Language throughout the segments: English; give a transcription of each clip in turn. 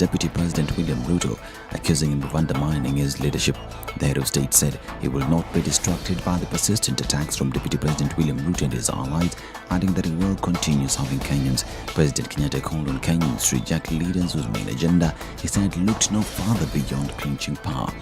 Deputy President William Ruto, accusing him of undermining his leadership. The head of state said he will not be distracted by the persistent attacks from Deputy President William Ruto and his allies, adding that he will continue serving Kenyans. President Kenyatta called on Kenyans to reject leaders whose main agenda, he said, looked no further beyond clinching power.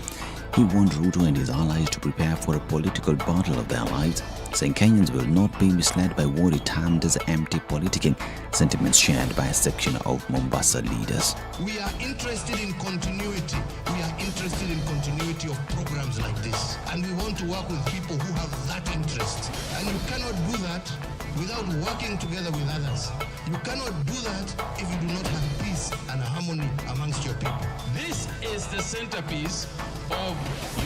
He warned Ruto and his allies to prepare for a political battle of their lives, saying Kenyans will not be misled by what he termed as empty politicking, sentiments shared by a section of Mombasa leaders. We are interested in continuity. We are interested in continuity of programs like this. And we want to work with people who have that interest. And you cannot do that without working together with others. You cannot do that if you do not have peace and harmony amongst your people. This is the centerpiece of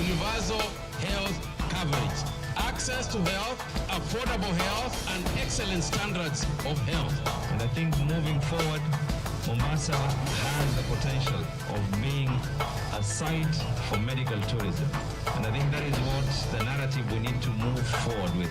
universal health coverage. Access to health, affordable health, and excellent standards of health. And I think moving forward, Mombasa has the potential of being a site for medical tourism. And I think that is what the narrative we need to move forward with.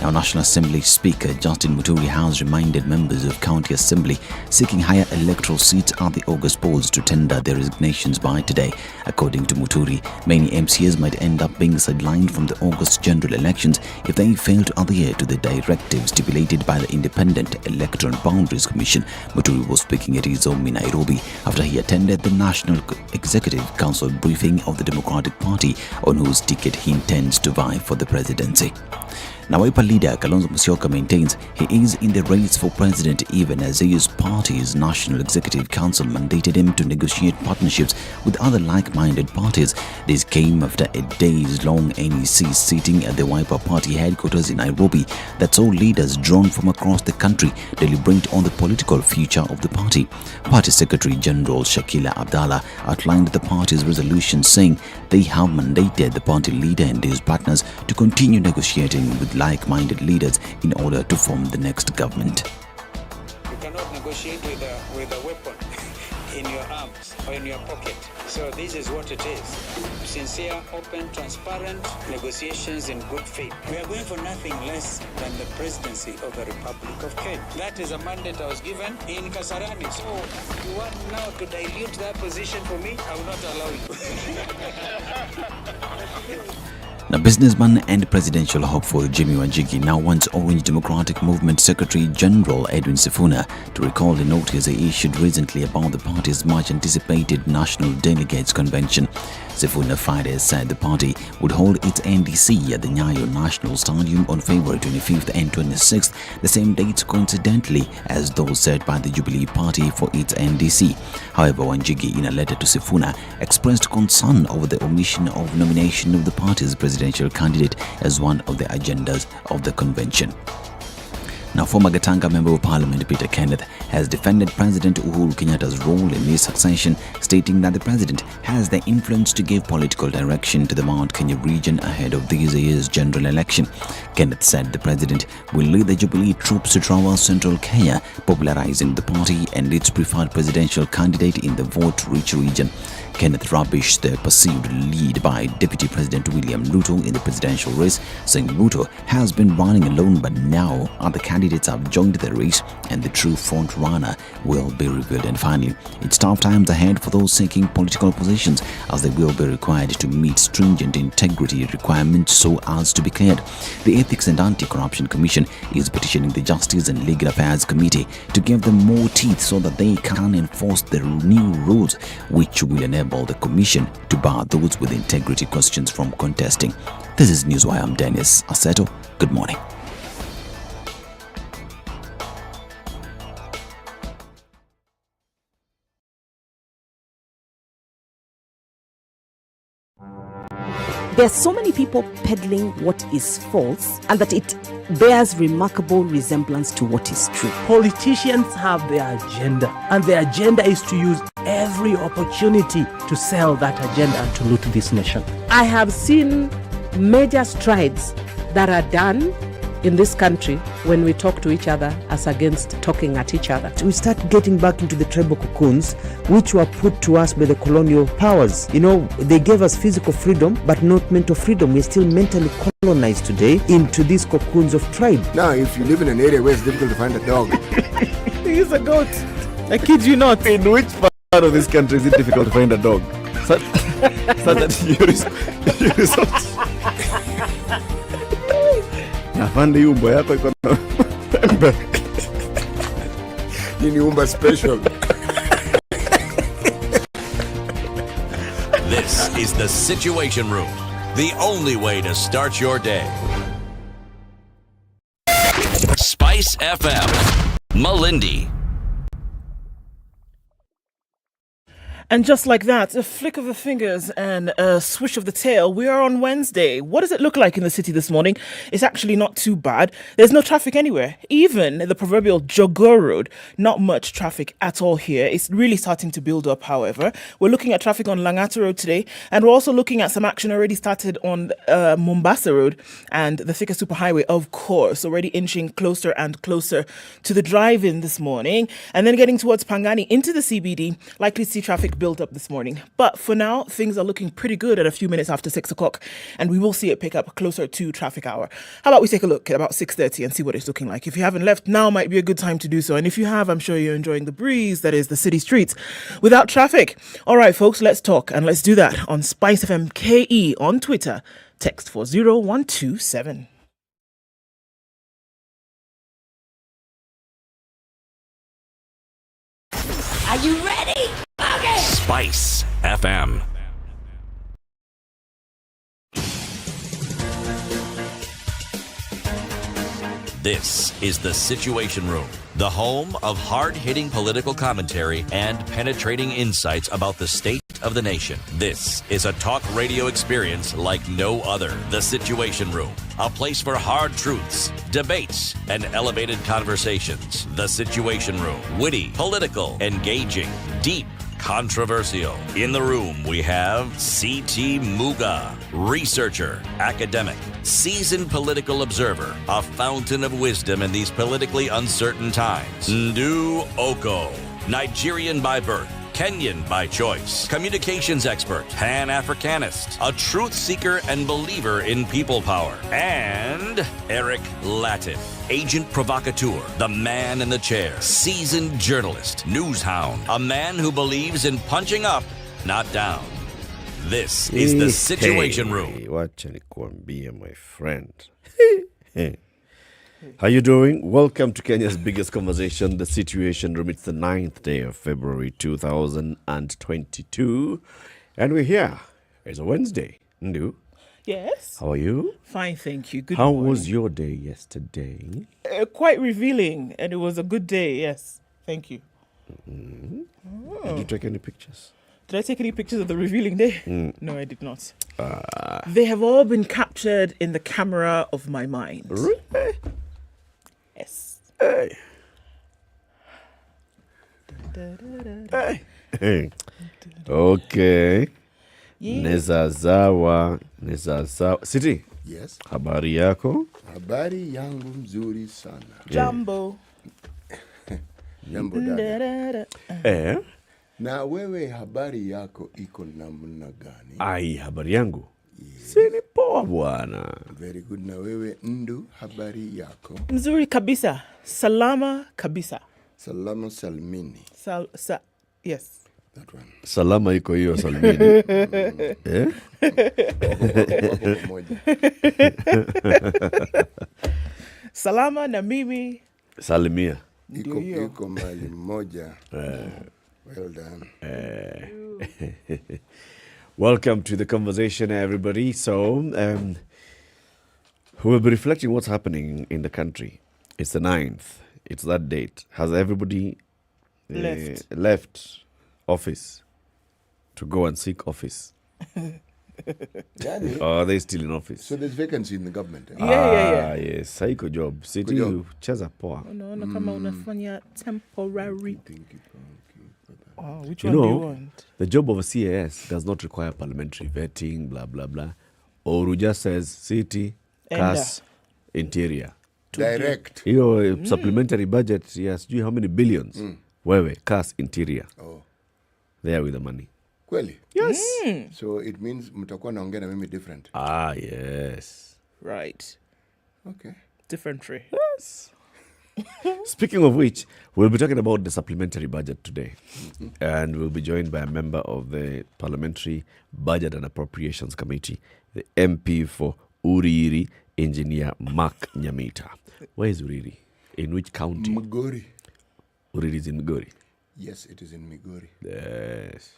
Now, National Assembly Speaker Justin Muthui has reminded members of County Assembly seeking higher electoral seats at the August polls to tender their resignations by today. According to Muthui, many MCAs might end up being sidelined from the August general elections if they fail to adhere to the directive stipulated by the Independent Electoral Boundaries Commission. Muthui was speaking at his home in Nairobi after he attended the National Executive Council briefing of the Democratic Party on whose ticket he intends to vie for the presidency. Now, Wiper leader Kalonzo Musyoka maintains he is in the race for president even as his party's National Executive Council mandated him to negotiate partnerships with other like-minded parties. This came after a days-long NEC sitting at the Wiper Party headquarters in Nairobi that saw leaders drawn from across the country deliberate on the political future of the party. Party Secretary General Shakila Abdallah outlined the party's resolution, saying they have mandated the party leader and his partners to continue negotiating with like-minded leaders in order to form the next government. You cannot negotiate with a weapon in your arms or in your pocket. So this is what it is. Sincere, open, transparent negotiations in good faith. We are going for nothing less than the presidency of the Republic of Kenya. That is a mandate I was given in Kasarani. So you want now to dilute that position for me? I will not allow you. Now, businessman and presidential hopeful Jimmy Wanjigi now wants Orange Democratic Movement Secretary General Edwin Sifuna to recall the notice he issued recently about the party's much-anticipated National Delegates Convention. Sifuna Friday said the party would hold its NDC at the Nyeri National Stadium on February 25th and 26th, the same dates coincidentally as those set by the Jubilee Party for its NDC. However, Wanjigi, in a letter to Sifuna, expressed concern over the omission of nomination of the party's presidential candidate as one of the agendas of the convention. Now, former Gatanga Member of Parliament Peter Kenneth has defended President Uhuru Kenyatta's role in his succession, stating that the president has the influence to give political direction to the Mount Kenya region ahead of this year's general election. Kenneth said the president will lead the Jubilee troops to traverse central Kenya, popularizing the party and its preferred presidential candidate in the vote-rich region. Kenneth rubbished the perceived lead by Deputy President William Ruto in the presidential race, saying Ruto has been running alone, but now other candidates have joined the race and the true front runner will be revealed. And finally, it's tough times ahead for those seeking political positions, as they will be required to meet stringent integrity requirements so as to be cleared. The Ethics and Anti-Corruption Commission is petitioning the Justice and Legal Affairs Committee to give them more teeth so that they can enforce the new rules, which will enable the Commission to bar those with integrity questions from contesting. This is Newswire. I'm Dennis Aseto. Good morning. There are so many people peddling what is false and that it bears remarkable resemblance to what is true. Politicians have their agenda, and their agenda is to use every opportunity to sell that agenda and to loot this nation. I have seen major strides that are done in this country when we talk to each other as against talking at each other. We start getting back into the tribal cocoons which were put to us by the colonial powers. You know, they gave us physical freedom but not mental freedom. We're still mentally colonized today into these cocoons of tribe. Now, if you live in an area where it's difficult to find a dog, He's a goat. I kid you not. in which part of this country is it difficult to find a dog? So that you resort. Nafande umbo yako iko na pembe. Hii ni umba special. This is the Situation Room, the only way to start your day. Spice FM, Malindi. And just like that, a flick of the fingers and a swish of the tail, we are on Wednesday. What does it look like in the city this morning? It's actually not too bad. There's no traffic anywhere. Even the proverbial Jogger Road, not much traffic at all here. It's really starting to build up, however. We're looking at traffic on Langata Road today, and we're also looking at some action already started on Mombasa Road and the Thika Superhighway, of course, already inching closer and closer to the drive-in this morning. And then getting towards Pangani into the CBD, likely to see traffic build up this morning. But for now, things are looking pretty good at a few minutes after 6 o'clock, and we will see it pick up closer to traffic hour. How about we take a look at about 6:30 and see what it's looking like? If you haven't left, now might be a good time to do so. And if you have, I'm sure you're enjoying the breeze that is the city streets without traffic. All right, folks, let's talk, and let's do that on SpiceFM KE on Twitter. Text 40127. Are you ready? Okay. Spice FM. This is the Situation Room, the home of hard-hitting political commentary and penetrating insights about the state of the nation. This is a talk radio experience like no other. The Situation Room, a place for hard truths, debates, and elevated conversations. The Situation Room, witty, political, engaging, deep, controversial. In the room, we have C.T. Muga, researcher, academic, seasoned political observer, a fountain of wisdom in these politically uncertain times. Ndu Okoh, Nigerian by birth, Kenyan by choice, communications expert, Pan-Africanist, a truth seeker and believer in people power, and Eric Latiff, agent provocateur, the man in the chair, seasoned journalist, news hound, a man who believes in punching up, not down. This is the Situation Room. Wacha nikuambie, my friend. How you doing? Welcome to Kenya's biggest conversation, the Situation Room. It's the 9th day of February 2022. And we're here. It's a Wednesday. Ndu, Yes. how are you? Fine, thank you. Good How morning. was your day yesterday? Quite revealing, and it was a good day, yes. Thank you. Did you take any pictures? Did I take any pictures of the revealing day? No, I did not. They have all been captured in the camera of my mind. Really? Yes. Hey. Hey. Okay. Yeah. Nezazawa. Siti, Yes. habari yako? Habari yangu mzuri sana. Jumbo. Jambo dada. Da-da-da. Na wewe habari yako iko namna gani? Ai, habari yangu? Sini poa bwana. Very good. Na wewe Ndu, habari yako? Mzuri kabisa. Salama kabisa. Salama salmini. Yes. That one. Salama iko hiyo salmini. Wako moja. Salama na mimi. Salimia. Iko mali moja. Well done. Welcome to the conversation, everybody. So, we'll be reflecting what's happening in the country. It's the 9th. It's that date. Has everybody Left. left office to go and seek office? Yani, Or are they still in office? so there's vacancy in the government. Yeah. Yes, psycho job. City job. cheza poa. Unaona kama unafanya temporary. Oh, which You one do you know, want? the job of a CAS does not require parliamentary vetting, blah, blah, blah. Or just says city, CAS, interior. Direct. Hiyo supplementary budget, yes, do you how many billions? Wewe, CAS, interior. Oh, There with the money. kweli? Yes. So it means mtakuwa naongea na mimi different. Yes. Right. Okay. Different tree. Speaking of which, we'll be talking about the supplementary budget today. And we'll be joined by a member of the Parliamentary Budget and Appropriations Committee, the MP for Uriri, Engineer Mark Nyamita. Where is Uriri? In which county? Migori. Uriri is in Migori. Yes, it is in Migori. Yes.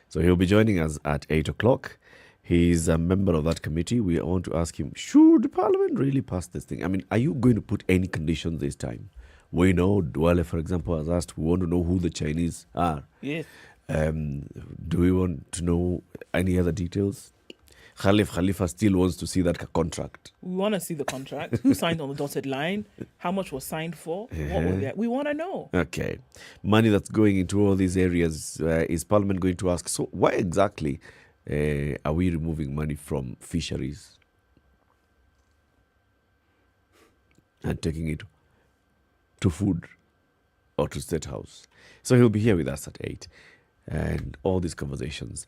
So he'll be joining us at 8 o'clock. He's a member of that committee. We want to ask him, should Parliament really pass this thing? I mean, are you going to put any conditions this time? We know Duale, for example, has asked, we want to know who the Chinese are. Yes. Do we want to know any other details? Khalifa still wants to see that contract. We want to see the contract. Who signed on the dotted line? How much was signed for? What were they? We want to know. Okay. Money that's going into all these areas, is Parliament going to ask, so why exactly are we removing money from fisheries and taking it to food or to State House? So he'll be here with us at 8. And all these conversations,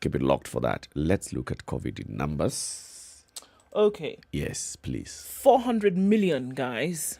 keep it locked for that. Let's look at COVID in numbers. Okay. Yes, please. 400 million, guys.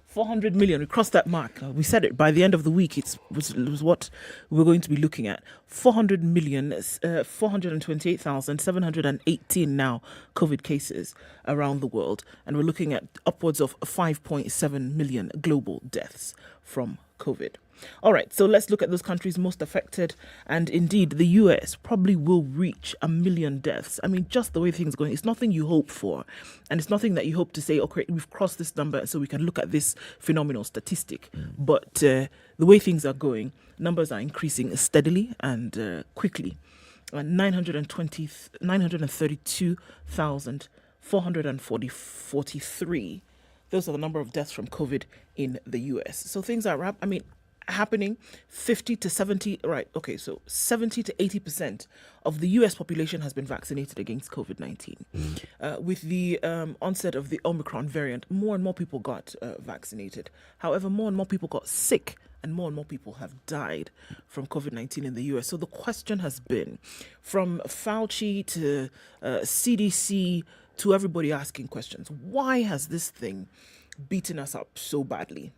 400 million. We crossed that mark. We said it. By the end of the week, it was what we're going to be looking at. 400 million, 428,718 now COVID cases around the world. And we're looking at upwards of 5.7 million global deaths from COVID. All right, so let's look at those countries most affected. And indeed, the US probably will reach 1 million deaths. I mean, just the way things are going, it's nothing you hope for. And it's nothing that you hope to say, okay, we've crossed this number, so we can look at this phenomenal statistic. But the way things are going, numbers are increasing steadily and quickly. 932,443. Those are the number of deaths from COVID in the US. So things are, happening. 50 to 70, right, okay, so 70 to 80% of the US population has been vaccinated against COVID-19. With the onset of the Omicron variant, more and more people got vaccinated. However, more and more people got sick and more people have died from COVID-19 in the US. So the question has been, from Fauci to CDC to everybody asking questions, why has this thing beaten us up so badly?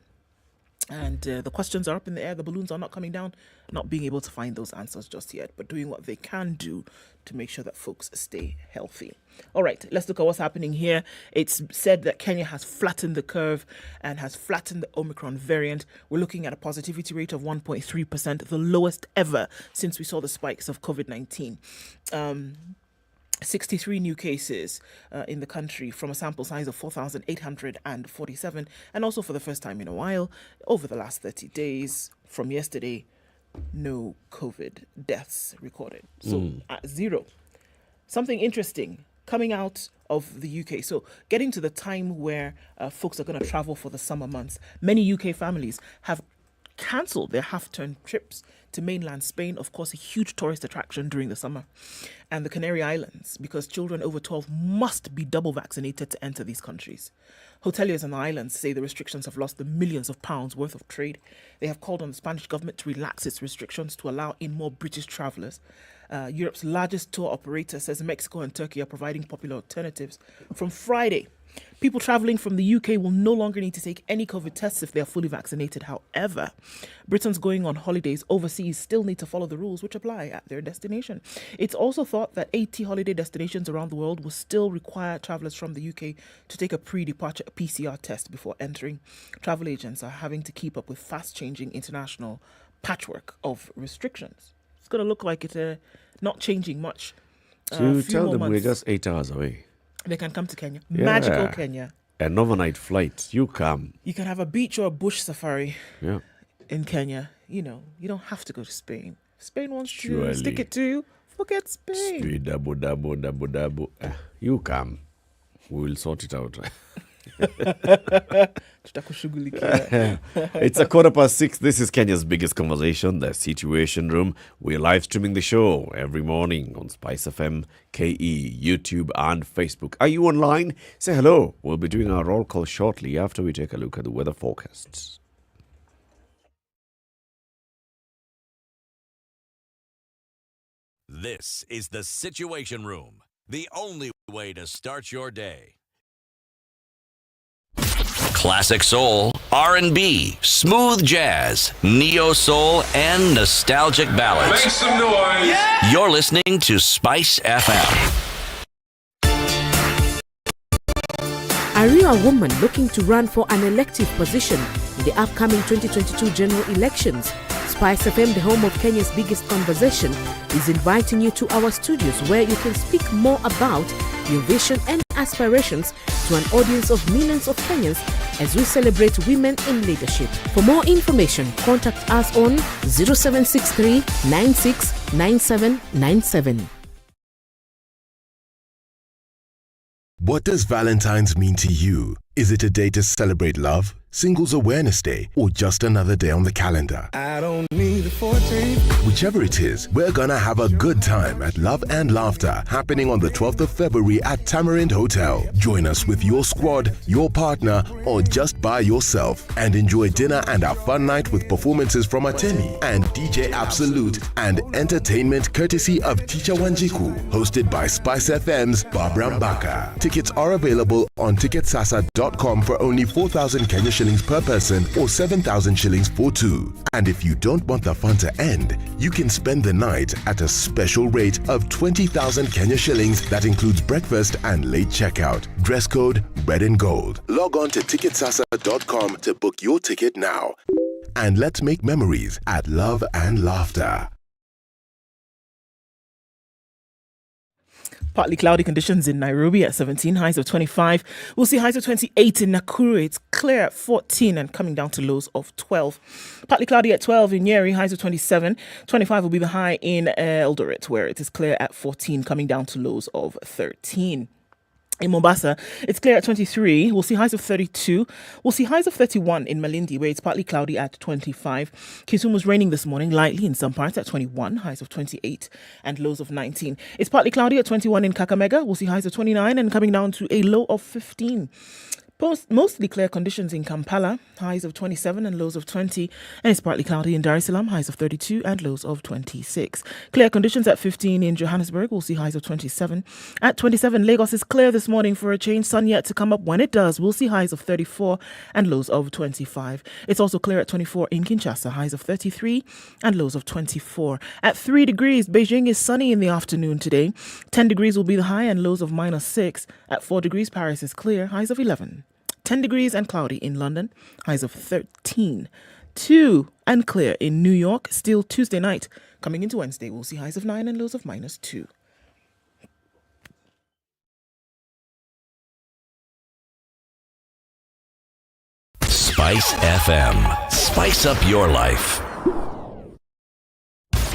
And the questions are up in the air. The balloons are not coming down, not being able to find those answers just yet, but doing what they can do to make sure that folks stay healthy. All right, let's look at what's happening here. It's said that Kenya has flattened the curve and has flattened the Omicron variant. We're looking at a positivity rate of 1.3%, the lowest ever since we saw the spikes of COVID-19. 63 new cases in the country from a sample size of 4,847. And also for the first time in a while, over the last 30 days from yesterday, no COVID deaths recorded. So at zero. Something interesting coming out of the UK. So getting to the time where folks are going to travel for the summer months, many UK families have cancelled their half-term trips to mainland Spain, of course, a huge tourist attraction during the summer, and the Canary Islands, because children over 12 must be double vaccinated to enter these countries. Hoteliers on the islands say the restrictions have lost the millions of pounds worth of trade. They have called on the Spanish government to relax its restrictions to allow in more British travellers. Europe's largest tour operator says Mexico and Turkey are providing popular alternatives. From Friday, people travelling from the UK will no longer need to take any COVID tests if they are fully vaccinated. However, Britons going on holidays overseas still need to follow the rules which apply at their destination. It's also thought that 80 holiday destinations around the world will still require travellers from the UK to take a pre-departure PCR test before entering. Travel agents are having to keep up with fast-changing international patchwork of restrictions. It's going to look like it's not changing much. So you tell them we're just 8 hours away. They can come to Kenya. Yeah. Magical Kenya. An overnight flight. You come. You can have a beach or a bush safari in Kenya. You know, you don't have to go to Spain. If Spain wants to stick it to you, Forget Spain. Sweet dabo. You come. We will sort it out. Tutakushughulikia. It's 6:15. This is Kenya's biggest conversation, the Situation Room. We're live streaming the show every morning on SpiceFM, KE, YouTube, and Facebook. Are you online? Say hello. We'll be doing our roll call shortly after we take a look at the weather forecasts. This is the Situation Room, the only way to start your day. Classic soul, R&B, smooth jazz, neo soul, and nostalgic ballads. Make some noise. Yeah! You're listening to Spice FM. Are you a woman looking to run for an elective position in the upcoming 2022 general elections? Spice FM, the home of Kenya's biggest conversation, is inviting you to our studios where you can speak more about your vision and aspirations to an audience of millions of Kenyans as we celebrate women in leadership. For more information, contact us on 0763 969797. What does Valentine's mean to you? Is it a day to celebrate love, Singles Awareness Day, or just another day on the calendar? I don't need a 14. Whichever it is, we're gonna have a good time at Love and Laughter, happening on the 12th of February at Tamarind Hotel. Join us with your squad, your partner, or just by yourself, and enjoy dinner and a fun night with performances from Atemi and DJ Absolute, and entertainment courtesy of Teacher Wanjiku, hosted by Spice FM's Barbara Mbaka. Tickets are available on ticketsasa.com for only 4,000 Kenya shillings per person or 7,000 shillings for two. And if you don't want the fun to end, you can spend the night at a special rate of 20,000 Kenya shillings that includes breakfast and late checkout. Dress code red and gold. Log on to ticketsasa.com to book your ticket now. And let's make memories at Love and Laughter. Partly cloudy conditions in Nairobi at 17, highs of 25. We'll see highs of 28 in Nakuru. It's clear at 14 and coming down to lows of 12. Partly cloudy at 12 in Nyeri, highs of 27. 25 will be the high in Eldoret, where it is clear at 14, coming down to lows of 13. In Mombasa, it's clear at 23. We'll see highs of 32. We'll see highs of 31 in Malindi, where it's partly cloudy at 25. Kisumu was raining this morning, lightly in some parts at 21, highs of 28 and lows of 19. It's partly cloudy at 21 in Kakamega. We'll see highs of 29 and coming down to a low of 15. Mostly clear conditions in Kampala, highs of 27 and lows of 20. And it's partly cloudy in Dar es Salaam, highs of 32 and lows of 26. Clear conditions at 15 in Johannesburg. We'll see highs of 27. At 27, Lagos is clear this morning for a change. Sun yet to come up. When it does, we'll see highs of 34 and lows of 25. It's also clear at 24 in Kinshasa, highs of 33 and lows of 24. At 3 degrees, Beijing is sunny in the afternoon today. 10 degrees will be the high and lows of -6. At 4 degrees, Paris is clear, highs of 11. 10 degrees and cloudy in London, highs of 13. 2 and clear in New York, still Tuesday night. Coming into Wednesday, we'll see highs of 9 and lows of -2. Spice FM. Spice up your life.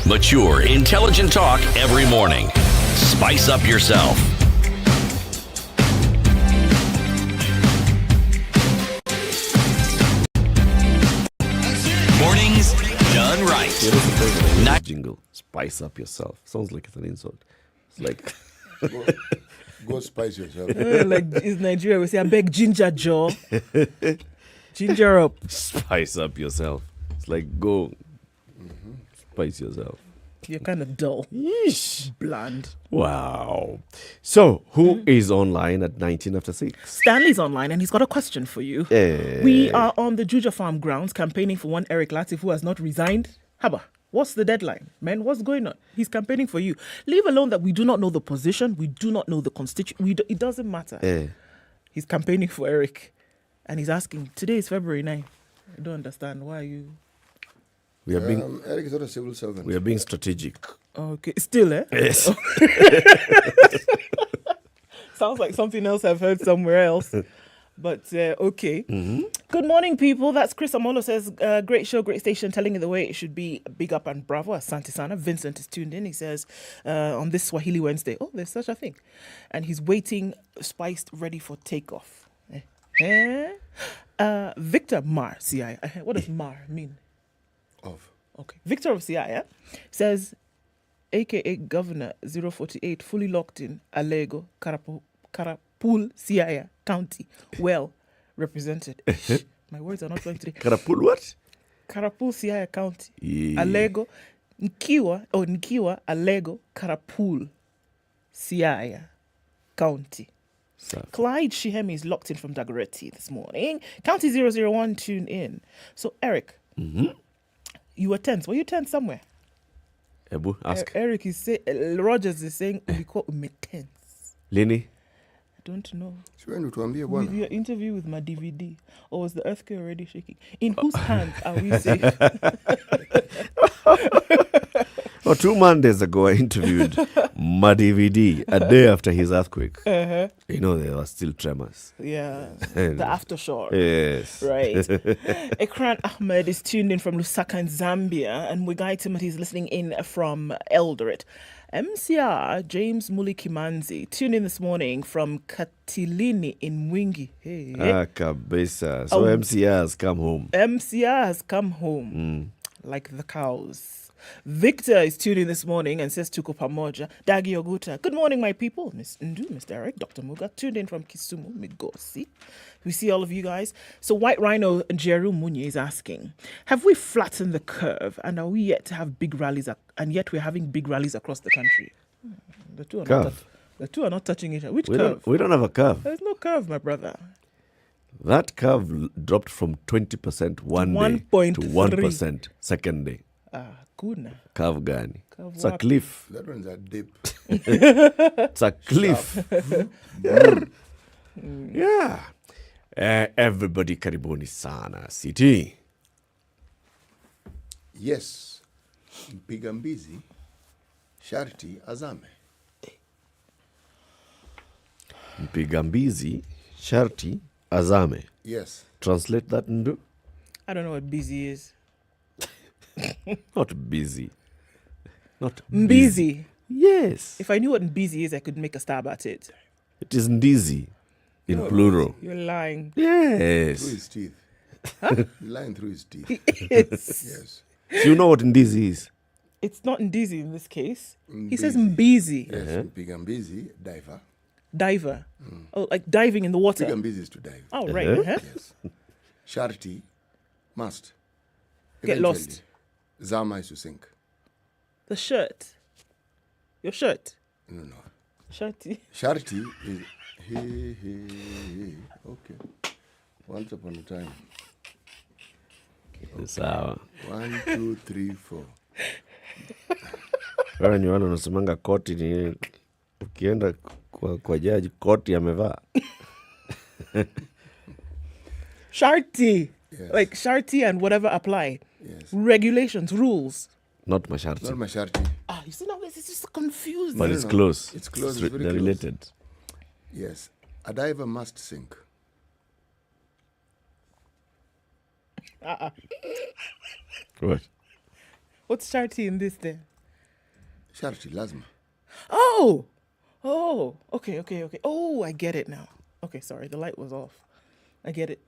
Mature, intelligent talk every morning. Spice up yourself. Mornings done right. Jingle. Spice up yourself. Sounds like it's an insult. It's like Go spice yourself. Like in Nigeria, we say, I beg ginger jaw. Ginger up. Spice up yourself. It's like go spice yourself. You're kind of dull. Yeesh. Bland. Wow. So, who is online at 19 after 6? Stanley's online and he's got a question for you. We are on the Juja Farm grounds campaigning for one Eric Latiff who has not resigned. Haba, what's the deadline? Man, what's going on? He's campaigning for you. Leave alone that we do not know the position. We do not know the constituent. It doesn't matter. He's campaigning for Eric. And he's asking, today is February 9th. I don't understand. Why are you... We are being Eric is not a civil servant. We are being strategic. Okay, still, eh? Yes. Sounds like something else I've heard somewhere else. But, okay. Good morning, people. That's Chris Amolo says, great show, great station, telling it the way it should be. Big up and bravo. Asante sana. Vincent is tuned in. He says, on this Swahili Wednesday, oh, there's such a thing. And he's waiting, spiced, ready for takeoff. Victor Mar, CI. What does Mar mean? Of. Okay. Victor of CI says, AKA Governor 048, fully locked in Alego, Karapul, Siaya County. Well represented. My words are not flowing today. Karapul what? Karapul, Siaya County. Yeah. Alego, Nkiwa, Alego, Karapul, Siaya County. So. Clyde Shihemi is locked in from Dagoretti this morning. County 001, tune in. So, Eric, you were tense. Were you tense somewhere? Ebu, ask. Eric is saying, Rogers is saying, we call me tense. Lini? I don't know. With your interview with my DVD, or was the earthquake already shaking? In whose hands are we safe? Oh, 2 Mondays ago, I interviewed my DVD a day after his earthquake. You know, there were still tremors. Yeah, the aftershock. Yes. Right. Ekran Ahmed is tuned in from Lusaka in Zambia, and Wigai Timothy is listening in from Eldoret. MCR James Muli Kimanzi tuned in this morning from Katilini in Mwingi. Hey. Kabisa. So MCR has come home. MCR has come home. Like the cows. Victor is tuned in this morning and says Tuko Pamoja. Dagi Oguta. Good morning, my people. Miss Ndu, Mr. Eric, Dr. Muga, tuned in from Kisumu, Migosi. We see all of you guys. So White Rhino Jeru Munye is asking, have we flattened the curve and are we yet to have big rallies and yet we're having big rallies across the country? The two are not touching each other. Which curve? We don't have a curve. There's no curve, my brother. That curve dropped from 20% one day to 1% second day. Kuna. Curve gani? It's a cliff. That one's a dip. It's a cliff. Yeah. Everybody karibuni sana. City. Yes. Mpiga mbizi sharti azame. Mpiga mbizi sharti azame. Yes. Translate that, Ndu. I don't know what busy is. Not busy. Not busy. Yes. If I knew what busy is, I could make a stab at it. It is ndizi in plural. You're lying. Yes. Through his teeth. Huh? Lying through his teeth. Yes. So you know what ndizi is? It's not ndizi in this case. Mbizi. He says mbizi. Yes, mpiga mbizi, diver. Diver. Oh, like diving in the water. Mpiga mbizi is to dive. Oh, right. Yes. Sharti, must. Get Eventually, lost. Zama is to sink. The shirt. Your shirt. No. Shirty. Sharti is he. Okay. Once upon a time. Sawa. 1, 2, 3, 4. Wewe ni wale unasemanga koti ni ukienda kwa jaji koti amevaa. Sharti. Yes. Like sharti and whatever apply. Yes. Regulations, rules. Not masharti. Not masharti. You see, now this is just confusing. But it's close. It's close. It's It's very they're close. related. Yes. A diver must sink. What? What's sharti in this then? Sharti, lazima. Oh, okay. Oh, I get it now. Okay, sorry, the light was off. I get it.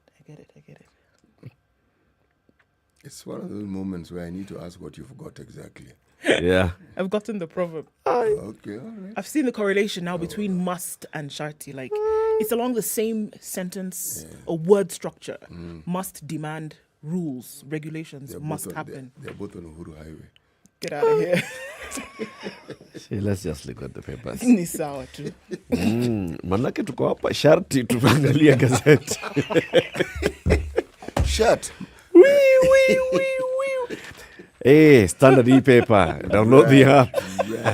It's one of those moments where I need to ask what you forgot exactly. Yeah. I've gotten the proverb. Okay, all right. I've seen the correlation now between must and sharti. Like, it's along the same sentence or word structure. Must, demand, rules, regulations must happen. They're both on Uhuru Highway. Get out of here. See, let's just look at the papers. Ni sawa tu. Manake tuko hapa sharti tuangalie gazeti. Shirt. Hey, Standard e-paper. Download the app.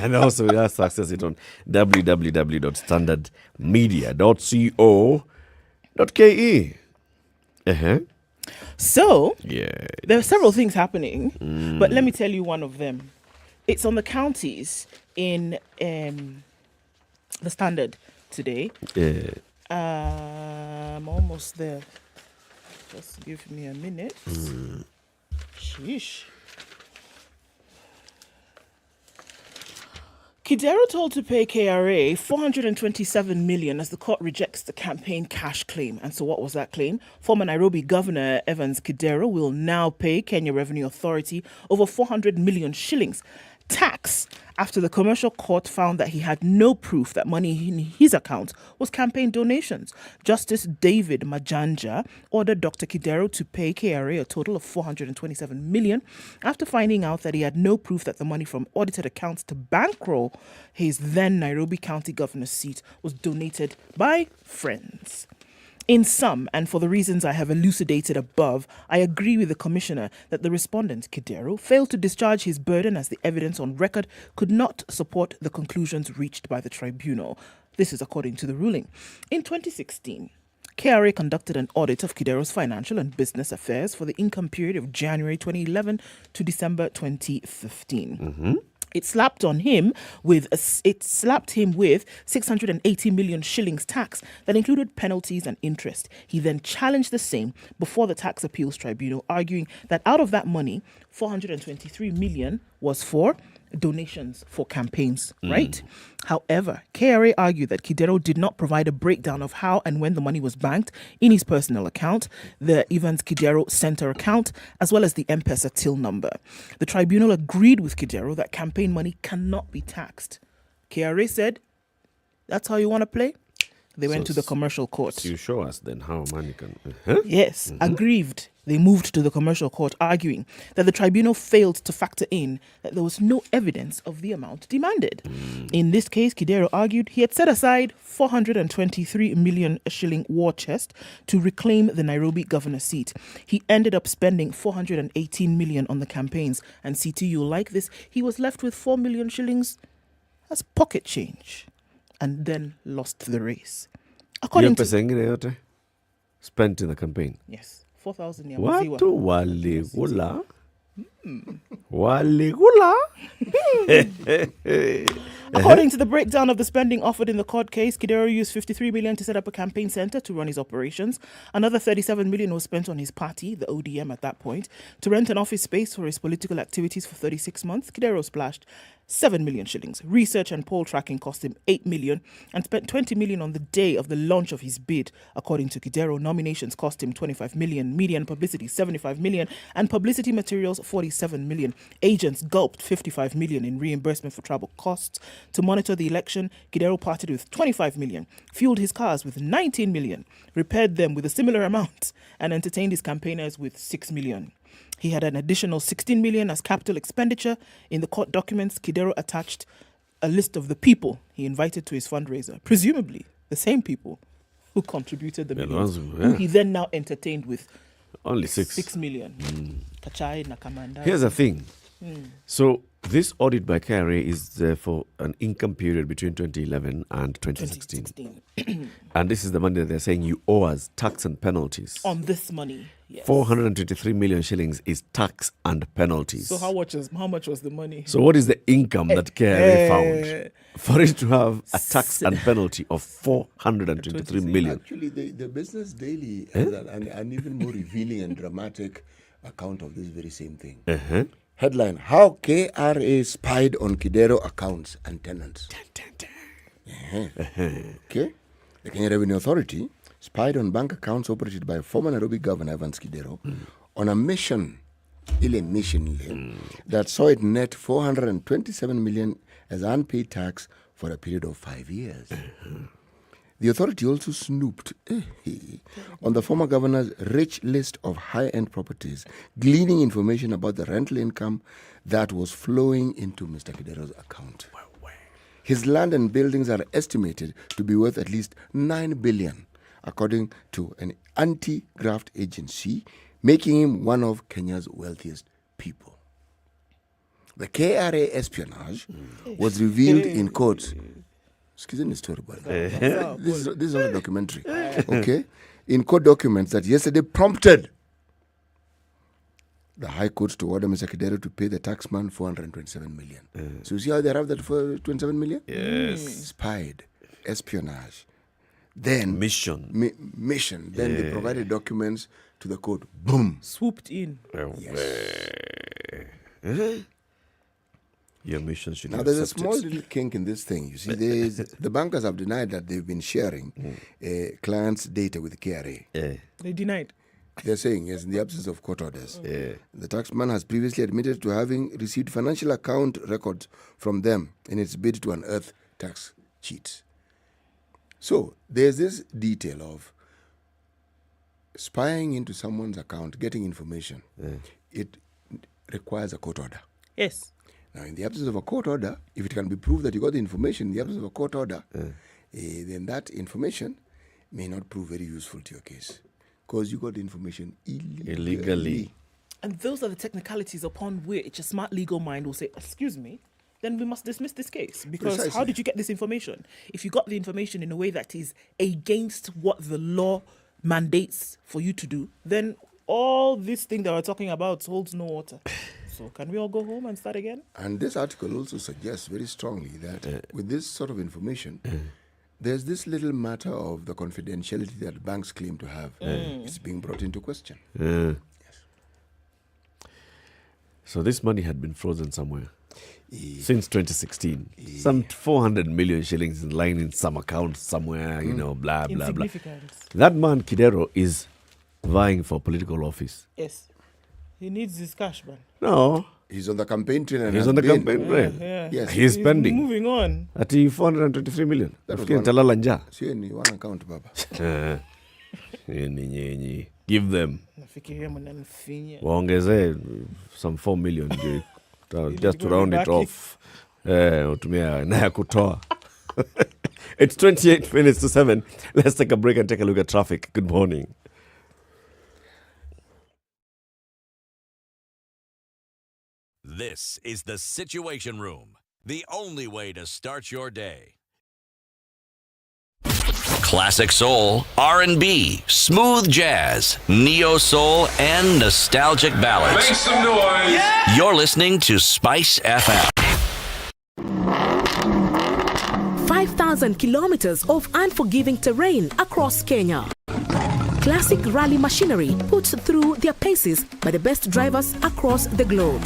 And also we have access it on www.standardmedia.co.ke. So, yeah, there are several things happening, but let me tell you one of them. It's on the counties in the Standard today. Yeah. I'm almost there. Just give me a minute. Sheesh. Kidero told to pay KRA 427 million as the court rejects the campaign cash claim. And so what was that claim? Former Nairobi Governor Evans Kidero will now pay Kenya Revenue Authority over 400 million shillings tax after the commercial court found that he had no proof that money in his account was campaign donations. Justice David Majanja ordered Dr. Kidero to pay KRA a total of 427 million after finding out that he had no proof that the money from audited accounts to bankroll his then Nairobi County Governor's seat was donated by friends. In sum, and for the reasons I have elucidated above, I agree with the Commissioner that the respondent, Kidero, failed to discharge his burden as the evidence on record could not support the conclusions reached by the tribunal. This is according to the ruling. In 2016, KRA conducted an audit of Kidero's financial and business affairs for the income period of January 2011 to December 2015. It slapped him with 680 million shillings tax that included penalties and interest. He then challenged the same before the Tax Appeals Tribunal, arguing that out of that money, 423 million was for donations for campaigns, right? However, KRA argued that Kidero did not provide a breakdown of how and when the money was banked in his personal account, the Evans Kidero Center account, as well as the M-Pesa till number. The tribunal agreed with Kidero that campaign money cannot be taxed. KRA said, that's how you want to play? They went to the commercial court. So you show us then how money can... Yes, aggrieved. They moved to the commercial court, arguing that the tribunal failed to factor in that there was no evidence of the amount demanded. In this case, Kidero argued he had set aside 423 million shilling war chest to reclaim the Nairobi governor seat. He ended up spending 418 million on the campaigns, and CT, you'll like this, he was left with 4 million shillings as pocket change, and then lost the race. According to spent in the campaign. Yes, 4,000 ya Watu maziwa. waligula. Waligula. According to the breakdown of the spending offered in the court case, Kidero used 53 million to set up a campaign center to run his operations. Another 37 million was spent on his party, the ODM at that point, to rent an office space for his political activities for 36 months. Kidero splashed 7 million shillings. Research and poll tracking cost him 8 million and spent 20 million on the day of the launch of his bid. According to Kidero, nominations cost him 25 million, media and publicity 75 million, and publicity materials 47 million. Agents gulped 55 million in reimbursement for travel costs. To monitor the election, Kidero parted with 25 million, fueled his cars with 19 million, repaired them with a similar amount, and entertained his campaigners with 6 million. He had an additional 16 million as capital expenditure. In the court documents, Kidero attached a list of the people he invited to his fundraiser, presumably the same people who contributed the millions, who he then now entertained with only 6 million. Kachai na Kamanda. Here's the thing. So this audit by KRA is for an income period between 2011 and 2016. And this is the money that they're saying you owe us tax and penalties. On this money, yes. 423 million shillings is tax and penalties. So how much was the money? So what is the income that KRA found for it to have a tax and penalty of 423 million? Actually, the Business Daily has an even more revealing and dramatic account of this very same thing. Headline, how KRA spied on Kidero accounts and tenants. Okay. The Kenya Revenue Authority spied on bank accounts operated by former Nairobi Governor Evans Kidero on a mission, that saw it net 427 million as unpaid tax for a period of 5 years. The authority also snooped on the former governor's rich list of high-end properties, gleaning information about the rental income that was flowing into Mr. Kidero's account. His land and buildings are estimated to be worth at least 9 billion, according to an anti-graft agency, making him one of Kenya's wealthiest people. The KRA espionage was revealed in court. Excuse me, story, but this is not a documentary. Okay, in court documents that yesterday prompted the High Court to order Mr. Kidero to pay the taxman 427 million. So you see how they arrived at 27 million? Yes. Spied, espionage, then mission. Mission. Then they provided documents to the court. Boom. Swooped in. Your mission should Now, there's a small little kink in this thing. You see, the bankers have denied that they've been sharing clients' data with KRA. They denied. They're saying, yes, in the absence of court orders. The taxman has previously admitted to having received financial account records from them in its bid to unearth tax cheats. So, there's this detail of spying into someone's account, getting information. It requires a court order. Yes. Now, in the absence of a court order, if it can be proved that you got the information in the absence of a court order, then that information may not prove very useful to your case because you got the information illegally. And those are the technicalities upon which a smart legal mind will say, excuse me, then we must dismiss this case. Because Precisely. How did you get this information? If you got the information in a way that is against what the law mandates for you to do, then all this thing that we're talking about holds no water. So can we all go home and start again? And this article also suggests very strongly that with this sort of information, there's this little matter of the confidentiality that banks claim to have. It's being brought into question. Yes. So this money had been frozen somewhere since 2016. Some 400 million shillings lying in some account somewhere, blah, blah, blah. Insignificant. That man, Kidero, is vying for political office. Yes. He needs his cash, man. No. He's on the campaign train. And He's on the campaign train. Yes. He's spending. Moving on. At 423 million. That was Nafikiri nitalala njaa. See, in one account, Baba. Give them. Nafikiria mnanifinya. Waongeze some 4 million just to round it off. Utumia na ya kutoa. It's 28 minutes to 7. Let's take a break and take a look at traffic. Good morning. This is the Situation Room, the only way to start your day. Classic soul, R&B, smooth jazz, neo soul, and nostalgic ballads. Make some noise. Yeah! You're listening to Spice FM. 5,000 kilometers of unforgiving terrain across Kenya. Classic rally machinery put through their paces by the best drivers across the globe.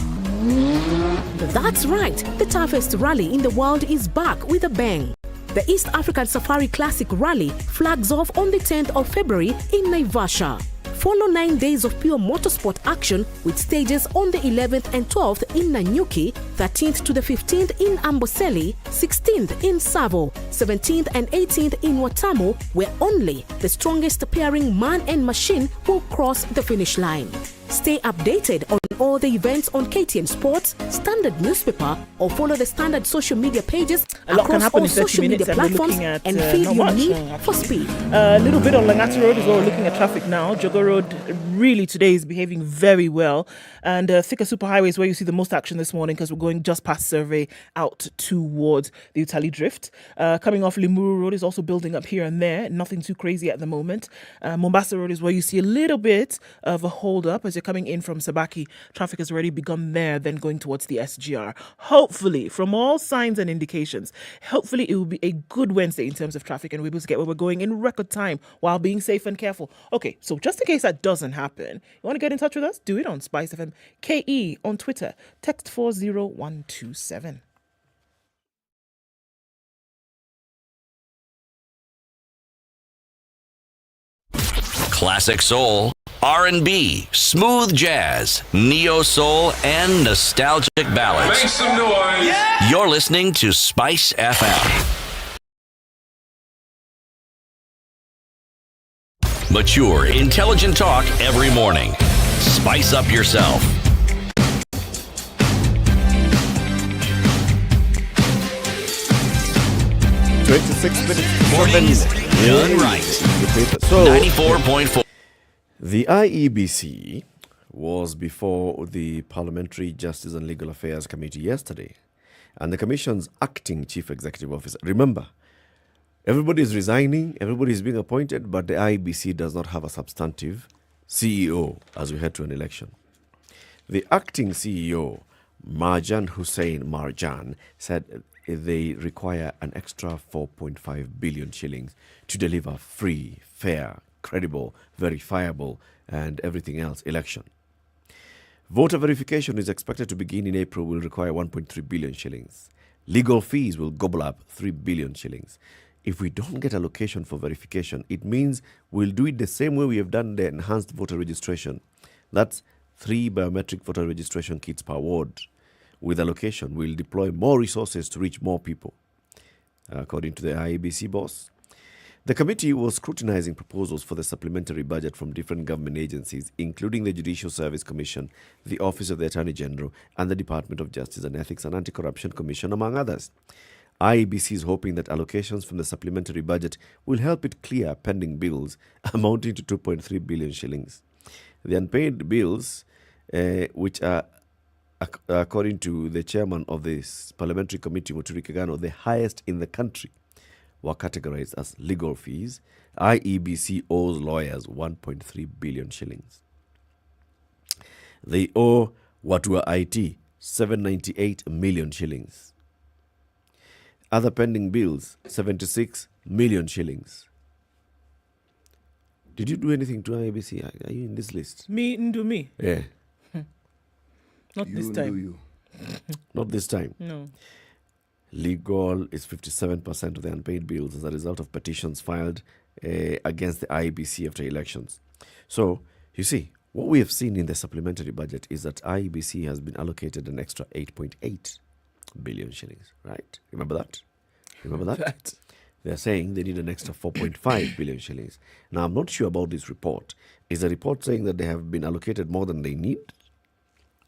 That's right, the toughest rally in the world is back with a bang. The East African Safari Classic Rally flags off on the 10th of February in Naivasha. Follow 9 days of pure motorsport action with stages on the 11th and 12th in Nanyuki, 13th to the 15th in Amboseli, 16th in Savo, 17th and 18th in Watamu, where only the strongest pairing man and machine will cross the finish line. Stay updated on all the events on KTN Sports, Standard Newspaper, or follow the Standard social media pages a lot can across happen all in 30 social minutes media and we're platforms looking at and feed not your much, need for speed. A little bit on Langata Road is where we're looking at traffic now. Jogo Road really today is behaving very well. And Thika Superhighway is where you see the most action this morning because we're going just past Survey out towards the Utali Drift. Coming off Limuru Road is also building up here and there. Nothing too crazy at the moment. Mombasa Road is where you see a little bit of a hold up as you're coming in from Sabaki. Traffic has already begun there, then going towards the SGR. Hopefully, from all signs and indications, hopefully it will be a good Wednesday in terms of traffic and we're able to get where we're going in record time while being safe and careful. Okay, so just in case that doesn't happen, you want to get in touch with us? Do it on SpiceFM KE on Twitter. Text 40127. Classic soul, R&B, smooth jazz, neo soul, and nostalgic ballads. Make some noise. Yeah! You're listening to Spice FM. Mature, intelligent talk every morning. Spice up yourself. Mornings done right. So, 94.4. The IEBC was before the Parliamentary Justice and Legal Affairs Committee yesterday, and the Commission's acting Chief Executive Officer. Remember, everybody is resigning, everybody is being appointed, but the IEBC does not have a substantive CEO as we head to an election. The acting CEO, Marjan Hussein Marjan, said they require an extra 4.5 billion shillings to deliver free, fair credible, verifiable, and everything else election. Voter verification is expected to begin in April, will require 1.3 billion shillings. Legal fees will gobble up 3 billion shillings. If we don't get allocation for verification, it means we'll do it the same way we have done the enhanced voter registration. That's 3 biometric voter registration kits per ward. With allocation, we'll deploy more resources to reach more people. According to the IEBC boss, the committee was scrutinizing proposals for the supplementary budget from different government agencies, including the Judicial Service Commission, the Office of the Attorney General, and the Department of Justice and Ethics and Anti-Corruption Commission, among others. IEBC is hoping that allocations from the supplementary budget will help it clear pending bills amounting to 2.3 billion shillings. The unpaid bills, which are, according to the chairman of this parliamentary committee, Muthui, the highest in the country, were categorized as legal fees. IEBC owes lawyers 1.3 billion shillings. They owe Watua IT 798 million shillings. Other pending bills, 76 million shillings. Did you do anything to IEBC? Are you in this list? Me, Ndu me. Yeah. Not this time. Not this time. No. Legal is 57% of the unpaid bills as a result of petitions filed against the IEBC after elections. So, you see, what we have seen in the supplementary budget is that IEBC has been allocated an extra 8.8 billion shillings, right? Remember that? Right. They're saying they need an extra 4.5 billion shillings. Now, I'm not sure about this report. Is the report saying that they have been allocated more than they need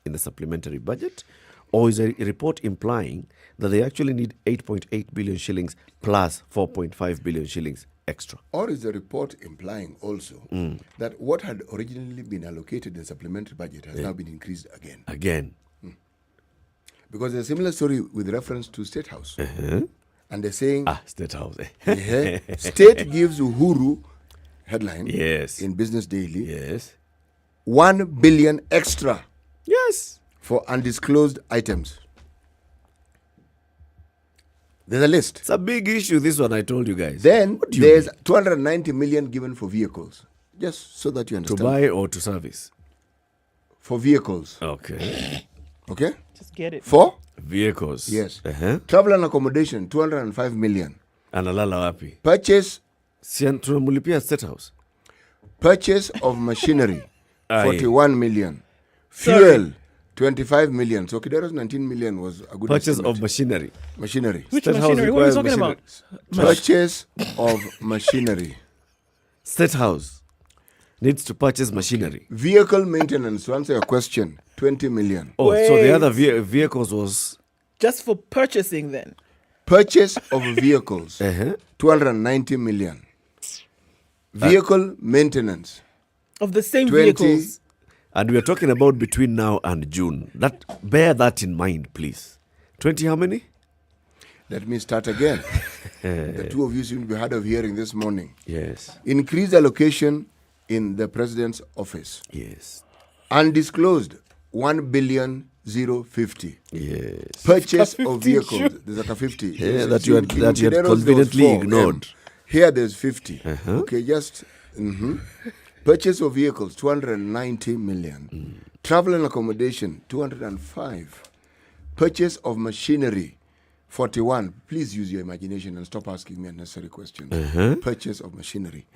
in the supplementary budget? Or is a report implying that they actually need 8.8 billion shillings plus 4.5 billion shillings extra? Or is the report implying also that what had originally been allocated in the supplementary budget has now been increased again? Again. Because there's a similar story with reference to State House. And they're saying... State House. State gives Uhuru headline in Business Daily. Yes. 1 billion extra. Yes. For undisclosed items. There's a list. It's a big issue, this one, I told you guys. Then there's 290 million given for vehicles. Just so that you understand. To buy or to service? For vehicles. Okay. Okay? Just get it. For? Vehicles. Yes. Travel and accommodation, 205 million. Analala wapi? Purchase. Tunamulipia State House. Purchase of machinery, 41 million. Fuel, 25 million. So Kidero's 19 million was a good purchase estimate. of machinery. Machinery. Which State machinery? What are you talking about? Purchase of machinery. State House needs to purchase machinery. Vehicle maintenance, to answer your question, 20 million. Oh, so the other vehicles was... Just for purchasing then? Purchase of vehicles, 290 million. Vehicle maintenance. Of the same vehicles? And we are talking about between now and June. Bear that in mind, please. 20 how many? Let me start again. The two of you seem to be hard of hearing this morning. Yes. Increased allocation in the president's office. Yes. Undisclosed, 1,050,000,000. Yes. Purchase of vehicles. There's like a 50. Yeah, that you had conveniently ignored. Here there's 50. Okay, just... Purchase of vehicles, 290 million. Travel and accommodation, 205. Purchase of machinery, 41. Please use your imagination and stop asking me unnecessary questions. Purchase of machinery.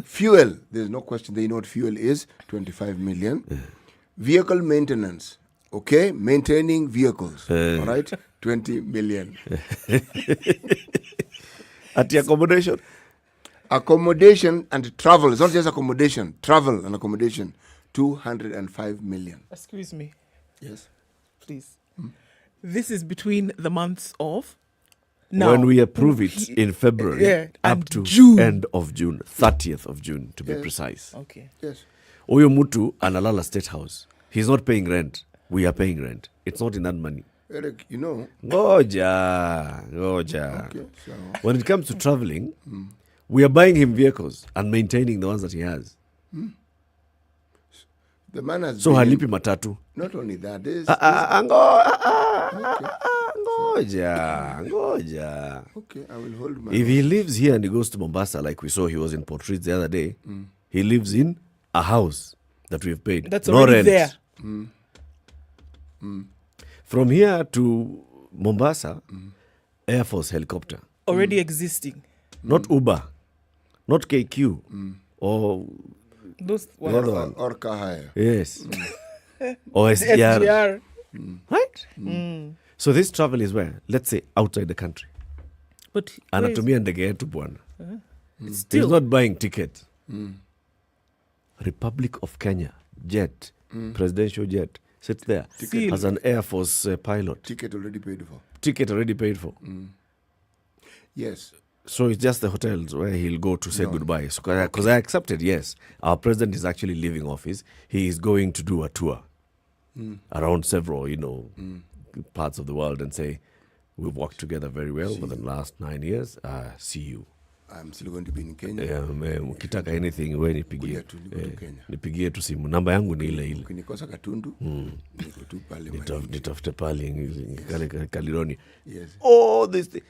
Fuel, there's no question. They know what fuel is, 25 million. Vehicle maintenance, okay? Maintaining vehicles, all right? 20 million. At the accommodation? Accommodation and travel. It's not just accommodation. Travel and accommodation. 205 million. Excuse me. Yes. Please. This is between the months of now. When we approve it in February up to June. End of June. 30th of June to be precise. Okay. Yes. Oyo Mutu analala State House. He's not paying rent. We are paying rent. It's not in that money. Eric, you know. Goja. Okay, so. When it comes to traveling, we are buying him vehicles and maintaining the ones that he has. The man has so halipi matatu. Not only that, Ngoja. Okay, I will hold my... If he lives here and he goes to Mombasa, like we saw he was in Port Reitz the other day, He lives in a house that we've paid. That's no already rent. there. From here to Mombasa, Air Force helicopter. Already existing. Not Uber, not KQ, or Those the other one. Or Kahaya. Yes. Or SGR. SGR. Right? So this travel is where? Let's say outside the country. But where is- Anatumia ndege yetu bwana. it's He's still not buying ticket. Republic of Kenya jet, presidential jet, sits there Seal. as an Air Force pilot. Ticket already paid for. Ticket already paid for. Yes. So it's just the hotels where he'll go to say goodbye. Because I accepted, yes, our president is actually leaving office. He is going to do a tour around several, parts of the world and say, we've worked together very well for the last 9 years. See you. I'm still going to be in Kenya. Mkitaka anything, we nipigie. Kuja tu, niko tu Kenya. Nipigie tu simu. Namba yangu ni ile ile. Ukinikosa Katundu, niko tu pale Malindi. Nitafute pale Kalironi. Yes. Oh, this thing.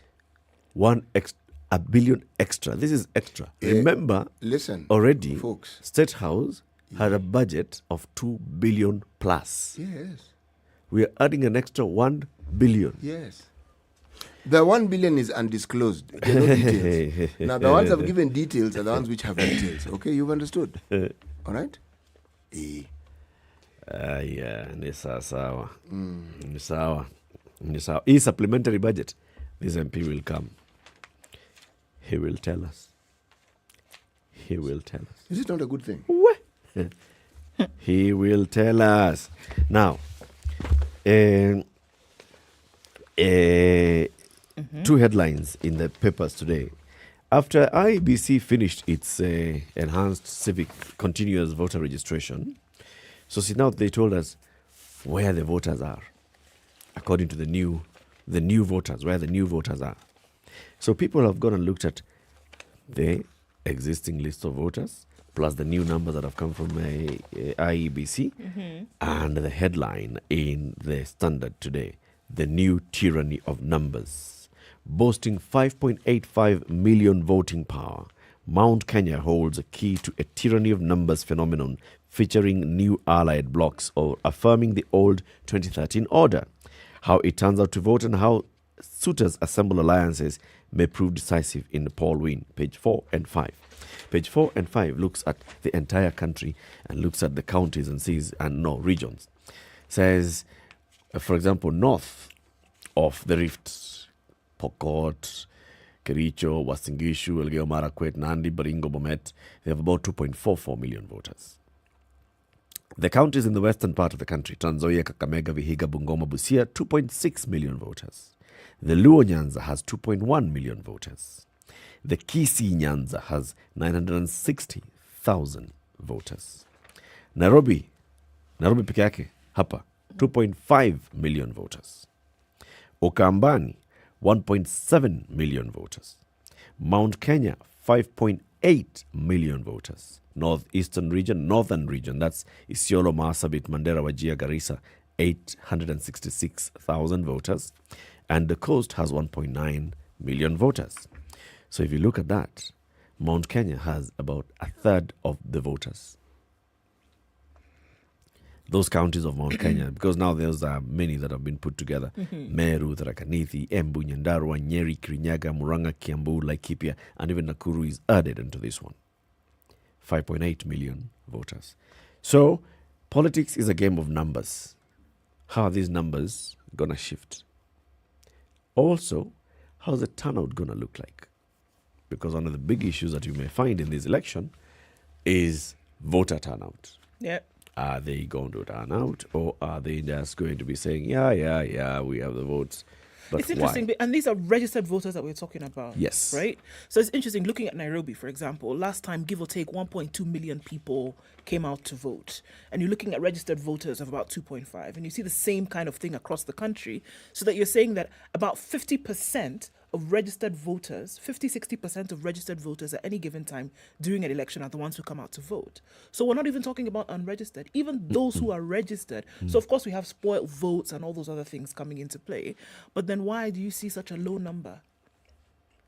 A billion extra. This is extra. Remember, Listen, already, folks. State House had a budget of 2 billion plus. Yes. We are adding an extra 1 billion. Yes. The 1 billion is undisclosed. There are no details. Now, the ones I've given details are the ones which have details. Okay, you've understood. All right? Yeah, ni sawa. Ni sawa. Hii supplementary budget, this MP will come. He will tell us. He will tell us. Is it not a good thing? He will tell us. Now, two headlines in the papers today. After IEBC finished its enhanced civic continuous voter registration, so see now they told us where the voters are, according to the new voters, where the new voters are. So people have gone and looked at the existing list of voters, plus the new numbers that have come from IEBC, and the headline in the Standard today, the new tyranny of numbers. Boasting 5.85 million voting power, Mount Kenya holds a key to a tyranny of numbers phenomenon featuring new allied blocks or affirming the old 2013 order. How it turns out to vote and how suitors assemble alliances may prove decisive in the poll win. Page 4 and 5. Page 4 and 5 looks at the entire country and looks at the counties and sees, and regions. Says, for example, north of the Rift, Pokot, Kericho, Uasin-Gishu, Elgeyo Marakwet, Nandi, Baringo, Bomet, they have about 2.44 million voters. The counties in the western part of the country, Trans Nzoia, Kakamega, Vihiga, Bungoma, Busia, 2.6 million voters. The Luo Nyanza has 2.1 million voters. The Kisii Nyanza has 960,000 voters. Nairobi peke yake, hapa, 2.5 million voters. Ukambani, 1.7 million voters. Mount Kenya, 5.8 million voters. Northern region, that's Isiolo, Marsabit, Mandera, Wajir, Garissa, 866,000 voters. And the coast has 1.9 million voters. So if you look at that, Mount Kenya has about a third of the voters. Those counties of Mount Kenya, because now there's many that have been put together. Meru, Tharaka Nithi, Embu, Nyandarua, Nyeri, Kirinyaga, Murang'a, Kiambu, Laikipia, and even Nakuru is added into this one. 5.8 million voters. So politics is a game of numbers. How are these numbers going to shift? Also, how's the turnout going to look like? Because one of the big issues that you may find in this election is voter turnout. Yeah. Are they going to turn out, or are they just going to be saying, yeah, we have the votes? But it's interesting, and these are registered voters that we're talking about. Yes. Right? So it's interesting looking at Nairobi, for example. Last time, give or take, 1.2 million people came out to vote. And you're looking at registered voters of about 2.5. And you see the same kind of thing across the country. So that you're saying that about 50% of registered voters, 60% of registered voters at any given time during an election are the ones who come out to vote. So we're not even talking about unregistered, even those who are registered. So of course we have spoiled votes and all those other things coming into play. But then why do you see such a low number?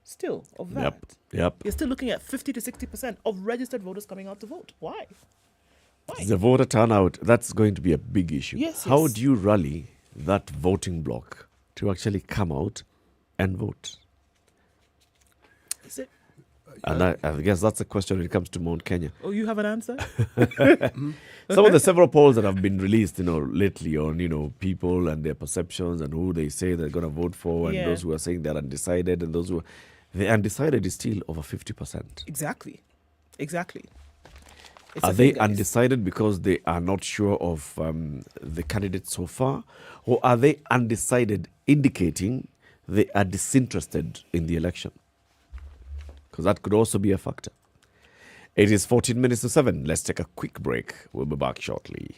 still of that. Yep. You're still looking at 50 to 60% of registered voters coming out to vote. Why? The voter turnout, that's going to be a big issue. Yes. How do you rally that voting bloc to actually come out and vote? Is it? And I guess that's a question when it comes to Mount Kenya. Oh, you have an answer? Some of the several polls that have been released, lately on, people and their perceptions and who they say they're going to vote for, and those who are saying they're undecided, and those who are... The undecided is still over 50%. Exactly. Are they undecided because they are not sure of the candidates so far? Or are they undecided indicating they are disinterested in the election? Because that could also be a factor. It is 14 minutes to 7. Let's take a quick break. We'll be back shortly.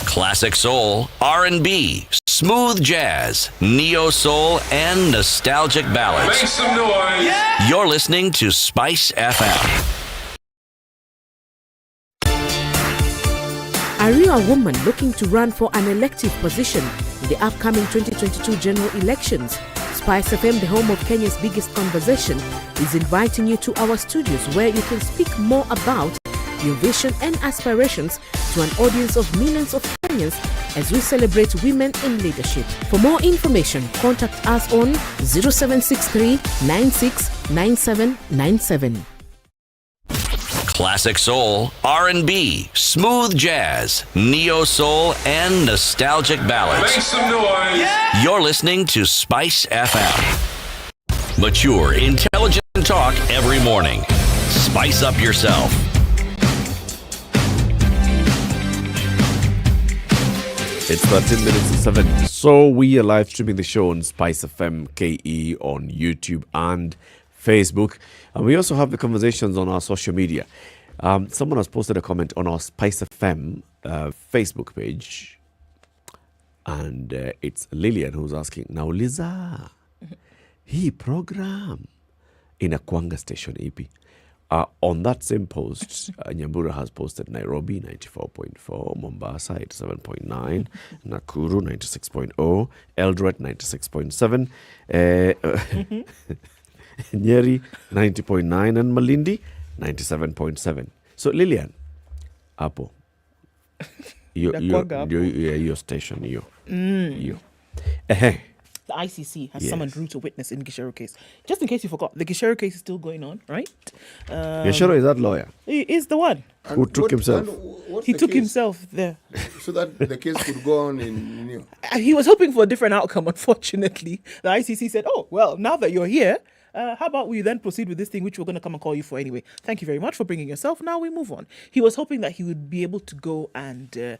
Classic soul, R&B, smooth jazz, neo soul, and nostalgic ballads. Make some noise. Yeah. You're listening to Spice FM. Are you a woman looking to run for an elective position in the upcoming 2022 general elections? SpiceFM, the home of Kenya's biggest conversation, is inviting you to our studios where you can speak more about your vision and aspirations to an audience of millions of Kenyans as we celebrate women in leadership. For more information, contact us on 0763 969797. Classic soul, R&B, smooth jazz, neo soul, and nostalgic ballads. Make some noise. Yeah. You're listening to Spice FM. Mature, intelligent talk every morning. Spice up yourself. It's 13 minutes to 7. So we are live streaming the show on Spice FM KE on YouTube and Facebook. And we also have the conversations on our social media. Someone has posted a comment on our Spice FM Facebook page. And it's Lillian who's asking, now Liza, hii program inakuanga station ipi? On that same post, Nyambura has posted Nairobi 94.4, Mombasa 87.9, Nakuru 96.0, Eldoret 96.7, Nyeri 90.9, and Malindi 97.7. So Lillian, Apo, your station, you. The ICC has summoned Ruto witness in Gisheru case. Just in case you forgot, the Gisheru case is still going on, right? Gisheru is that lawyer? He is the one. Who took himself? He took himself there. So that the case could go on in... He was hoping for a different outcome, unfortunately. The ICC said, oh, well, now that you're here, how about we then proceed with this thing, which we're going to come and call you for anyway. Thank you very much for bringing yourself. Now we move on. He was hoping that he would be able to go and,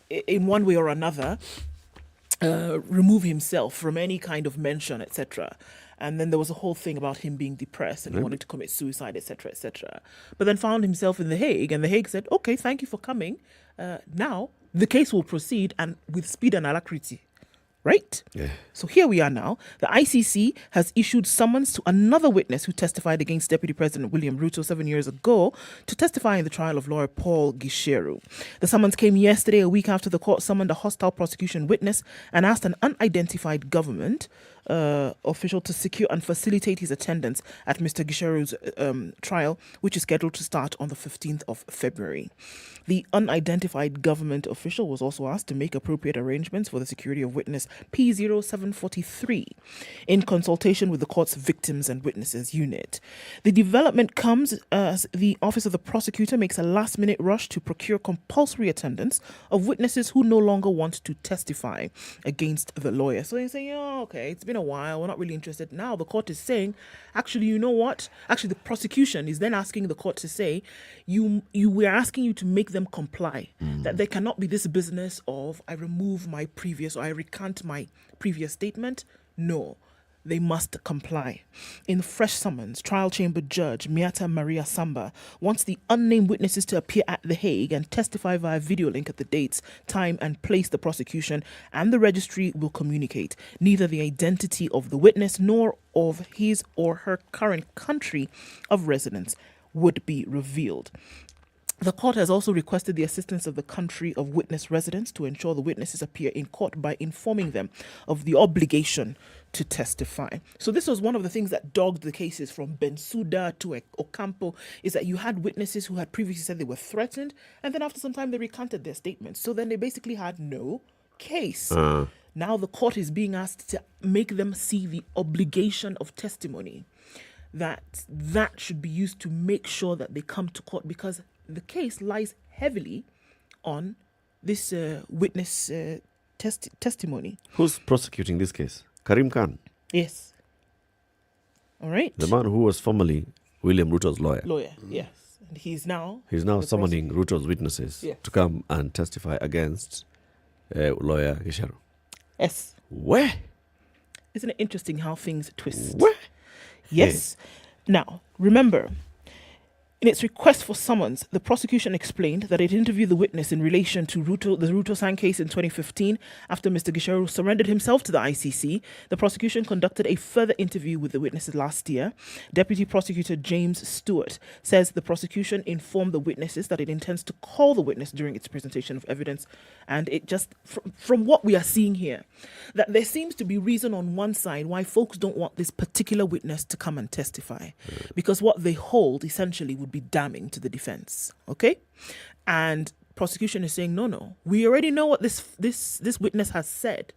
in one way or another, remove himself from any kind of mention, etc. And then there was a whole thing about him being depressed and he wanted to commit suicide, etc., etc. But then found himself in The Hague, and The Hague said, okay, thank you for coming. Now the case will proceed and with speed and alacrity. Right? Yeah. So here we are now. The ICC has issued summons to another witness who testified against Deputy President William Ruto 7 years ago to testify in the trial of lawyer Paul Gisheru. The summons came yesterday, a week after the court summoned a hostile prosecution witness and asked an unidentified government official to secure and facilitate his attendance at Mr. Gisheru's trial, which is scheduled to start on the 15th of February. The unidentified government official was also asked to make appropriate arrangements for the security of witness P0743 in consultation with the court's Victims and Witnesses Unit. The development comes as the Office of the Prosecutor makes a last-minute rush to procure compulsory attendance of witnesses who no longer want to testify against the lawyer. So you're saying, oh, okay, it's been a while, we're not really interested. Now the court is saying, actually, you know what? Actually, the prosecution is then asking the court to say, we're asking you to make them comply. That there cannot be this business of I remove my previous or I recant my previous statement. No, they must comply. In fresh summons, trial chamber judge Miata Maria Samba wants the unnamed witnesses to appear at The Hague and testify via video link at the dates, time and place the prosecution and the registry will communicate. Neither the identity of the witness nor of his or her current country of residence would be revealed. The court has also requested the assistance of the country of witness residents to ensure the witnesses appear in court by informing them of the obligation to testify. So this was one of the things that dogged the cases from Bensouda to Ocampo, is that you had witnesses who had previously said they were threatened, and then after some time they recanted their statements. So then they basically had no case. Now the court is being asked to make them see the obligation of testimony, that should be used to make sure that they come to court, because the case lies heavily on this witness testimony. Who's prosecuting this case? Karim Khan. Yes. All right. The man who was formerly William Ruto's lawyer. Yes. And he's now summoning Ruto's witnesses to come and testify against lawyer Gicheru. Yes. Where? Isn't it interesting how things twist? Where? Yes. Now, remember, in its request for summons, the prosecution explained that it interviewed the witness in relation to the Ruto Sang case in 2015. After Mr. Gicheru surrendered himself to the ICC, the prosecution conducted a further interview with the witnesses last year. Deputy Prosecutor James Stewart says the prosecution informed the witnesses that it intends to call the witness during its presentation of evidence. And it just, from what we are seeing here, that there seems to be reason on one side why folks don't want this particular witness to come and testify. Because what they hold essentially would be damning to the defense. Okay? And prosecution is saying, no, we already know what this witness has said.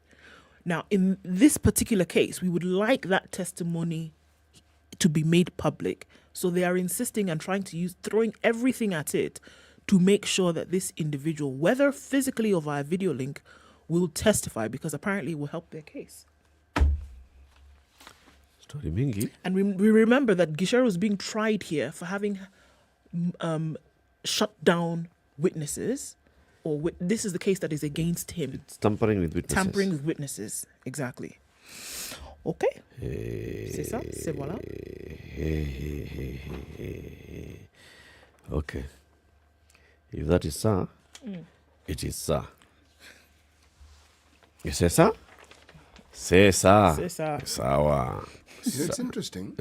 Now, in this particular case, we would like that testimony to be made public. So they are insisting and throwing everything at it to make sure that this individual, whether physically or via video link, will testify, because apparently it will help their case. Story mingi. And we remember that Gicheru is being tried here for having shut down witnesses, or this is the case that is against him. It's tampering with witnesses. Tampering with witnesses, exactly. Okay. C'est ça, c'est voilà. Okay. If that is ça, it is ça. C'est ça? C'est ça. C'est ça. Sawa. It's interesting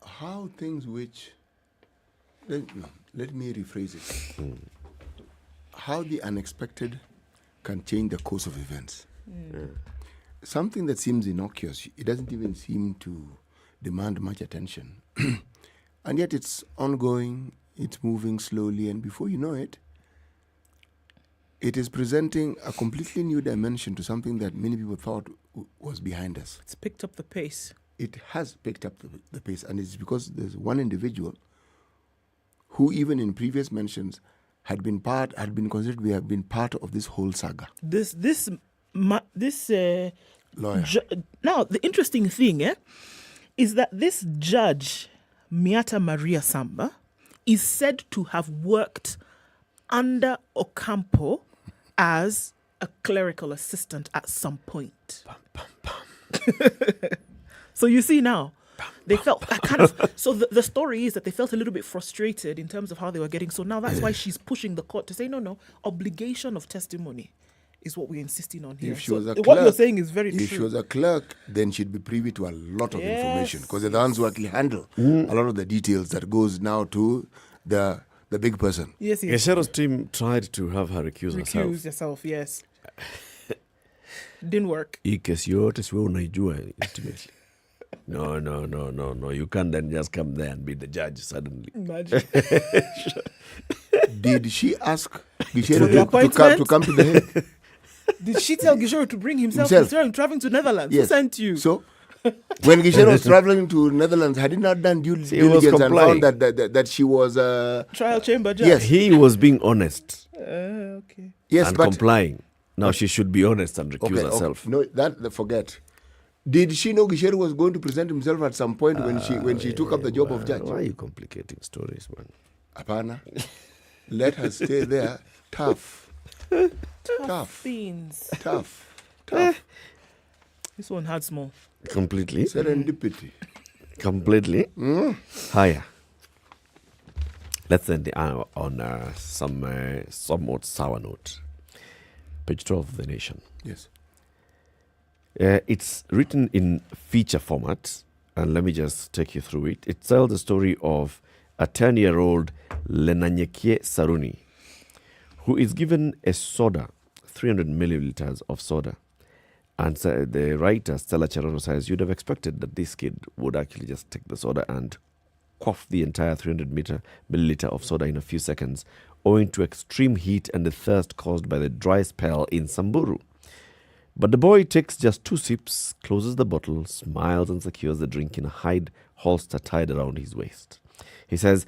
how things which... Let me rephrase it. How the unexpected can change the course of events. Something that seems innocuous, it doesn't even seem to demand much attention. And yet it's ongoing, it's moving slowly, and before you know it, it is presenting a completely new dimension to something that many people thought was behind us. It's picked up the pace. It has picked up the pace, and it's because there's one individual who, even in previous mentions, had been considered to have been part of this whole saga. This lawyer. Now, the interesting thing is that this judge, Miata Maria Samba, is said to have worked under Ocampo as a clerical assistant at some point. So you see now, they felt so the story is that they felt a little bit frustrated in terms of how they were getting. So now that's why she's pushing the court to say, no, obligation of testimony is what we're insisting on here. If she was a clerk, what you're saying is very true. If she was a clerk, then she'd be privy to a lot of information, because they're the ones who actually handle a lot of the details that goes now to the big person. Yes. Gicheru's team tried to have her recuse herself. Recuse yourself, yes. Didn't work. Hii kesi yote siwe unaijua intimately. No. You can't then just come there and be the judge suddenly. Imagine. Did she ask Gicheru to come to the head? Did she tell Gicheru to bring himself? Gicheru traveling to Netherlands. Yes. Who sent you? So, when Gicheru was traveling to Netherlands, had he not done due diligence and found that she was trial chamber judge? Yes, he was being honest. Okay. Yes, and but complying. Now she should be honest and recuse herself. No, forget. Did she know Gicheru was going to present himself at some point when she took up the job of judge? Why are you complicating stories, man? Apana. Let her stay there. Tough. Beans. Tough. This one had small. Completely. Serendipity. Completely. Higher. Let's end on some somewhat sour note. Page 12 of The Nation. Yes. It's written in feature format, and let me just take you through it. It tells the story of a 10-year-old Lenanyekie Saruni, who is given a soda, 300 milliliters of soda. And the writer, Stella Cherono, says you'd have expected that this kid would actually just take the soda and quaff the entire 300 milliliter of soda in a few seconds, owing to extreme heat and the thirst caused by the dry spell in Samburu. But the boy takes just 2 sips, closes the bottle, smiles and secures the drink in a hide holster tied around his waist. He says,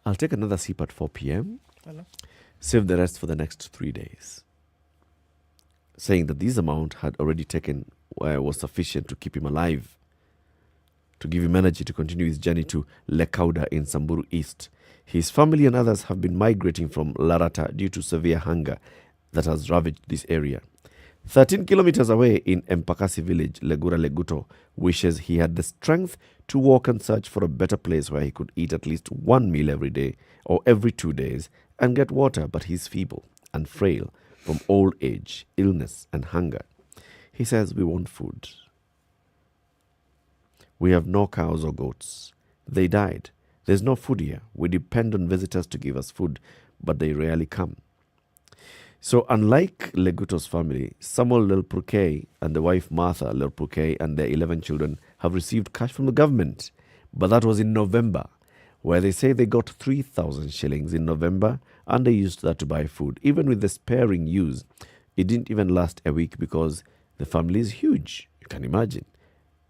I'll take another sip at 4 p.m., save the rest for the next 3 days. Saying that this amount had already taken was sufficient to keep him alive, to give him energy to continue his journey to Lekauda in Samburu East. His family and others have been migrating from Larata due to severe hunger that has ravaged this area. 13 kilometers away in Mpakasi village, Legura Leguto wishes he had the strength to walk and search for a better place where he could eat at least one meal every day or every 2 days and get water, but he's feeble and frail from old age, illness and hunger. He says, we want food. We have no cows or goats. They died. There's no food here. We depend on visitors to give us food, but they rarely come. So unlike Leguto's family, Samuel Lelpruke and the wife Martha Lelpruke and their 11 children have received cash from the government. But that was in November, where they say they got 3,000 shillings in November and they used that to buy food. Even with the sparing use, it didn't even last a week because the family is huge. You can imagine.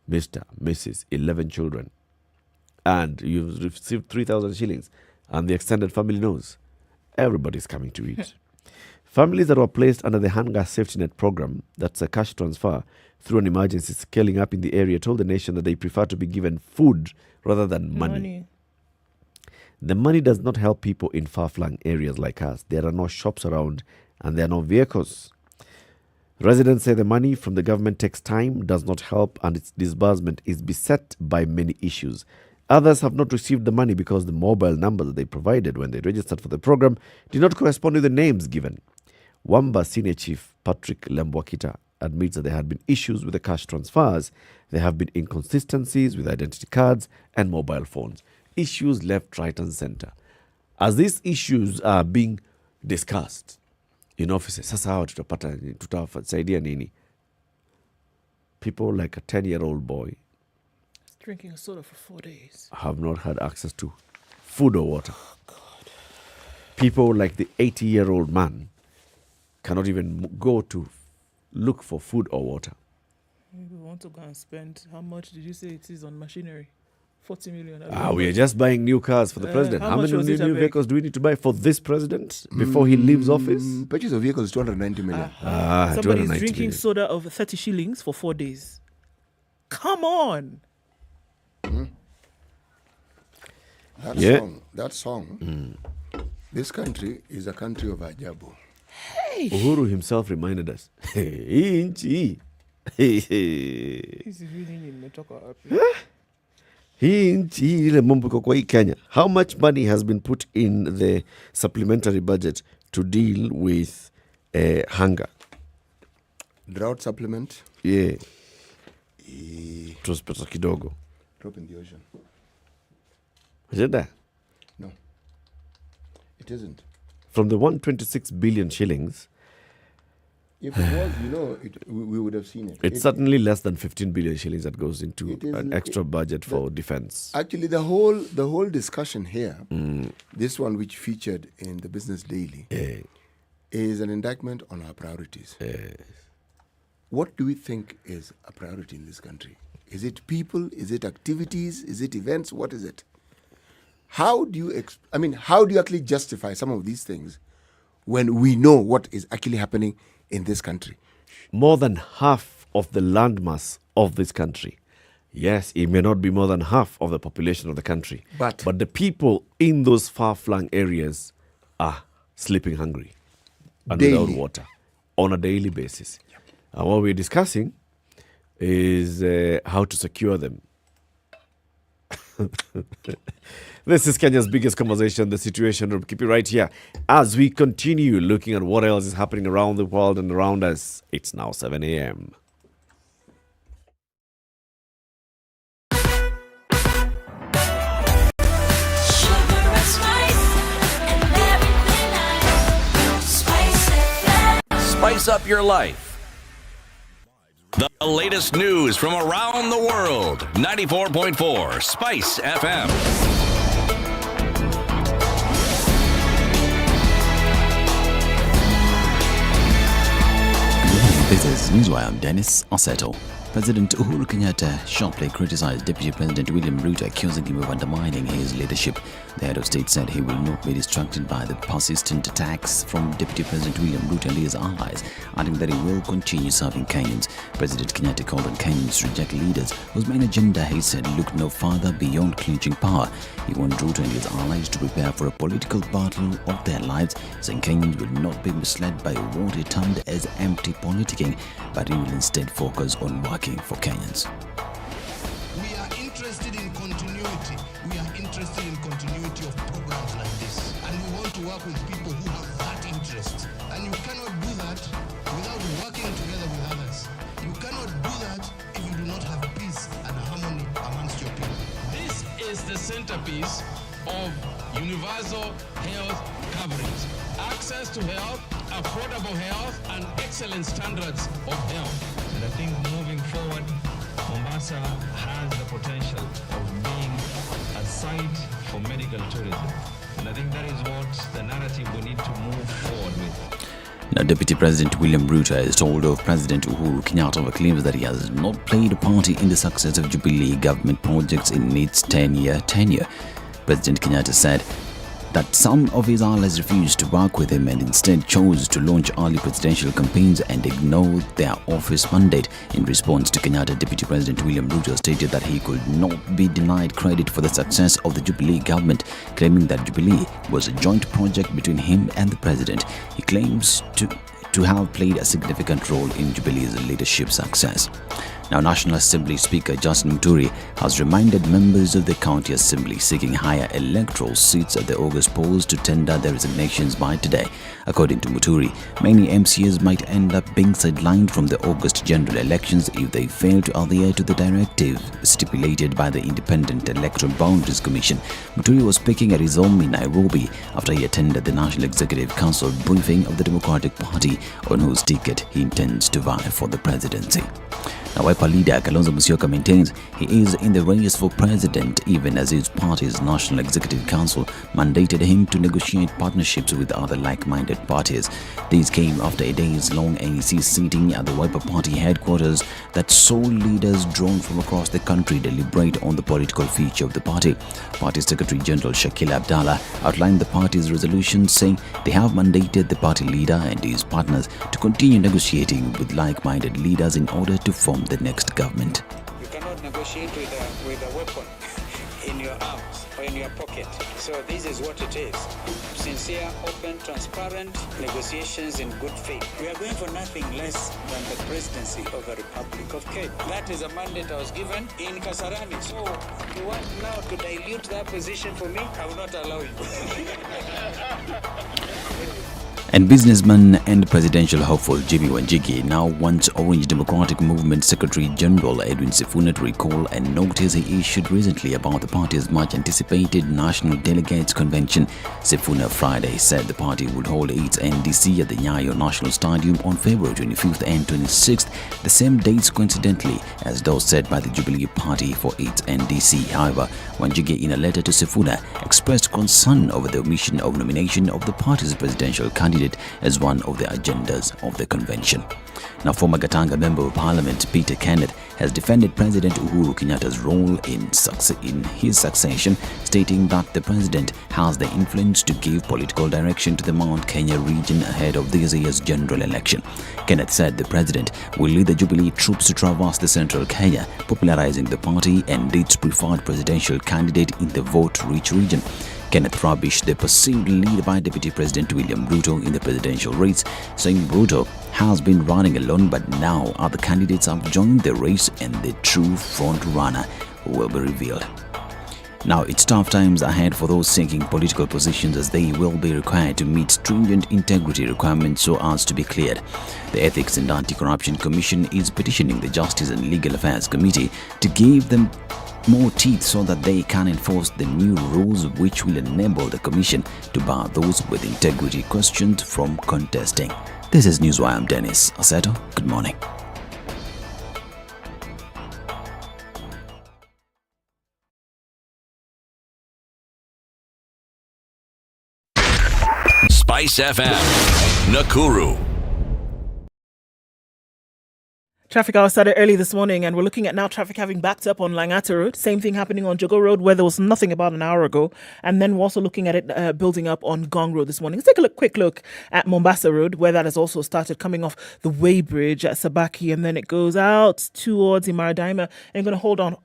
Mr., Mrs., 11 children. And you've received 3,000 shillings. And the extended family knows everybody's coming to eat. Families that were placed under the Hunger Safety Net program, that's a cash transfer through an emergency scaling up in the area, told the nation that they prefer to be given food rather than money. The money does not help people in far-flung areas like us. There are no shops around and there are no vehicles. Residents say the money from the government takes time, does not help, and its disbursement is beset by many issues. Others have not received the money because the mobile number that they provided when they registered for the program did not correspond with the names given. Wamba Senior Chief Patrick Lembwakita admits that there had been issues with the cash transfers. There have been inconsistencies with identity cards and mobile phones. Issues left, right and center. As these issues are being discussed in offices, sasa hawa tutasaidia nini? People like a 10-year-old boy drinking a soda for 4 days have not had access to food or water. Oh, God. People like the 80-year-old man cannot even go to look for food or water. We want to go and spend, how much did you say it is on machinery? 40 million. We are just buying new cars for the president. How many new vehicles do we need to buy for this president before he leaves office? Purchase of vehicles, 290 million. Somebody's drinking soda of 30 shillings for 4 days. Come on. That song, this country is a country of ajabu. Hey. Uhuru himself reminded us. Hii nchi ile mambo iko kwa hii Kenya. How much money has been put in the supplementary budget to deal with hunger? Drought supplement? Yeah. It was pesa kidogo. Drop in the ocean. Is it there? No. It isn't. From the 126 billion shillings, if it was, we would have seen it. It's certainly less than 15 billion shillings that goes into an extra budget for defense. Actually, the whole discussion here, this one which featured in the Business Daily, is an indictment on our priorities. What do we think is a priority in this country? Is it people? Is it activities? Is it events? What is it? How do you actually justify some of these things when we know what is actually happening in this country? More than half of the landmass of this country. Yes, it may not be more than half of the population of the country. But the people in those far-flung areas are sleeping hungry and without water on a daily basis. Yep. And what we're discussing is how to secure them. This is Kenya's biggest conversation, the Situation Room. Keep it right here as we continue looking at what else is happening around the world and around us. It's now 7 a.m. Sugar spice up your life. The latest news from around the world. 94.4 Spice FM. This is Newswire. I'm Dennis Oseto. President Uhuru Kenyatta sharply criticized Deputy President William Ruto, accusing him of undermining his leadership. The head of state said he will not be distracted by the persistent attacks from Deputy President William Ruto and his allies, adding that he will continue serving Kenyans. President Kenyatta called on Kenyans to reject leaders whose main agenda, he said, looked no further beyond clinching power. He warned Ruto and his allies to prepare for a political battle of their lives, saying Kenyans will not be misled by what he termed as empty politicking, but he will instead focus on working for Kenyans. We are interested in continuity. We are interested in continuity of programs like this. And we want to work with people who have that interest. And you cannot do that without working together with others. You cannot do that if you do not have peace and harmony amongst your people. This is the centerpiece of universal health coverage. Access to health, affordable health, and excellent standards of health. And I think moving forward, Mombasa has the potential of being a site for medical tourism. And I think that is what the narrative we need to move forward with. Now, Deputy President William Ruto has told of President Uhuru Kenyatta over claims that he has not played a part in the success of Jubilee government projects in its 10-year tenure. President Kenyatta said that some of his allies refused to work with him and instead chose to launch early presidential campaigns and ignore their office mandate. In response to Kenyatta, Deputy President William Ruto stated that he could not be denied credit for the success of the Jubilee government, claiming that Jubilee was a joint project between him and the president. He claims to have played a significant role in Jubilee's leadership success. Now, National Assembly Speaker Justin Muthui has reminded members of the County Assembly seeking higher electoral seats at the August polls to tender their resignations by today. According to Muthui, many MCAs might end up being sidelined from the August general elections if they fail to adhere to the directive stipulated by the Independent Electoral Boundaries Commission. Muthui was speaking at his home in Nairobi after he attended the National Executive Council briefing of the Democratic Party on whose ticket he intends to vie for the presidency. Now, Wiper leader Kalonzo Musyoka maintains he is in the race for president, even as his party's National Executive Council mandated him to negotiate partnerships with other like-minded parties. These came after a days-long NEC sitting at the Wiper Party headquarters that saw leaders drawn from across the country deliberate on the political future of the party. Party Secretary General Shakil Abdallah outlined the party's resolution, saying they have mandated the party leader and his partners to continue negotiating with like-minded leaders in order to form the next government. You cannot negotiate with a weapon in your arms or in your pocket. So this is what it is. Sincere, open, transparent negotiations in good faith. We are going for nothing less than the presidency of the Republic of Kenya. That is a mandate I was given in Kasarani. So you want now to dilute that position for me? I will not allow you. And businessman and presidential hopeful Jimmy Wanjigi now wants Orange Democratic Movement Secretary General Edwin Sifuna to recall a notice he issued recently about the party's much-anticipated National Delegates Convention. Sifuna Friday said the party would hold its NDC at the Nyayo National Stadium on February 25th and 26th, the same dates coincidentally as those set by the Jubilee Party for its NDC. However, Wanjigi, in a letter to Sifuna, expressed concern over the omission of nomination of the party's presidential candidate as one of the agendas of the convention. Now, former Gatanga Member of Parliament Peter Kenneth has defended President Uhuru Kenyatta's role in his succession, stating that the president has the influence to give political direction to the Mount Kenya region ahead of this year's general election. Kenneth said the president will lead the Jubilee troops to traverse the central Kenya, popularizing the party and its preferred presidential candidate in the vote-rich region. Kenneth rubbished the perceived lead by Deputy President William Ruto in the presidential race, saying Ruto has been running alone, but now other candidates have joined the race and the true front runner will be revealed. Now, it's tough times ahead for those seeking political positions, as they will be required to meet stringent integrity requirements so as to be cleared. The Ethics and Anti-Corruption Commission is petitioning the Justice and Legal Affairs Committee to give them more teeth so that they can enforce the new rules, which will enable the Commission to bar those with integrity questioned from contesting. This is Newswire. I'm Dennis Aseto. Good morning. SpiceFM, Nakuru. Traffic hour started early this morning, and we're looking at now traffic having backed up on Langata Road. Same thing happening on Jogo Road, where there was nothing about an hour ago. And then we're also looking at it building up on Gong Road this morning. Let's take a quick look at Mombasa Road, where that has also started coming off the weighbridge at Sabaki, and then it goes out towards Imaradaima. And you're going to hold on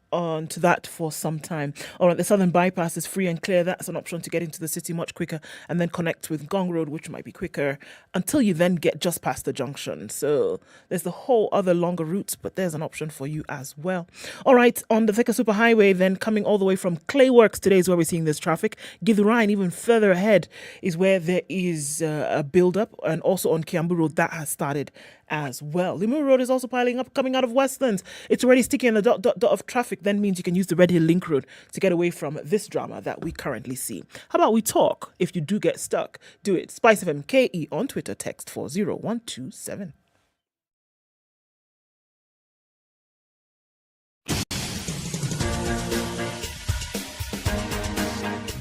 to that for some time. All right, the southern bypass is free and clear. That's an option to get into the city much quicker and then connect with Gong Road, which might be quicker until you then get just past the junction. So there's the whole other longer routes, but there's an option for you as well. All right, on the Thika Superhighway, then coming all the way from Clayworks today is where we're seeing this traffic. Githurai, even further ahead, is where there is a build-up, and also on Kiambu Road, that has started as well. Limuru Road is also piling up coming out of Westlands. It's already sticky in the dot of traffic. Then means you can use the Red Hill Link Road to get away from this drama that we currently see. How about we talk? If you do get stuck, do it. SpiceFM KE on Twitter, text 40127.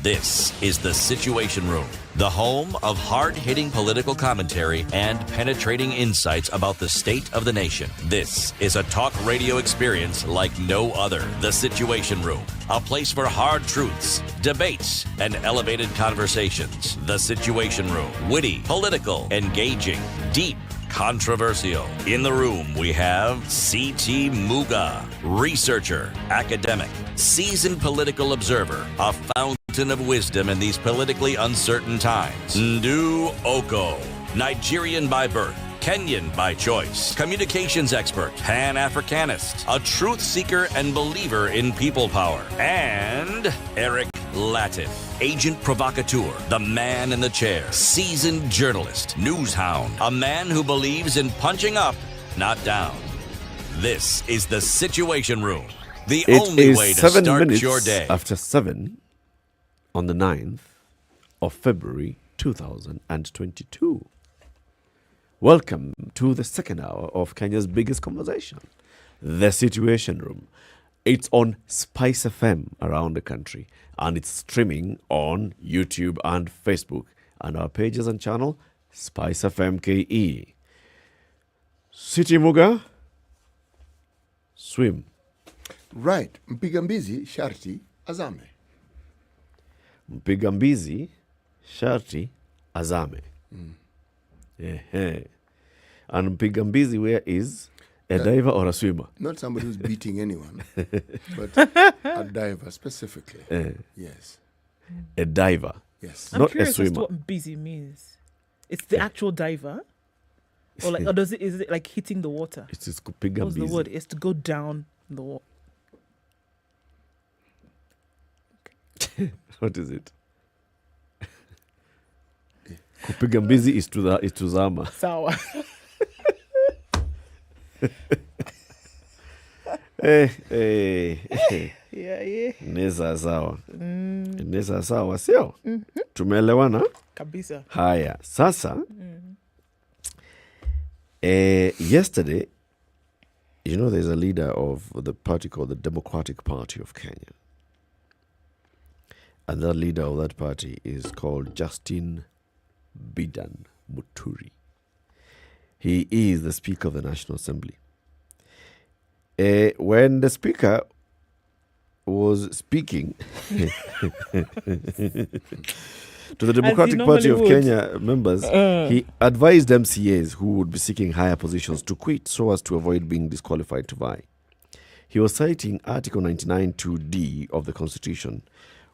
This is The Situation Room, the home of hard-hitting political commentary and penetrating insights about the state of the nation. This is a talk radio experience like no other. The Situation Room, a place for hard truths, debates, and elevated conversations. The Situation Room, witty, political, engaging, deep, controversial. In the room, we have C.T. Muga, researcher, academic, seasoned political observer, a fountain of wisdom in these politically uncertain times. Ndu Okoh, Nigerian by birth, Kenyan by choice, communications expert, Pan-Africanist, a truth seeker and believer in people power, and Eric Latiff, agent provocateur, the man in the chair, seasoned journalist, news hound, a man who believes in punching up, not down. This is The Situation Room, the only way to start your day. After 7 on the 9th of February 2022. Welcome to the second hour of Kenya's biggest conversation, The Situation Room. It's on SpiceFM around the country, and it's streaming on YouTube and Facebook, and our pages and channel, SpiceFM KE. City Muga, swim. Right. Mpigambizi sharti azame. Mpigambizi sharti azame. And Mpigambizi, where is a diver or a swimmer? Not somebody who's beating anyone, but a diver specifically. Yes. A diver. Yes. I'm not curious a swimmer. as to what busy means. It's the actual diver? Or is it like hitting the water? It's kupiga What's the busy. word? It's to go down the water. What is it? Kupiga mbizi is to zama. Sawa. Yeah. Neza sawa. Neza sawa, sio? Tumeelewana? Kabisa. Haya. Sasa, yesterday, you know, there's a leader of the party called the Democratic Party of Kenya. And the leader of that party is called Justin Bidan Muthui. He is the Speaker of the National Assembly. When the Speaker was speaking to the Democratic Party of Kenya members, he advised MCAs who would be seeking higher positions to quit so as to avoid being disqualified to vie. He was citing Article 99(2)(d) of the Constitution,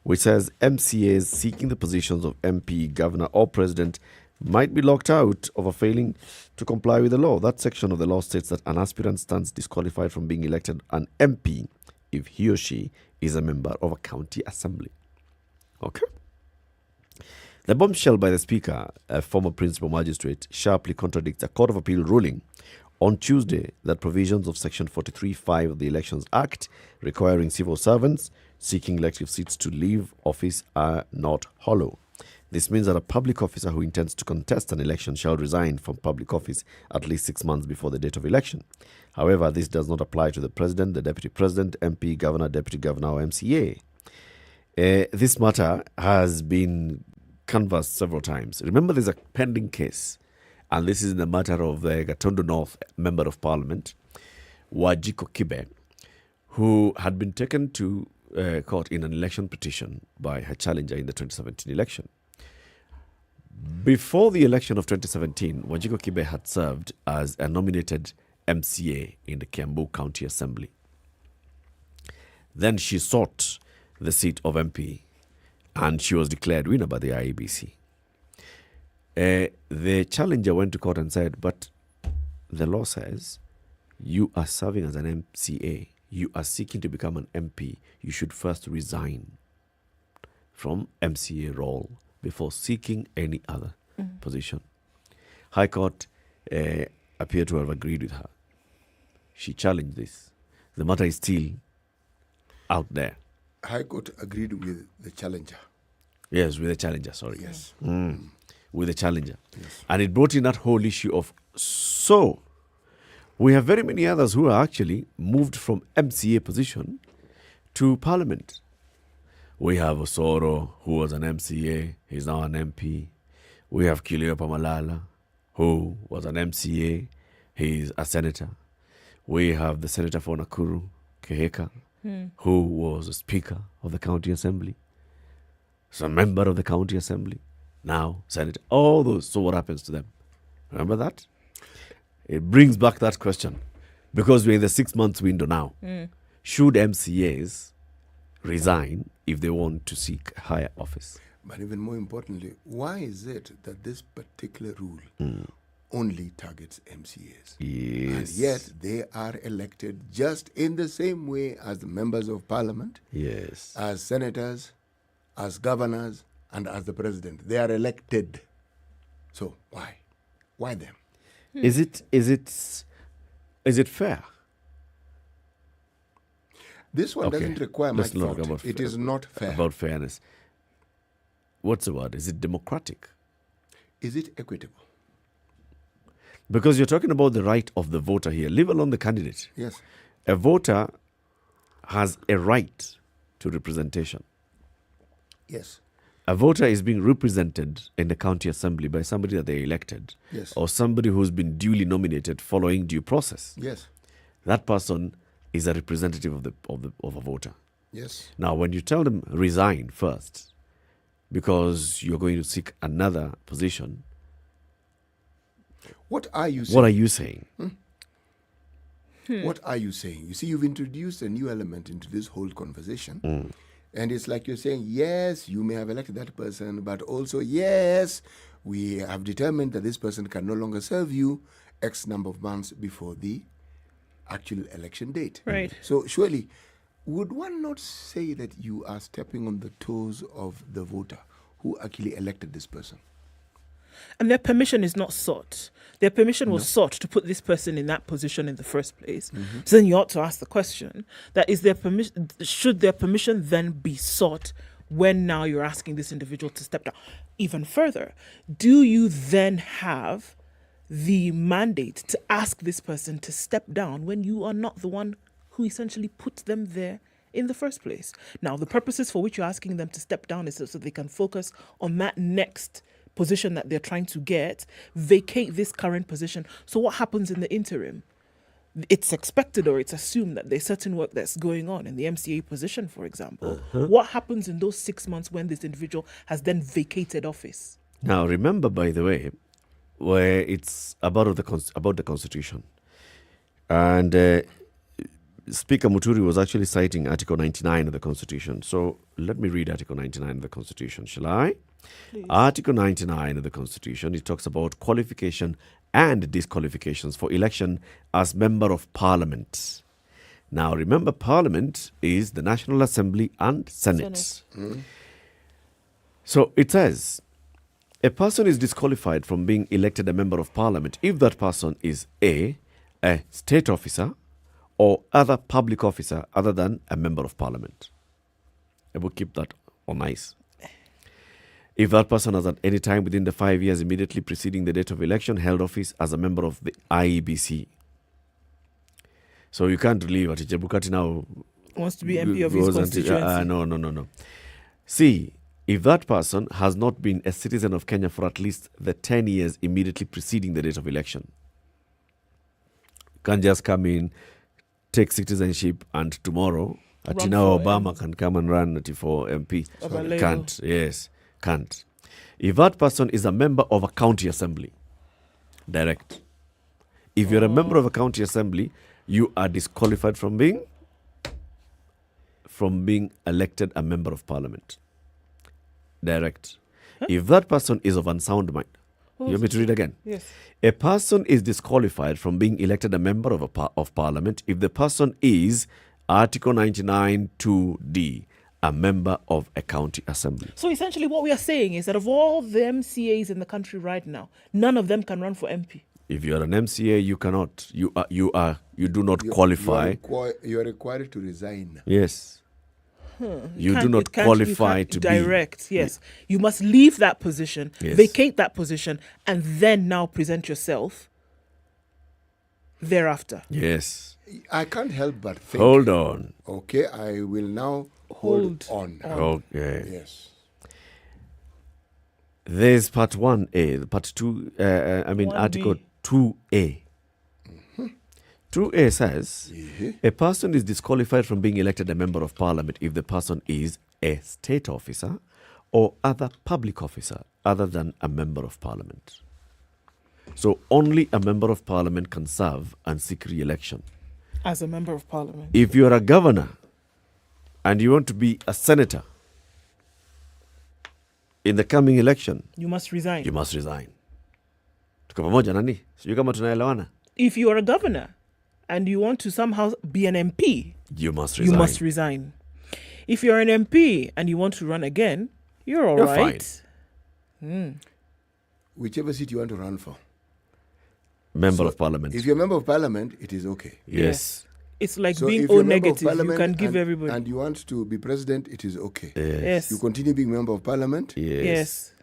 which says MCAs seeking the positions of MP, governor, or president might be locked out over failing to comply with the law. That section of the law states that an aspirant stands disqualified from being elected an MP if he or she is a member of a county assembly. Okay? The bombshell by the Speaker, a former principal magistrate, sharply contradicts a Court of Appeal ruling on Tuesday that provisions of Section 43(5) of the Elections Act requiring civil servants seeking elective seats to leave office are not hollow. This means that a public officer who intends to contest an election shall resign from public office at least 6 months before the date of election. However, this does not apply to the president, the deputy president, MP, governor, deputy governor, or MCA. This matter has been canvassed several times. Remember, there's a pending case, and this is in the matter of the Gatondo North Member of Parliament, Wajiko Kibe, who had been taken to court in an election petition by her challenger in the 2017 election. Before the election of 2017, Wajiko Kibe had served as a nominated MCA in the Kiambu County Assembly. Then she sought the seat of MP, and she was declared winner by the IEBC. The challenger went to court and said, but the law says you are serving as an MCA, you are seeking to become an MP, you should first resign from MCA role before seeking any other position. High Court appeared to have agreed with her. She challenged this. The matter is still out there. High Court agreed with the challenger. Yes, with the challenger, sorry. Yes. With the challenger. Yes. And it brought in that whole issue of, so we have very many others who are actually moved from MCA position to Parliament. We have Osoro, who was an MCA, he's now an MP. We have Kilio Pamalala, who was an MCA, he's a senator. We have the senator for Nakuru, Keheka, who was a speaker of the county assembly. So a member of the county assembly, now senator. All those, so what happens to them? Remember that? It brings back that question. Because we're in the 6 months window now. Should MCAs resign if they want to seek higher office? But even more importantly, why is it that this particular rule only targets MCAs? Yes. And yet they are elected just in the same way as the members of parliament, Yes. as senators, as governors, and as the president. They are elected. So why? Why them? Is it fair? This one Okay. doesn't require Let's much not thought. about It is not fair. About fairness. What's the word? Is it democratic? Is it equitable? Because you're talking about the right of the voter here, leave alone the candidate. Yes. A voter has a right to representation. Yes. A voter is being represented in the county assembly by somebody that they elected, Yes. or somebody who's been duly nominated following due process. Yes. That person is a representative of a voter. Yes. Now, when you tell them resign first because you're going to seek another position, What are you saying? what are you saying? What are you saying? You see, you've introduced a new element into this whole conversation. And it's like you're saying, yes, you may have elected that person, but also, yes, we have determined that this person can no longer serve you X number of months before the actual election date. Right. So surely, would one not say that you are stepping on the toes of the voter who actually elected this person? And their permission is not sought. Their permission was sought to put this person in that position in the first place. So then you ought to ask the question: that is their permission? Should their permission then be sought when now you're asking this individual to step down? Even further, do you then have the mandate to ask this person to step down when you are not the one who essentially put them there in the first place? Now, the purposes for which you're asking them to step down is so they can focus on that next position that they're trying to get, vacate this current position. So what happens in the interim? It's expected or it's assumed that there's certain work that's going on in the MCA position, for example. What happens in those 6 months when this individual has then vacated office? Now, remember, by the way, where it's about the Constitution. And Speaker Muthui was actually citing Article 99 of the Constitution. So let me read Article 99 of the Constitution, shall I? Please. Article 99 of the Constitution, it talks about qualification and disqualifications for election as Member of Parliament. Now, remember, Parliament is the National Assembly and Senate. So it says, a person is disqualified from being elected a Member of Parliament if that person is a state officer or other public officer other than a Member of Parliament. I will keep that on ice. if that person has at any time within the 5 years immediately preceding the date of election held office as a member of the IEBC. So you can't leave at Chebukati now. Wants to be MP of his constituency. No. See, if that person has not been a citizen of Kenya for at least the 10 years immediately preceding the date of election, can't just come in, take citizenship, and tomorrow, Atina Obama can come and run for MP. Can't. Yes, can't. If that person is a member of a county assembly, direct. If you're a member of a county assembly, you are disqualified from being elected a member of parliament. Direct. If that person is of unsound mind, you want me to read again? Yes. A person is disqualified from being elected a member of parliament if the person is Article 99 2D, a member of a county assembly. So essentially what we are saying is that of all the MCAs in the country right now, none of them can run for MP. If you are an MCA, you cannot. You do not qualify. You are required to resign. Yes. You do not qualify to be direct. Yes. You must leave that position, vacate that position, and then now present yourself thereafter. Yes. I can't help but think. Hold on. Okay, I will now hold on. Okay. Yes. There's part 1A, part 2, Article 2A. 2A says, a person is disqualified from being elected a member of parliament if the person is a state officer or other public officer other than a member of parliament. So only a member of parliament can serve and seek re-election. As a member of parliament. If you are a governor and you want to be a senator in the coming election, you must resign. You must resign. Tuko pamoja nani? Sijui kama tunaelewana. If you are a governor and you want to somehow be an MP, you must resign. You must resign. If you're an MP and you want to run again, you're all right. Fine. Whichever seat you want to run for. Member of parliament. If you're a member of parliament, it is okay. Yes. It's like being O negative. You can give everybody. And you want to be president, it is okay. Yes. You continue being member of parliament. Yes.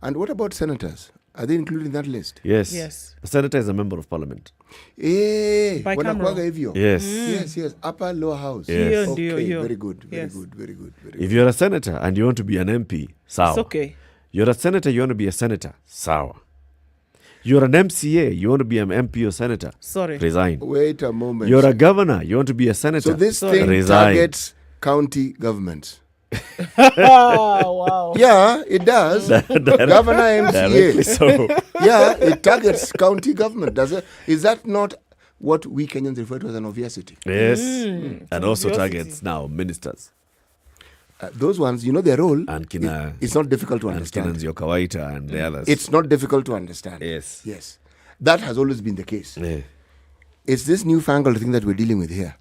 And what about senators? Are they included in that list? Yes. A senator is a member of parliament. Bicameral. Yes. Yes. Upper, lower house. Yes. Okay. Very good. Very good. If you're a senator and you want to be an MP, sawa. It's okay. You're a senator, you want to be a senator, sawa. You're an MCA, you want to be an MP or senator. Sorry. Resign. Wait a moment. You're a governor, you want to be a senator. So this thing targets county governments. Wow. Yeah, it does. Governor, MCA. So. Yeah, it targets county government. Does it? Is that not what we Kenyans refer to as an obviosity? Yes. And also targets now ministers. Those ones, you know their role. And it's not difficult to understand. And Kawaita and the others. It's not difficult to understand. Yes. That has always been the case. Yeah. It's this newfangled thing that we're dealing with here.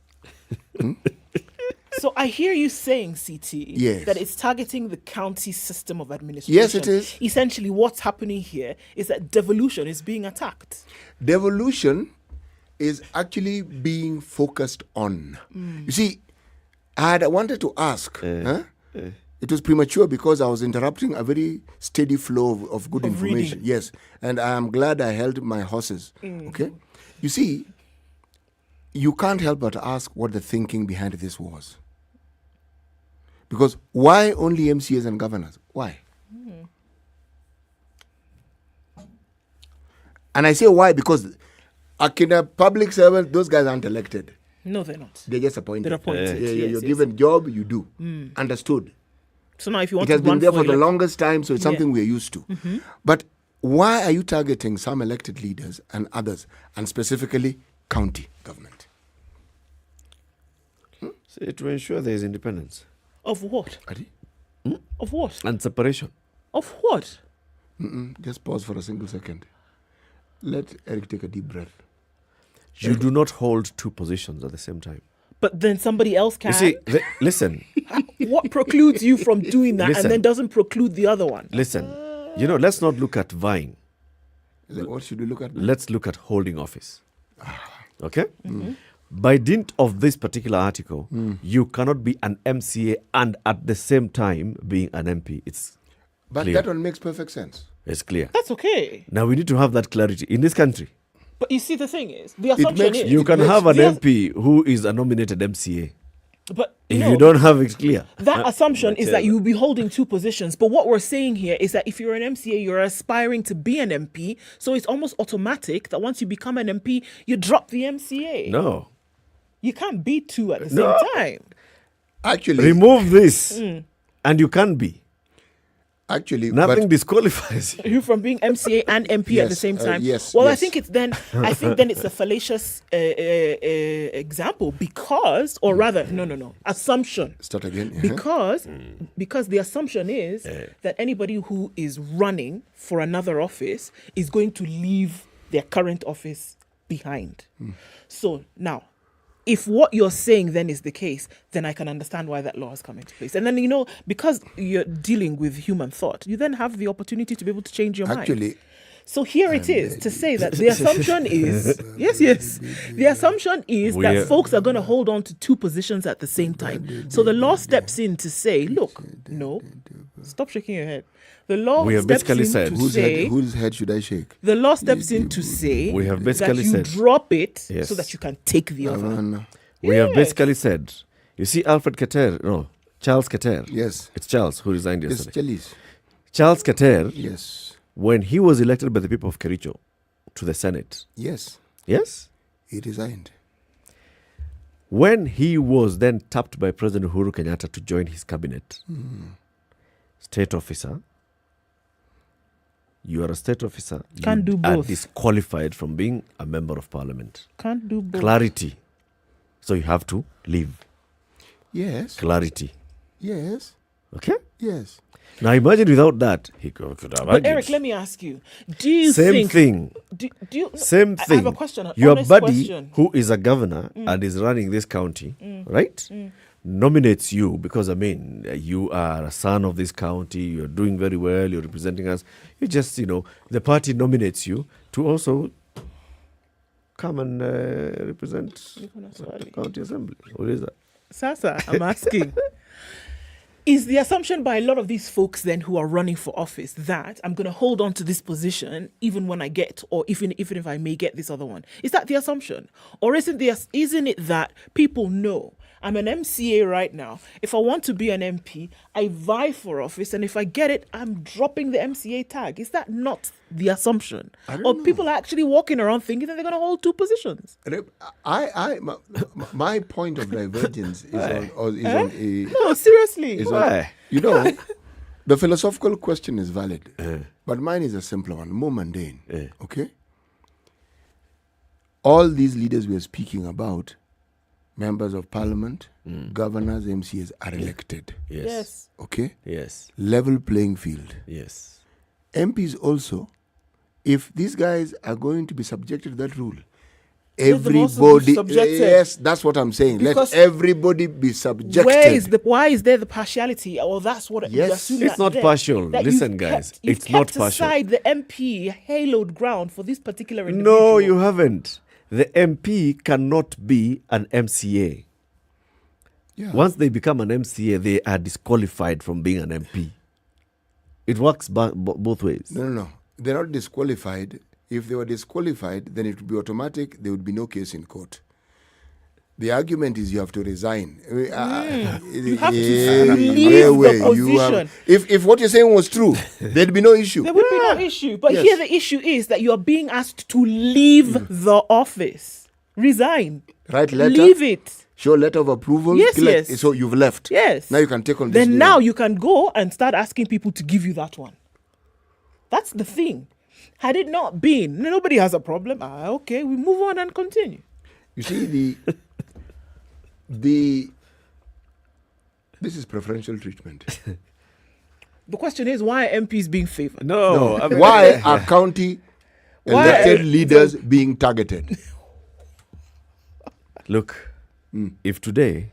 So I hear you saying, CT, that it's targeting the county system of administration. Yes, it is. Essentially, what's happening here is that devolution is being attacked. Devolution is actually being focused on. You see, I had wanted to ask. It was premature because I was interrupting a very steady flow of good information. Reading. Yes, and I am glad I held my horses. Okay? You see, you can't help but ask what the thinking behind this was. Because why only MCAs and governors? Why? And I say why because Akina public servants, those guys aren't elected. No, they're not. They're just appointed. They're appointed. You're given job, you do. Understood. So now if you want it has to been there for the longest time, so it's something we're used to. But why are you targeting some elected leaders and others, and specifically county government? To ensure there is independence. Of what? Of what? And separation. Of what? Just pause for a single second. Let Eric take a deep breath. You do not hold two positions at the same time. But then somebody else can. You see, listen. What precludes you from doing that and then doesn't preclude the other one? Listen, let's not look at vying. What should we look at? Let's look at holding office. Okay? By dint of this particular article, you cannot be an MCA and at the same time being an MP. But Clear. that one makes perfect sense. It's clear. That's okay. Now we need to have that clarity in this country. But you see, the thing is, the assumption is... You can have an the- MP who is a nominated MCA. But If no, you don't have it clear. that assumption is that you will be holding two positions. But what we're saying here is that if you're an MCA, you're aspiring to be an MP. So it's almost automatic that once you become an MP, you drop the MCA. No. You can't be two at the No. same time. Actually, Remove this and you can be. Actually, Nothing but disqualifies you. You from being MCA and MP at the Yes, same time. yes, Well, I yes. think it's then. I think then it's a fallacious example because, or rather, no, assumption. Start again. Because the assumption is that anybody who is running for another office is going to leave their current office behind. So now, if what you're saying then is the case, then I can understand why that law has come into place. And then, because you're dealing with human thought, you then have the opportunity to be able to change your mind. Actually, So here it is to say that the assumption is, yes, the assumption is that folks are going to hold on to two positions at the same time. So the law steps in to say, look, no, stop shaking your head. The law We have steps basically in said- to say, whose head should I shake? the law steps in to say We have that basically you said- drop it Yes. so that you can take the other. No. We have Yes. basically said, you see Charles Keter. Yes. It's Charles who resigned Yes, yesterday. Chalice. Charles Keter, Yes. when he was elected by the people of Kericho to the Senate. Yes. Yes? He resigned. When he was then tapped by President Uhuru Kenyatta to join his cabinet, state officer, you are a state officer. Can't you do are both. disqualified from being a member of parliament. Can't do both. Clarity. So you have to leave. Yes. Clarity. Yes. Okay? Yes. Now imagine without that, he could have But argued. Eric, let me ask you: do you Same think? thing. Do you, Same I thing. have a question. An Your honest buddy, question. who is a governor and is running this county, right, nominates you because, you are a son of this county, you're doing very well, you're representing us. You just, the party nominates you to also come and represent the county assembly. What is that? Sasa, I'm asking. Is the assumption by a lot of these folks then who are running for office that I'm going to hold on to this position even when I get, or even if I may get this other one? Is that the assumption? Or isn't it that people know I'm an MCA right now. If I want to be an MP, I vie for office, and if I get it, I'm dropping the MCA tag. Is that not the assumption? Or people are actually walking around thinking that they're going to hold two positions? My point of divergence is on a... No, seriously. Why? The philosophical question is valid, but mine is a simpler one, more mundane. Okay? All these leaders we are speaking about, members of parliament, governors, MCAs, are elected. Yes. Okay? Yes. Level playing field. Yes. MPs also, if these guys are going to be subjected to that rule, Let them also be subjected. yes, that's what I'm saying. Because let everybody be subjected. Why is there the partiality? Well, that's what you Yes. assume It's that not there- partial. that Listen, you've guys, kept- you've it's not kept partial. aside the MP haloed ground for this particular individual. No, you haven't. The MP cannot be an MCA. Yeah. Once they become an MCA, they are disqualified from being an MP. It works both ways. No. They're not disqualified. If they were disqualified, then it would be automatic. There would be no case in court. The argument is you have to resign. You have to leave the position. If what you're saying was true, there'd be no issue. There would be no issue. But Yes. here the issue is that you are being asked to leave the office. Resign. Write letter. Leave it. Show letter of approval. Yes, collect- yes. So you've left. Yes. Now you can take on this. Then new now one. you can go and start asking people to give you that one. That's the thing. Had it not been, nobody has a problem. Okay, we move on and continue. You see this is preferential treatment. The question is, why are MPs being favored? No. Why are county Why- elected leaders being targeted? Look, if today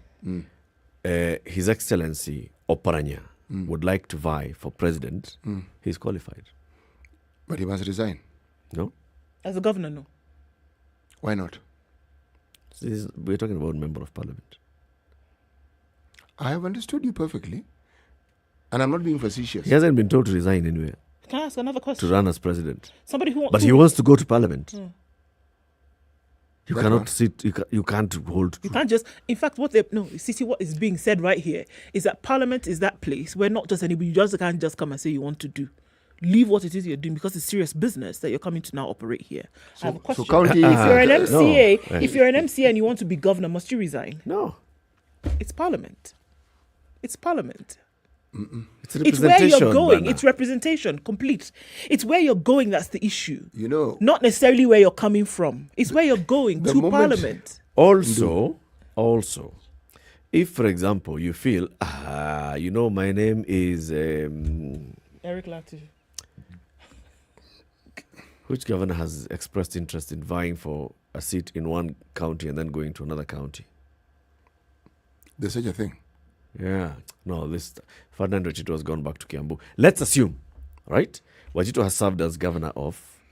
His Excellency Oparanya would like to vie for president, he's qualified. But he must resign. No? As a governor, no. Why not? We're talking about member of parliament. I have understood you perfectly. And I'm not being facetious. He hasn't been told to resign anywhere Can I ask another question? to run as president. Somebody who wants But he wants to go to parliament. You That cannot one. sit, you can't hold. You can't just. In fact, what is being said right here is that Parliament is that place where not just anybody, you just can't just come and say you want to do. Leave what it is you're doing because it's serious business that you're coming to now operate here. I have a question. So county, if you're an MCA, No. if you're an MCA and you want to be governor, must you resign? No. It's Parliament. It's Parliament. It's It's where you're representation, going. Bana. It's representation, complete. It's where you're going that's the issue. you know, Not necessarily where you're coming from. It's where you're going the to moment- Parliament. Also, if, for example, you feel, my name is... Eric Latiff. which governor has expressed interest in vying for a seat in one county and then going to another county? there's such a thing. Yeah. No, Ferdinand Wachito has gone back to Kiambu. Let's assume, right? Wachito has served as governor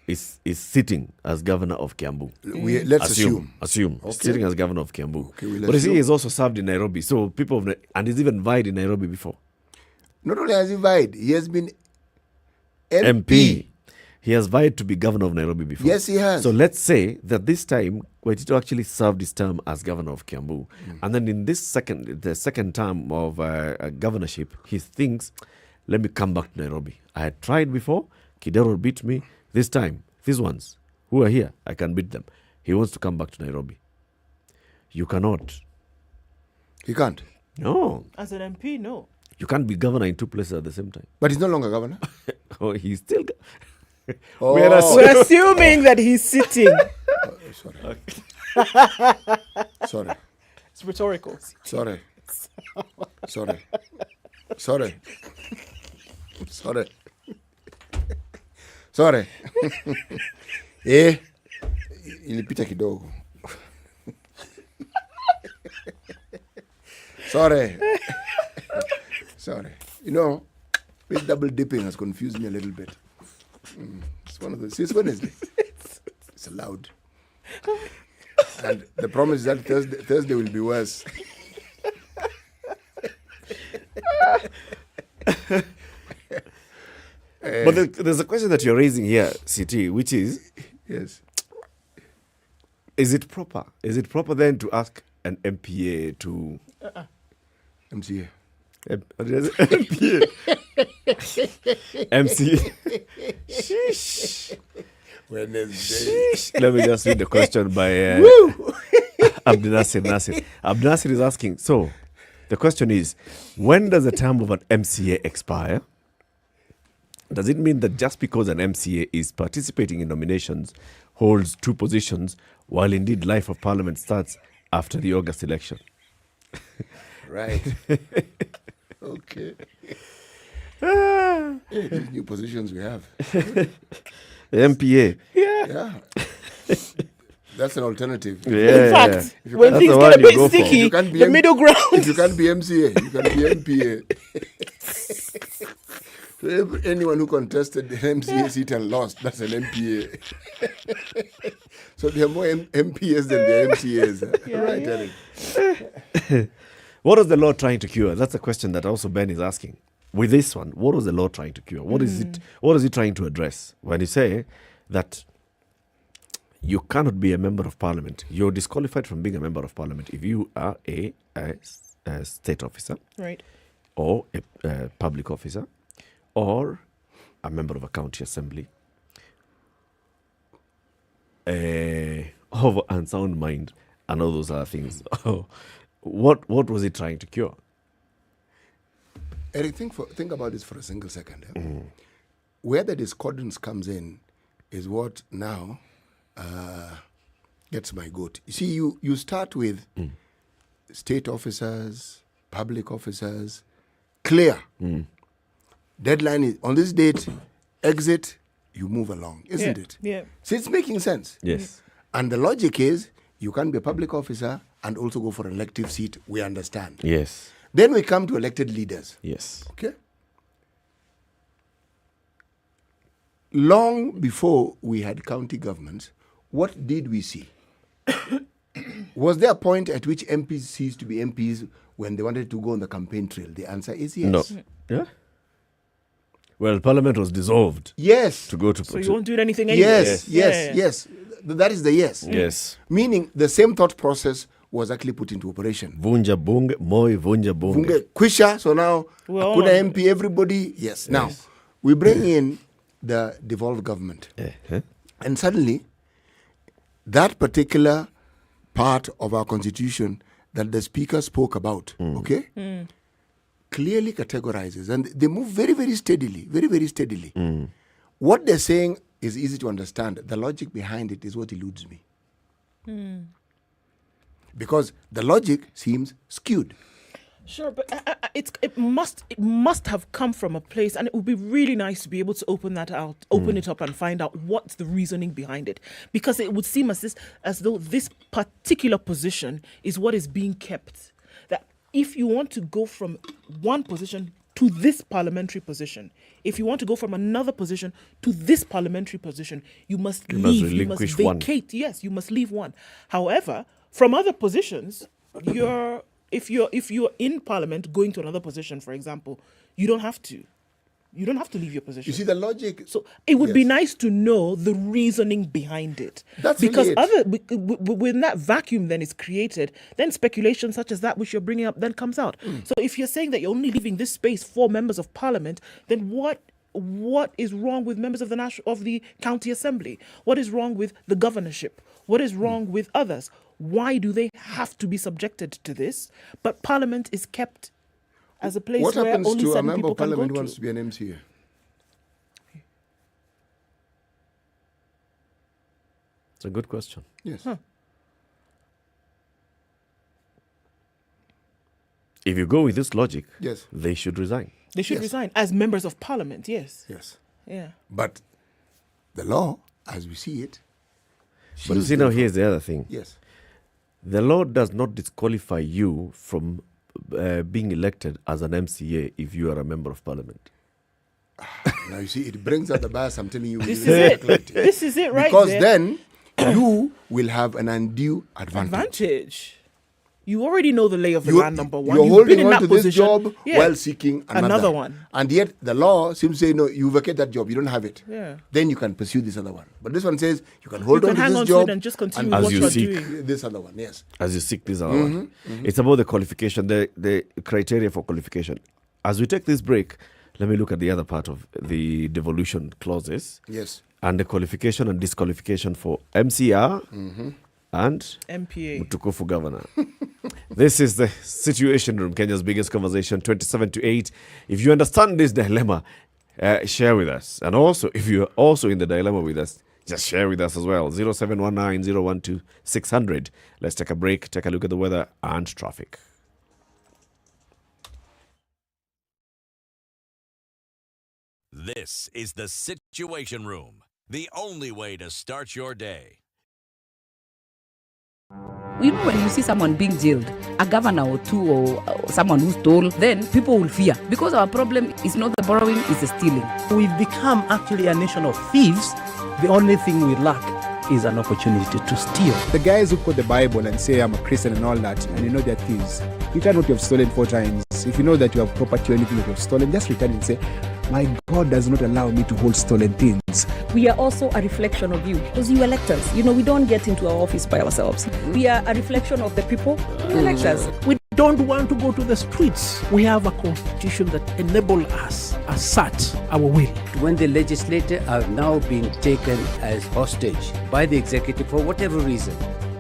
is sitting as governor of Kiambu. Let's assume. Assume. Okay. Sitting as governor of Kiambu. Okay, we'll but you see, assume. he's also served in Nairobi. So and he's even vied in Nairobi before. Not only has he vied, he has been MP. He has vied to be governor of Nairobi before. Yes, he has. So let's say that this time, Wachito actually served his term as governor of Kiambu. And then in the second term of governorship, he thinks, let me come back to Nairobi. I had tried before. Kidero beat me. This time, these ones who are here, I can beat them. He wants to come back to Nairobi. You cannot. He can't. No. As an MP, no. You can't be governor in two places at the same time. But he's no longer governor. Oh, he's still... Oh. We're assuming that he's sitting. Sorry. Sorry. It's rhetorical. Sorry. Sorry. Sorry. Sorry. Sorry. Ilipita kidogo. Sorry. Sorry. You know, this double dipping has confused me a little bit. It's one of those. It's Wednesday. It's allowed. And the promise is that Thursday will be worse. But there's a question that you're raising here, CT, which is, Yes. is it proper? Is it proper then to ask an MPA to... MCA. MPA. MCA. Sheesh. Wednesday. Sheesh. Let me just read the question by Abdinasir Nasir. Abdinasir is asking, so the question is, when does the term of an MCA expire? Does it mean that just because an MCA is participating in nominations, holds two positions, while indeed life of parliament starts after the August election? Right. Okay. These new positions we have. The MPA. Yeah. That's an alternative. In fact, If you when can't- things That's the get a one you bit go for. sticky, You can't be the middle ground. If you can't be MCA, you can be MPA. So anyone who contested the MCA seat and lost, that's an MPA. So there are more MPAs than there are MCAs. Right, Eric? What is the law trying to cure? That's a question that also Ben is asking. With this one, what was the law trying to cure? What is it? What is it trying to address? When you say that you cannot be a member of parliament, you're disqualified from being a member of parliament if you are a state officer, Right. or a public officer, or a member of a county assembly, of unsound mind, and all those other things. What was it trying to cure? Eric, think about this for a single second. Where the discordance comes in is what now gets my goat. You see, you start with state officers, public officers, clear. Deadline is on this date, exit, you move along, isn't it? Yeah. So it's making sense. Yes. And the logic is you can't be a public officer and also go for an elective seat. We understand. Yes. Then we come to elected leaders. Yes. Okay. Long before we had county governments, what did we see? Was there a point at which MPs ceased to be MPs when they wanted to go on the campaign trail? The answer is yes. No. Yeah. Well, Parliament was dissolved. Yes. To go to. So you won't do anything anyway. Yes. That is the yes. Yes. Meaning the same thought process was actually put into operation. Vunja bunge, moi vunja bunge. Bunge kwisha, so now Hakuna MP, everybody. Yes. Now, we bring in the devolved government. And suddenly, that particular part of our constitution that the speaker spoke about, clearly categorizes, and they move very, very steadily, very, very steadily. What they're saying is easy to understand. The logic behind it is what eludes me. Because the logic seems skewed. Sure, but it must have come from a place, and it would be really nice to be able to open that out, open it up, and find out what's the reasoning behind it. Because it would seem as though this particular position is what is being kept. That if you want to go from one position to this parliamentary position, if you want to go from another position to this parliamentary position, you must leave. You must vacate. One. Yes, you must leave one. However, from other positions, if you're in Parliament going to another position, for example, you don't have to. You don't have to leave your position. You see the logic. So it would be nice to know the reasoning behind it. That's because really when that vacuum then is created, then speculation such as that which you're bringing up then comes out. So if you're saying that you're only leaving this space for members of Parliament, then what is wrong with members of the county assembly? What is wrong with the governorship? What is wrong with others? Why do they have to be subjected to this? But Parliament is kept as a place where only certain people can go to. What happens to a member of Parliament who wants to be an MCA? It's a good question. Yes. If you go with this logic, yes, they should resign. They should resign as members of Parliament, yes. Yes. Yeah. But the law, as we see it... But you see now, here's the other thing. Yes. The law does not disqualify you from being elected as an MCA if you are a member of Parliament. Now you see, it brings out the bias. I'm telling you. This is it. This is it right because there. Then you will have an undue advantage. You already know the lay of the land, number one. You're You've holding been in on that to position. this job while seeking another one. And yet the law seems to say, no, you vacate that job, you don't have it. Yeah. Then you can pursue this other one. But this one says you can hold on to this to job it and just continue as what you you're seek doing. This other one, yes. As you seek this other one. It's about the qualification, the criteria for qualification. As we take this break, let me look at the other part of the devolution clauses. Yes. And the qualification and disqualification for MCR and MPA. Mtukufu Governor. This is the Situation Room, Kenya's biggest conversation, 27 to 8. If you understand this dilemma, share with us. And also, if you're also in the dilemma with us, just share with us as well. 0719 012 600. Let's take a break, take a look at the weather and traffic. This is the Situation Room, the only way to start your day. You know, when you see someone being jailed, a governor or two or someone who stole, then people will fear. Because our problem is not the borrowing, it's the stealing. We've become actually a nation of thieves. The only thing we lack is an opportunity to steal. The guys who quote the Bible and say, I'm a Christian and all that, and you know they're thieves. Return what you have stolen 4 times. If you know that you have property or anything that you have stolen, just return and say, my God does not allow me to hold stolen things. We are also a reflection of you, because you elect us. You know, we don't get into our office by ourselves. We are a reflection of the people who elect us. We don't want to go to the streets. We have a constitution that enables us, assert our will. When the legislature are now being taken as hostage by the executive for whatever reason,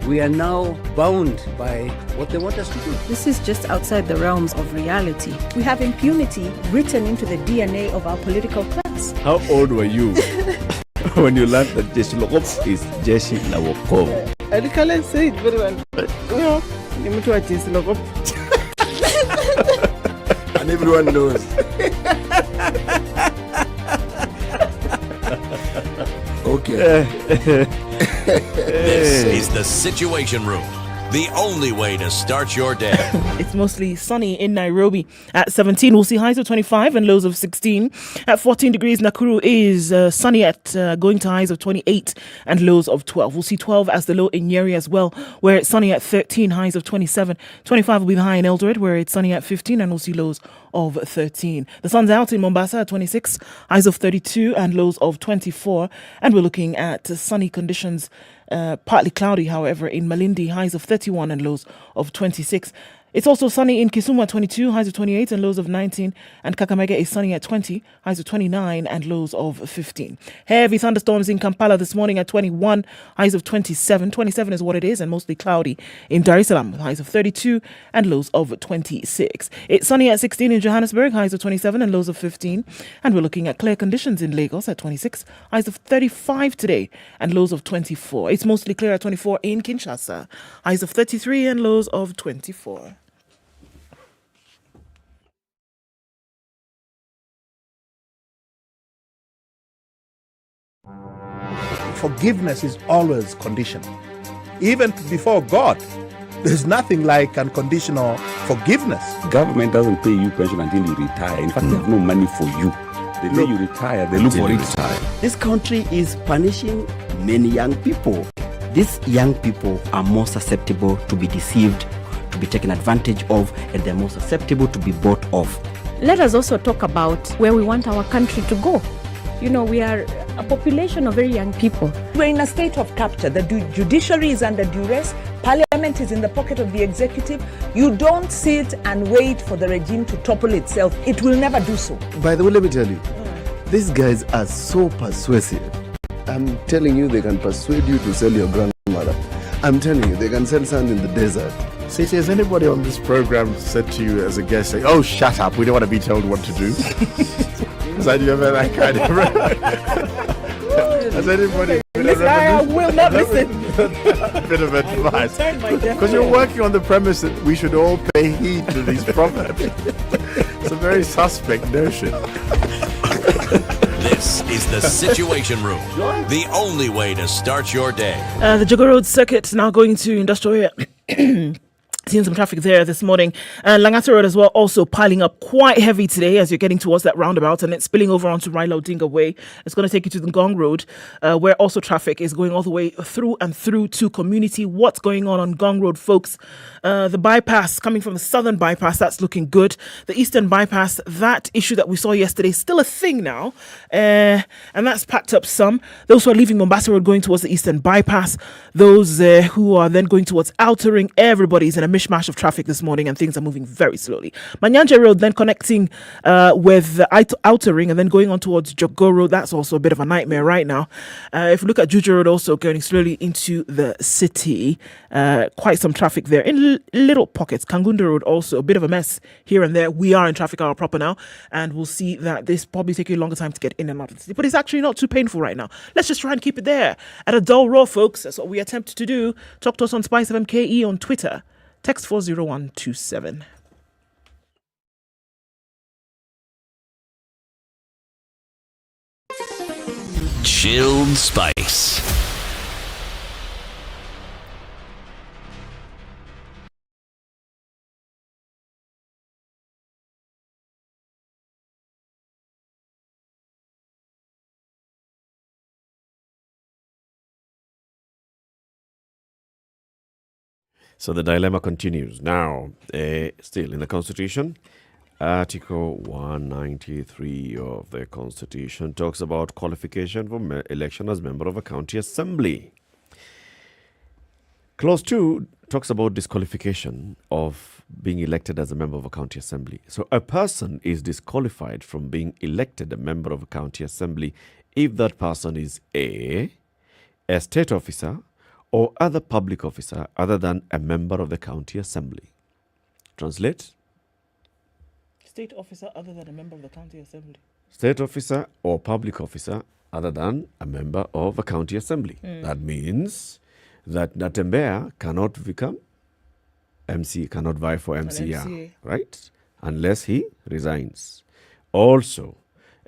we are now bound by what they want us to do. This is just outside the realms of reality. We have impunity written into the DNA of our political class. How old were you when you learned that Jeshi Lokop is Jeshi Lawokov? I can't say it very well. You know, Jeshi Lokop. And everyone knows. Okay. This is the Situation Room, the only way to start your day. It's mostly sunny in Nairobi. At 17, we'll see highs of 25 and lows of 16. At 14 degrees, Nakuru is sunny at going to highs of 28 and lows of 12. We'll see 12 as the low in Nyeri as well, where it's sunny at 13, highs of 27. 25 will be the high in Eldoret, where it's sunny at 15 and we'll see lows of 13. The sun's out in Mombasa at 26, highs of 32 and lows of 24. And we're looking at sunny conditions, partly cloudy, however, in Malindi, highs of 31 and lows of 26. It's also sunny in Kisumu at 22, highs of 28 and lows of 19. And Kakamega is sunny at 20, highs of 29 and lows of 15. Heavy thunderstorms in Kampala this morning at 21, highs of 27. 27 is what it is, and mostly cloudy in Dar es Salaam with highs of 32 and lows of 26. It's sunny at 16 in Johannesburg, highs of 27 and lows of 15. And we're looking at clear conditions in Lagos at 26, highs of 35 today and lows of 24. It's mostly clear at 24 in Kinshasa, highs of 33 and lows of 24. Forgiveness is always conditional. Even before God, there's nothing like unconditional forgiveness. Government doesn't pay you pension until you retire. In fact, they have no money for you. The day you retire, they look for it. This country is punishing many young people. These young people are more susceptible to be deceived, to be taken advantage of, and they're more susceptible to be bought off. Let us also talk about where we want our country to go. You know, we are a population of very young people. We're in a state of capture. The judiciary is under duress. Parliament is in the pocket of the executive. You don't sit and wait for the regime to topple itself. It will never do so. By the way, let me tell you, these guys are so persuasive. I'm telling you, they can persuade you to sell your grandmother. I'm telling you, they can sell sand in the desert. City, has anybody on this program said to you as a guest, say, "Oh, shut up, we don't want to be told what to do"? Has you ever that kind of... Has anybody... I will not listen. Bit of advice. Because you're working on the premise that we should all pay heed to these proverbs. It's a very suspect notion. This is the Situation Room, the only way to start your day. The Jogo Road Circuit now going to Industrial Area. Seeing some traffic there this morning. Langata Road as well, also piling up quite heavy today as you're getting towards that roundabout, and it's spilling over onto Raila Odinga Way. It's going to take you to the Ngong Road, where also traffic is going all the way through to Community. What's going on Ngong Road, folks? The bypass coming from the southern bypass, that's looking good. The eastern bypass, that issue that we saw yesterday is still a thing now, and that's packed up some. Those who are leaving Mombasa Road going towards the eastern bypass, those who are then going towards Outer Ring, everybody's in a mishmash of traffic this morning and things are moving very slowly. Manyanja Road then connecting with the Outer Ring and then going on towards Jogo Road, that's also a bit of a nightmare right now. If we look at Juja Road, also going slowly into the city, quite some traffic there in little pockets. Kangunda Road also a bit of a mess here and there. We are in traffic hour proper now, and we'll see that this probably take you a longer time to get in and out of the city, but it's actually not too painful right now. Let's just try and keep it there at a dull roar, folks. That's what we attempt to do. Talk to us on SpiceFM KE on Twitter. Text 40127. Chilled Spice. So the dilemma continues. Now, still in the Constitution, Article 193 of the Constitution talks about qualification for election as member of a county assembly. Clause 2 talks about disqualification of being elected as a member of a county assembly. So a person is disqualified from being elected a member of a county assembly if that person is a state officer, or other public officer other than a member of the county assembly. Translate? State officer other than a member of the county assembly. State officer or public officer other than a member of a county assembly. That means that Natembea cannot become MC, cannot vie for MCA, right? Unless he resigns. Also,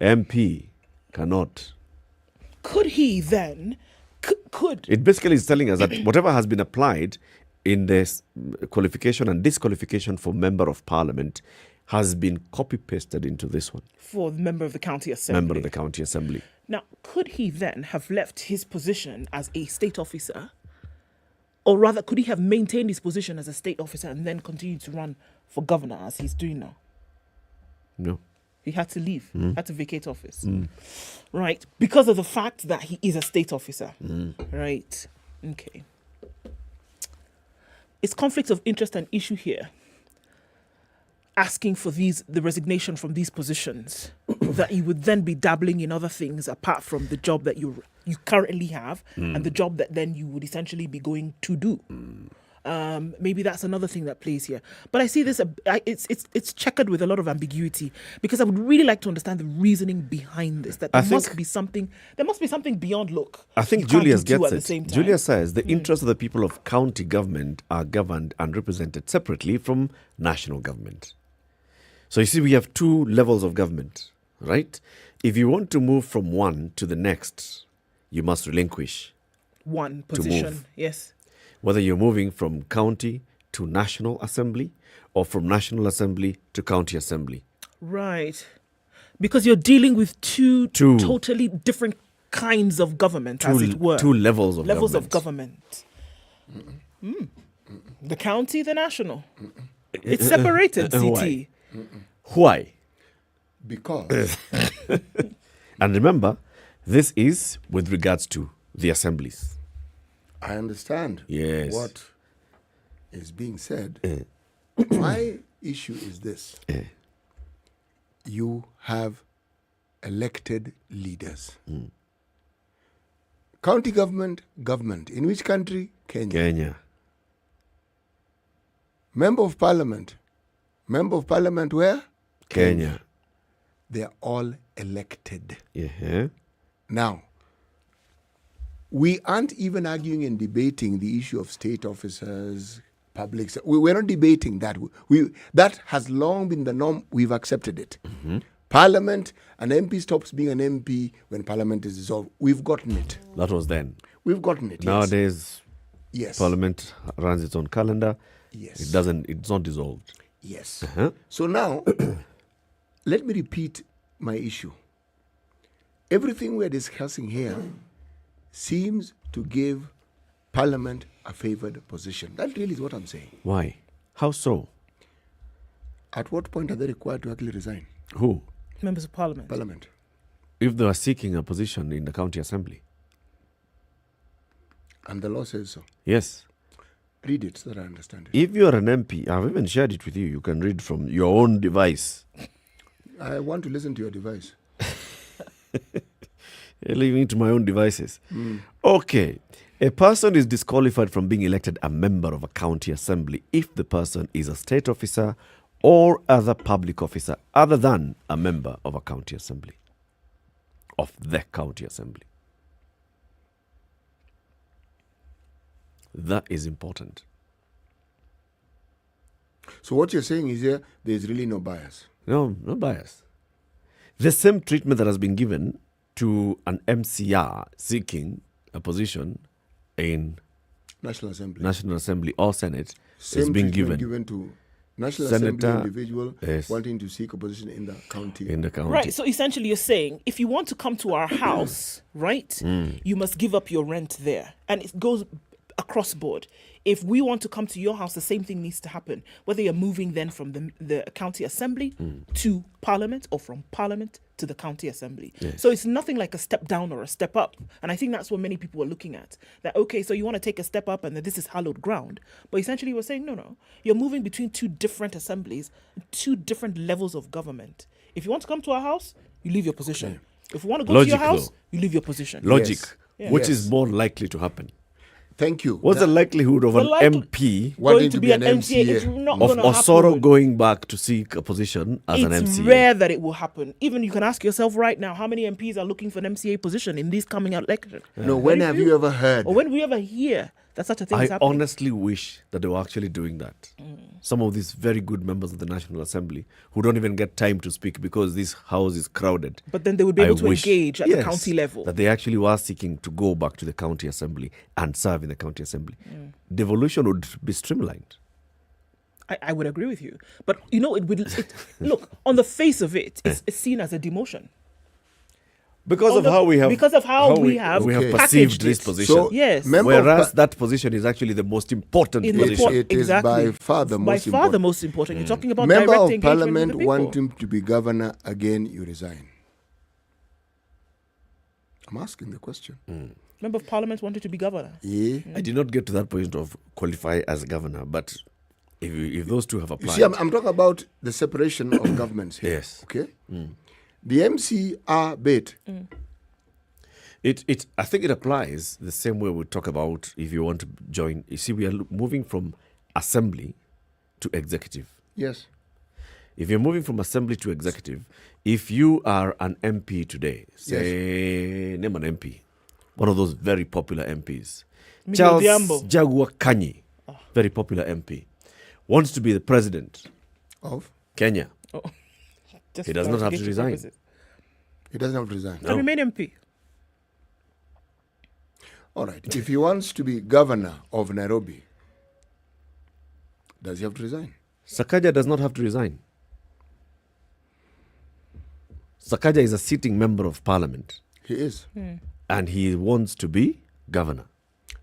MP cannot. Could he then... Could it basically is telling us that whatever has been applied in this qualification and disqualification for member of parliament has been copy-pasted into this one. For the member of the county assembly. Member of the county assembly. Now, could he then have left his position as a state officer? Or rather, could he have maintained his position as a state officer and then continued to run for governor as he's doing now? No. He had to leave, had to vacate office. Right. Because of the fact that he is a state officer. Right. Okay. Is conflict of interest an issue here? Asking for the resignation from these positions, that you would then be dabbling in other things apart from the job that you currently have and the job that then you would essentially be going to do. Maybe that's another thing that plays here. But I see this, it's checkered with a lot of ambiguity, because I would really like to understand the reasoning behind this, that there must be something beyond look. I think Julius gets it. Julius says the interests of the people of county government are governed and represented separately from national government. So you see, we have two levels of government, right? If you want to move from one to the next, you must relinquish one position. Yes. Whether you're moving from county to national assembly or from national assembly to county assembly. Right. Because you're dealing with two totally different kinds of government, as it were. Two levels of government. The county, the national. It's separated, CT. Why? Because. And remember, this is with regards to the assemblies. I understand what is being said. My issue is this. You have elected leaders. County government. In which country? Kenya. Member of parliament where? Kenya. They are all elected. Yeah. Now, we aren't even arguing and debating the issue of state officers, public. We're not debating that. That has long been the norm. We've accepted it. Parliament, an MP stops being an MP when Parliament is dissolved. We've gotten it. That was then. We've gotten it. Nowadays, yes. Parliament runs its own calendar. Yes. It's not dissolved. Yes. So now, let me repeat my issue. Everything we're discussing here seems to give Parliament a favoured position. That really is what I'm saying. Why? How so? At what point are they required to actually resign? Who? Members of Parliament. Parliament. If they are seeking a position in the county assembly. And the law says so. Yes. Read it so that I understand it. If you are an MP, I've even shared it with you. You can read from your own device. I want to listen to your device. Leaving to my own devices. Okay. A person is disqualified from being elected a member of a county assembly if the person is a state officer or other public officer other than a member of a county assembly. Of the county assembly. That is important. So what you're saying is there's really no bias. No bias. The same treatment that has been given to an MCR seeking a position in National Assembly or Senate same is being given to National Senator, Assembly individual wanting to seek a position in the county. Right, so essentially you're saying, if you want to come to our house, right, you must give up your rent there. And it goes across board. If we want to come to your house, the same thing needs to happen. Whether you're moving then from the county assembly to Parliament or from Parliament to the county assembly. Yes. So it's nothing like a step down or a step up. And I think that's what many people are looking at. That, okay, so you want to take a step up and that this is hallowed ground. But essentially we're saying, no. You're moving between two different assemblies, two different levels of government. If you want to come to our house, you leave your position. Okay. If you want to go to your house, you leave your position. Logic. Yes. Yeah. Which is more likely to happen? Thank you. What's the likelihood of an MP wanting to be an MCA? It's not of going to Osoro happen. Going back to seek a position as an It's MCA? rare that it will happen. Even you can ask yourself right now, how many MPs are looking for an MCA position in this coming election? No, when have you ever heard? Or when we ever hear that such a thing I is happening. honestly wish that they were actually doing that. Some of these very good members of the National Assembly who don't even get time to speak because this house is crowded. But then they would be able to engage at the county level. That they actually were seeking to go back to the county assembly and serve in the county assembly. Devolution would be streamlined. I would agree with you. But, you know, look, on the face of it, it's seen as a demotion. Because of how we have perceived this position. So, yes. Whereas that position is actually the most important position. It is by far the most important. the most important. You're talking about Member direct of engagement Parliament with the people. want him to be governor again, you resign. I'm asking the question. Member of Parliament wanted to be governor. Yeah. I did not get to that point of qualify as governor, but if those two have applied. You see, I'm talking about the separation of governments here. Yes. Okay? The MCR bit. I think it applies the same way we talk about if you want to join. You see, we are moving from assembly to executive. Yes. If you're moving from assembly to executive, if you are an MP today, say, name an MP, one of those very popular MPs, Charles Jaguar Kanyi, very popular MP, wants to be the president of Kenya. He does not have to resign. He doesn't have to resign. Can remain MP. All right. If he wants to be governor of Nairobi, does he have to resign? Sakaja does not have to resign. Sakaja is a sitting member of parliament. He is. And he wants to be governor.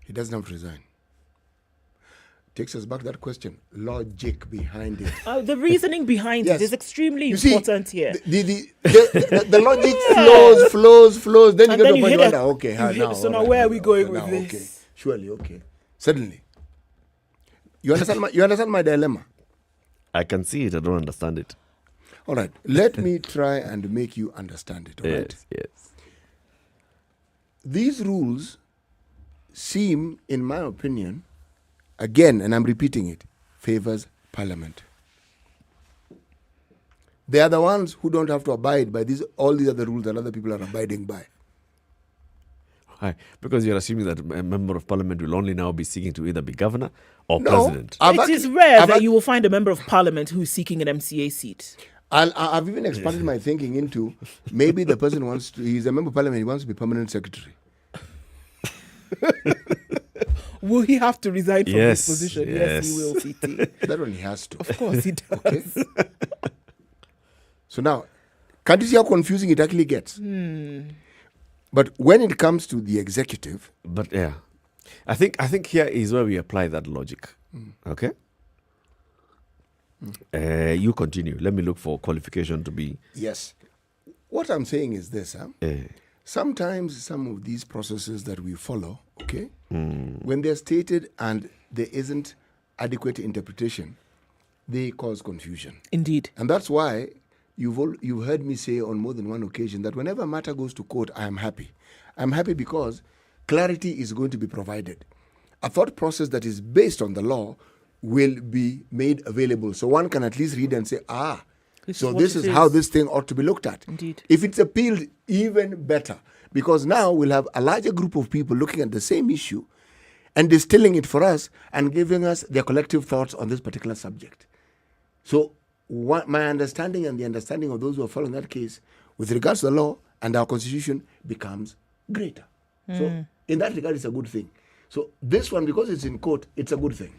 He doesn't have to resign. Takes us back to that question. Logic behind it. The reasoning behind it is extremely important here. The logic flows. Then you get to the point you wonder, so now where are we going with this? Okay. Surely, okay. Suddenly. You understand my dilemma? I can see it. I don't understand it. All right. Let me try and make you understand it. All right? Yes. These rules seem, in my opinion, again, and I'm repeating it, favors Parliament. They are the ones who don't have to abide by all these other rules that other people are abiding by. Why? Because you're assuming that a member of Parliament will only now be seeking to either be governor or president. It is rare that you will find a member of Parliament who is seeking an MCA seat. I've even expanded my thinking into maybe the person he's a member of Parliament, he wants to be permanent secretary. Will he have to resign from his position? Yes. He will, CT. That one he has to. Of course he does. Okay. So now, can't you see how confusing it actually gets? But when it comes to the executive... But yeah, I think here is where we apply that logic. Okay? You continue. Let me look for qualification to be... Yes. What I'm saying is this. Sometimes some of these processes that we follow, okay, when they're stated and there isn't adequate interpretation, they cause confusion. Indeed. And that's why you've heard me say on more than one occasion that whenever a matter goes to court, I am happy. I'm happy because clarity is going to be provided. A thought process that is based on the law will be made available. So one can at least read and say, this is how this thing ought to be looked at. Indeed. If it's appealed, even better. Because now we'll have a larger group of people looking at the same issue and distilling it for us and giving us their collective thoughts on this particular subject. So my understanding and the understanding of those who are following that case with regards to the law and our constitution becomes greater. So in that regard, it's a good thing. So this one, because it's in court, it's a good thing.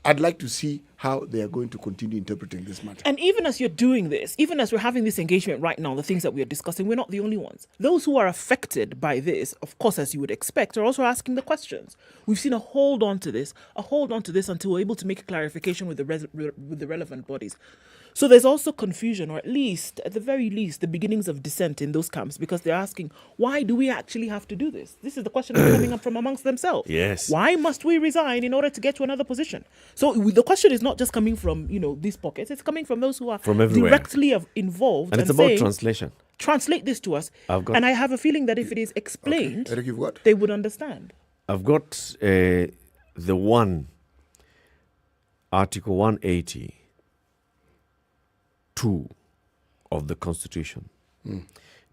I'd like to see how they are going to continue interpreting this matter. And even as you're doing this, even as we're having this engagement right now, the things that we are discussing, we're not the only ones. Those who are affected by this, of course, as you would expect, are also asking the questions. We've seen a hold on to this until we're able to make a clarification with the relevant bodies. So there's also confusion, or at the very least, the beginnings of dissent in those camps, because they're asking, why do we actually have to do this? This is the question that's coming up from amongst themselves. Yes. Why must we resign in order to get to another position? So the question is not just coming from, these pockets. It's coming from those who are directly involved. And it's about translation. Translate this to us. And I have a feeling that if it is explained, Eric, you've got? They would understand. I've got the Article 180. 2 of the Constitution.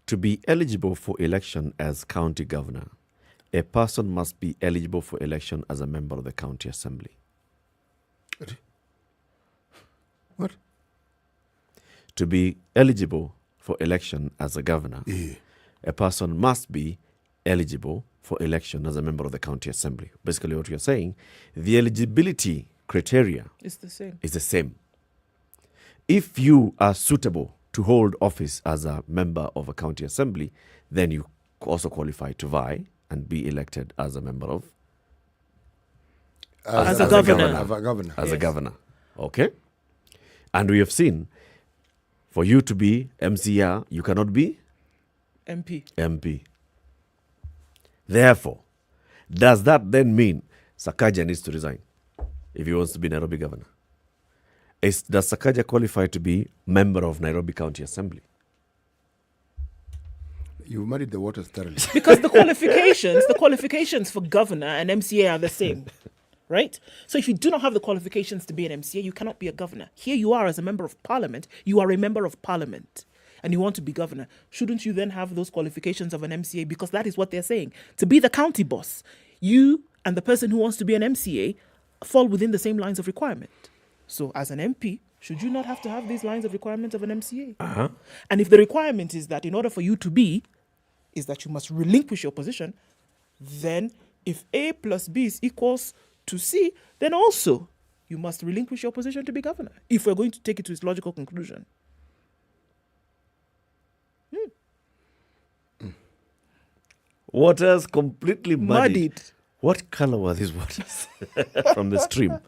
To be eligible for election as county governor, a person must be eligible for election as a member of the county assembly. What? To be eligible for election as a governor, a person must be eligible for election as a member of the county assembly. Basically what you're saying, the eligibility criteria It's the same. is the same. If you are suitable to hold office as a member of a county assembly, then you also qualify to vie and be elected as a member of As a governor. As a Yes. governor. Okay? And we have seen for you to be MCR, you cannot be MP. Therefore, does that then mean Sakaja needs to resign if he wants to be Nairobi governor? Does Sakaja qualify to be member of Nairobi County Assembly? You muddied the waters thoroughly. Because the qualifications for governor and MCA are the same, right? So if you do not have the qualifications to be an MCA, you cannot be a governor. Here you are as a member of parliament. You are a member of parliament and you want to be governor. Shouldn't you then have those qualifications of an MCA? Because that is what they're saying. To be the county boss, you and the person who wants to be an MCA fall within the same lines of requirement. So as an MP, should you not have to have these lines of requirements of an MCA? Uh-huh. And if the requirement is that in order for you to be, is that you must relinquish your position, then if A plus B is equals to C, then also you must relinquish your position to be governor, if we're going to take it to its logical conclusion. Waters completely Muddied. What color were these waters from the stream?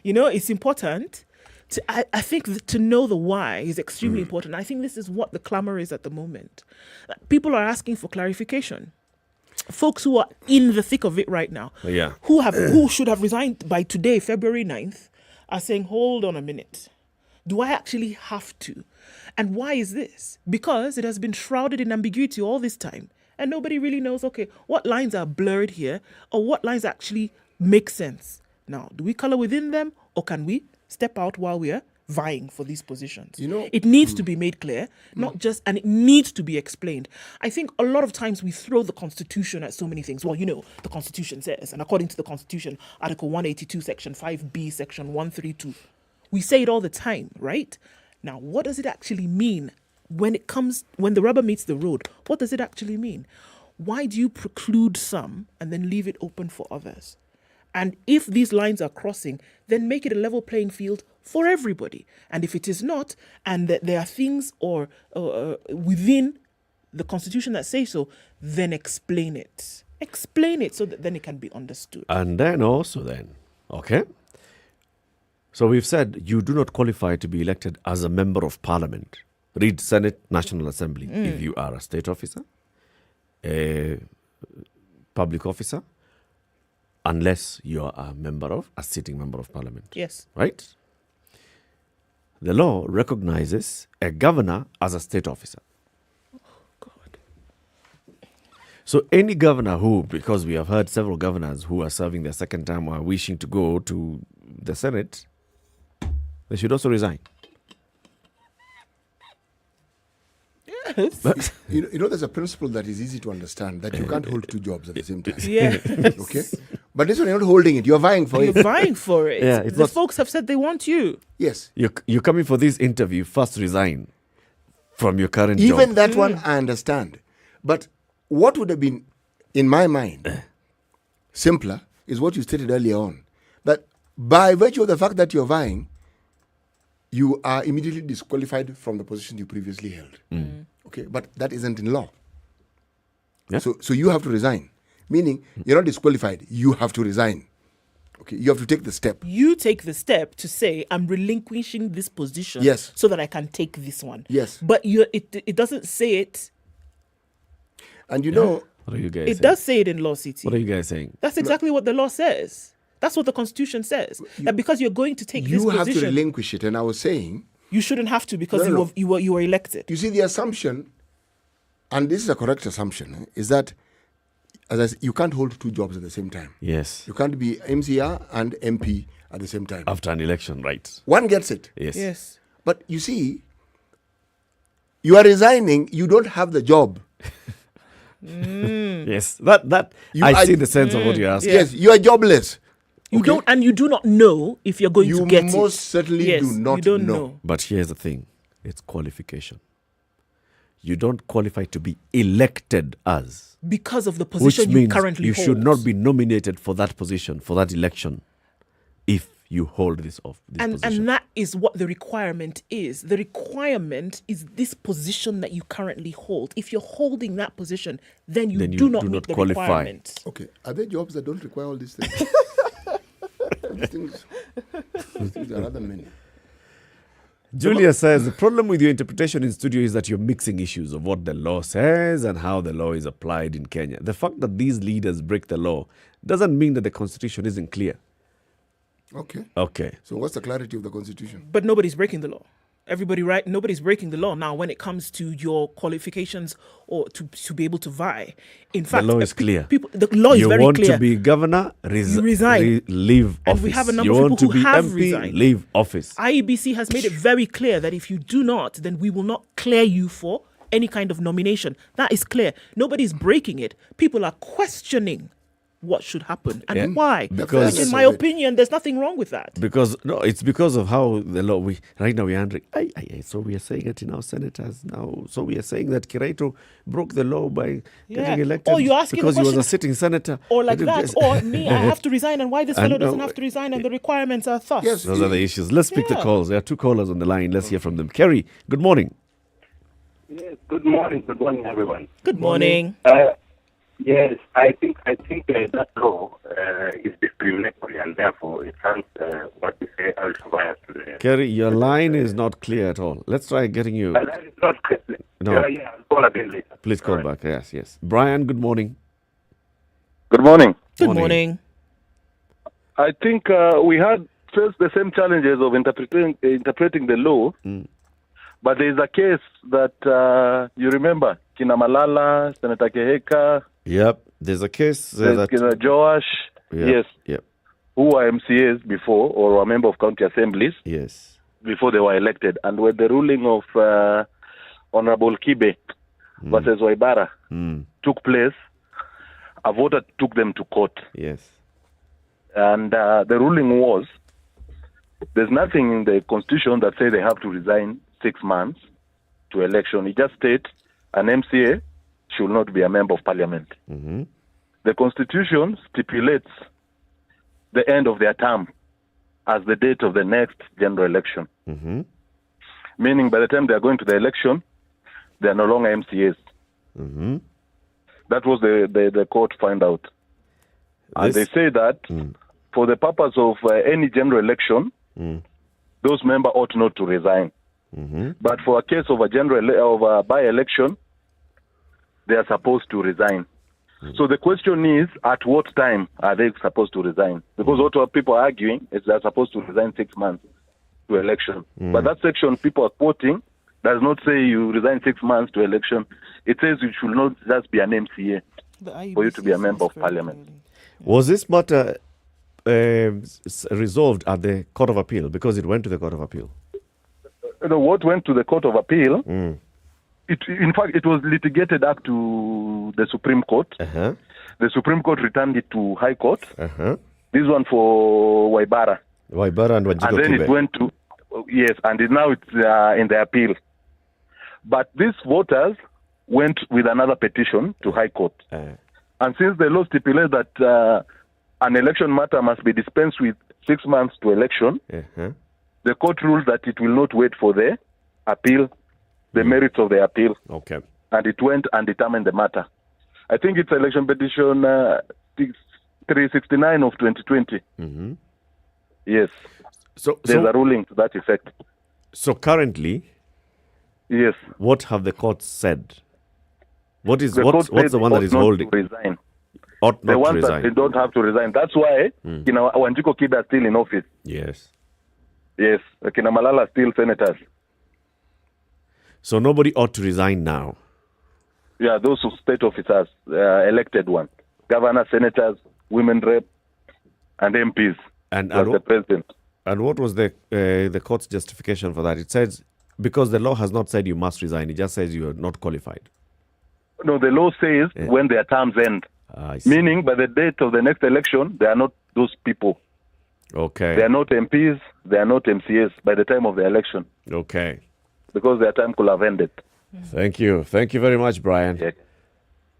You know, it's important. I think to know the why is extremely important. I think this is what the clamor is at the moment. People are asking for clarification. Folks who are in the thick of it right now, who should have resigned by today, February 9th, are saying, hold on a minute. Do I actually have to? And why is this? Because it has been shrouded in ambiguity all this time. And nobody really knows, okay, what lines are blurred here or what lines actually make sense. Now, do we color within them or can we step out while we are vying for these positions? You know, it needs to be made clear, not just, and it needs to be explained. I think a lot of times we throw the Constitution at so many things. Well, you know, the Constitution says, and according to the Constitution, Article 182, Section 5B, Section 132, we say it all the time, right? Now, what does it actually mean when the rubber meets the road? What does it actually mean? Why do you preclude some and then leave it open for others? And if these lines are crossing, then make it a level playing field for everybody. And if it is not, and there are things or within the Constitution that say so, then explain it. Explain it so that then it can be understood. And then okay? So we've said you do not qualify to be elected as a member of parliament. Read Senate, National Assembly. If you are a state officer, a public officer, unless you are a sitting member of parliament. Yes. Right? The law recognizes a governor as a state officer. Oh, God. So any governor who, because we have heard several governors who are serving their second term or are wishing to go to the Senate, they should also resign. Yes. But you know, there's a principle that is easy to understand, that you can't hold two jobs at the same time. Yes. Okay? But this one, you're not holding it. You're vying for it. You're vying for it. Yeah, the folks have said they want you. Yes. you're coming for this interview, first resign from your current job. Even that one, I understand. But what would have been, in my mind, simpler is what you stated earlier on. That by virtue of the fact that you're vying, you are immediately disqualified from the position you previously held. Okay, but that isn't in law. Yeah. So you have to resign. Meaning, you're not disqualified. You have to resign. Okay, you have to take the step. You take the step to say, I'm relinquishing this position Yes. so that I can take this one. Yes. But it doesn't say it. And you know... What are you guys It saying? does say it in Law City. What are you guys saying? That's exactly what the law says. That's what the Constitution says. That because you're going to take this You have position, to relinquish it. And I was saying... you shouldn't have to because No. you were elected. You see, the assumption, and this is a correct assumption, is that you can't hold two jobs at the same time. Yes. You can't be MCR and MP at the same time. After an election, right? One gets it. Yes. Yes. But you see, You are resigning. You don't have the job. Yes, that You I are- see the sense of what you're asking. Yes, you are jobless. You don't, and you do not know if you're going You to get it. most certainly Yes, do not you don't know. But here's the thing: it's qualification. You don't qualify to be elected as, because of the which position you means currently you hold. should not be nominated for that position, for that election, if you hold this position. And that is what the requirement is. The requirement is this position that you currently hold. If you're holding that position, then you do not meet the qualify. requirement. Okay, are there jobs that don't require all these things? these things are rather many. Julia says the problem with your interpretation in studio is that you're mixing issues of what the law says and how the law is applied in Kenya. The fact that these leaders break the law doesn't mean that the constitution isn't clear. Okay. Okay. So what's the clarity of the constitution? But nobody's breaking the law. Everybody, right? Nobody's breaking the law now when it comes to your qualifications or to be able to vie. In fact, the law is clear. The law is you very want clear. to be governor, You resign. leave And office. we have a number you of want people to who be have MP, resigned. leave office. IEBC has made it very clear that if you do not, then we will not clear you for any kind of nomination. That is clear. Nobody's breaking it. People are questioning what should happen and Yeah, why. because- Which in my opinion, there's nothing wrong with that. Because it's because of how the law. Right now we are under. So we are saying it in our senators now. So we are saying that Kiraito broke the law by getting elected Or you're asking because the he was a question- sitting senator. Or like that, or me, I have to resign, and why this fellow And doesn't no, have to resign, and the requirements are thus. Those are the issues. Let's pick the Yeah. calls. There are two callers on the line. Let's hear from them. Kerry, good morning. Yes, good morning, everyone. Good morning. Yes, I think that law is discriminatory, and therefore it has what we say ultra-bias to the. Kerry, your line is not clear at all. Let's try getting you. That is not clear. No. Yeah, I'll call again later. Please call back. Yes. Brian, good morning. Good morning. Good morning. I think we had faced the same challenges of interpreting the law, but there is a case that you remember, Kina Malala, Senator Keheka, Yep. There's a case there's Kina Joash, yes, Yep. who were MCAs before or were member of county assemblies Yes. before they were elected, and when the ruling of Honorable Kibe versus Waibara took place, a voter took them to court. Yes. And the ruling was, there's nothing in the constitution that says they have to resign 6 months to election. It just states an MCA should not be a member of parliament. The constitution stipulates the end of their term as the date of the next general election. Meaning by the time they are going to the election, they are no longer MCAs. That was the court find out. And they say that for the purpose of any general election, those members ought not to resign. But for a case of a by-election, they are supposed to resign. So the question is, at what time are they supposed to resign? Because what people are arguing is they are supposed to resign 6 months to election. But that section people are quoting does not say you resign 6 months to election. It says you should not just be an MCA for you to be a member of parliament. Was this matter resolved at the Court of Appeal? Because it went to the Court of Appeal. What went to the Court of Appeal, in fact, it was litigated up to the Supreme Court. The Supreme Court returned it to High Court. This one for Waibara. Waibara and Wanjiku And then it Kibe. went to, now it's in the appeal. But these voters went with another petition to High Court. And since the law stipulates that an election matter must be dispensed with 6 months to election, the court ruled that it will not wait for the appeal, the merits of the appeal. Okay. And it went and determined the matter. I think it's election petition 369 of 2020. Yes. So there's a ruling to that effect. So currently, yes. What have the courts said? What is The court what's said the one they that is ought not holding? to resign. Ought The not to ones that resign. they don't have to resign. That's why Wanjiku Kibe are still in office. Yes. Yes. Kina Malala are still senators. So nobody ought to resign now. Yeah, those who state officers, elected ones. Governors, senators, women rep, and MPs. And plus the president. And what was the court's justification for that? It says Because the law has not said you must resign. It just says you are not qualified. No, the law says when their terms end. Meaning, by the date of the next election, they are not those people. Okay. They are not MPs, they are not MCAs by the time of the election. Okay. Because their time could have ended. Thank you. Thank you very much, Brian. Yeah.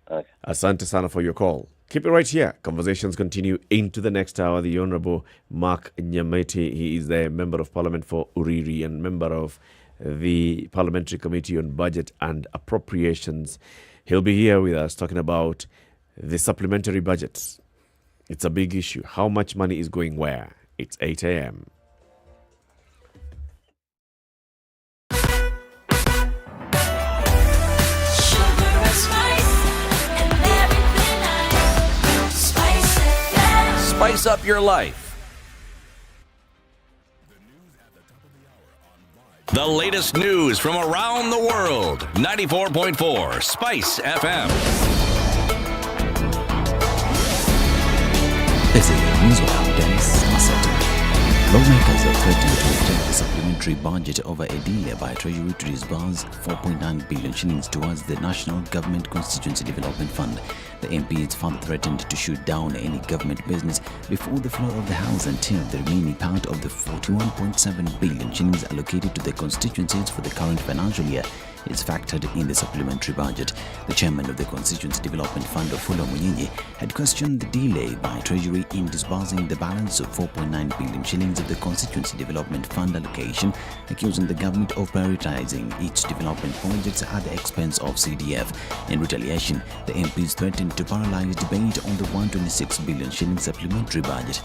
Okay. Asante sana for your call. Keep it right here. Conversations continue into the next hour. The Honorable Mark Nyamete, he is the Member of Parliament for Uriri and member of the Parliamentary Committee on Budget and Appropriations. He'll be here with us talking about the supplementary budget. It's a big issue. How much money is going where? It's 8 a.m. Spice up your life. The latest news from around the world. 94.4 Spice FM. This is news without Dennis Massetti. Lawmakers are threatening to reject the supplementary budget over a delay by Treasury to disburse 4.9 billion shillings towards the National Government Constituency Development Fund. The MPs further threatened to shoot down any government business before the floor of the House until the remaining part of the 41.7 billion shillings allocated to the constituencies for the current financial year is factored in the supplementary budget. The chairman of the Constituency Development Fund, Ofula Munyenye, had questioned the delay by Treasury in disbursing the balance of 4.9 billion shillings of the Constituency Development Fund allocation, accusing the government of prioritizing its development projects at the expense of CDF. In retaliation, the MPs threatened to paralyze debate on the 126 billion shilling supplementary budget.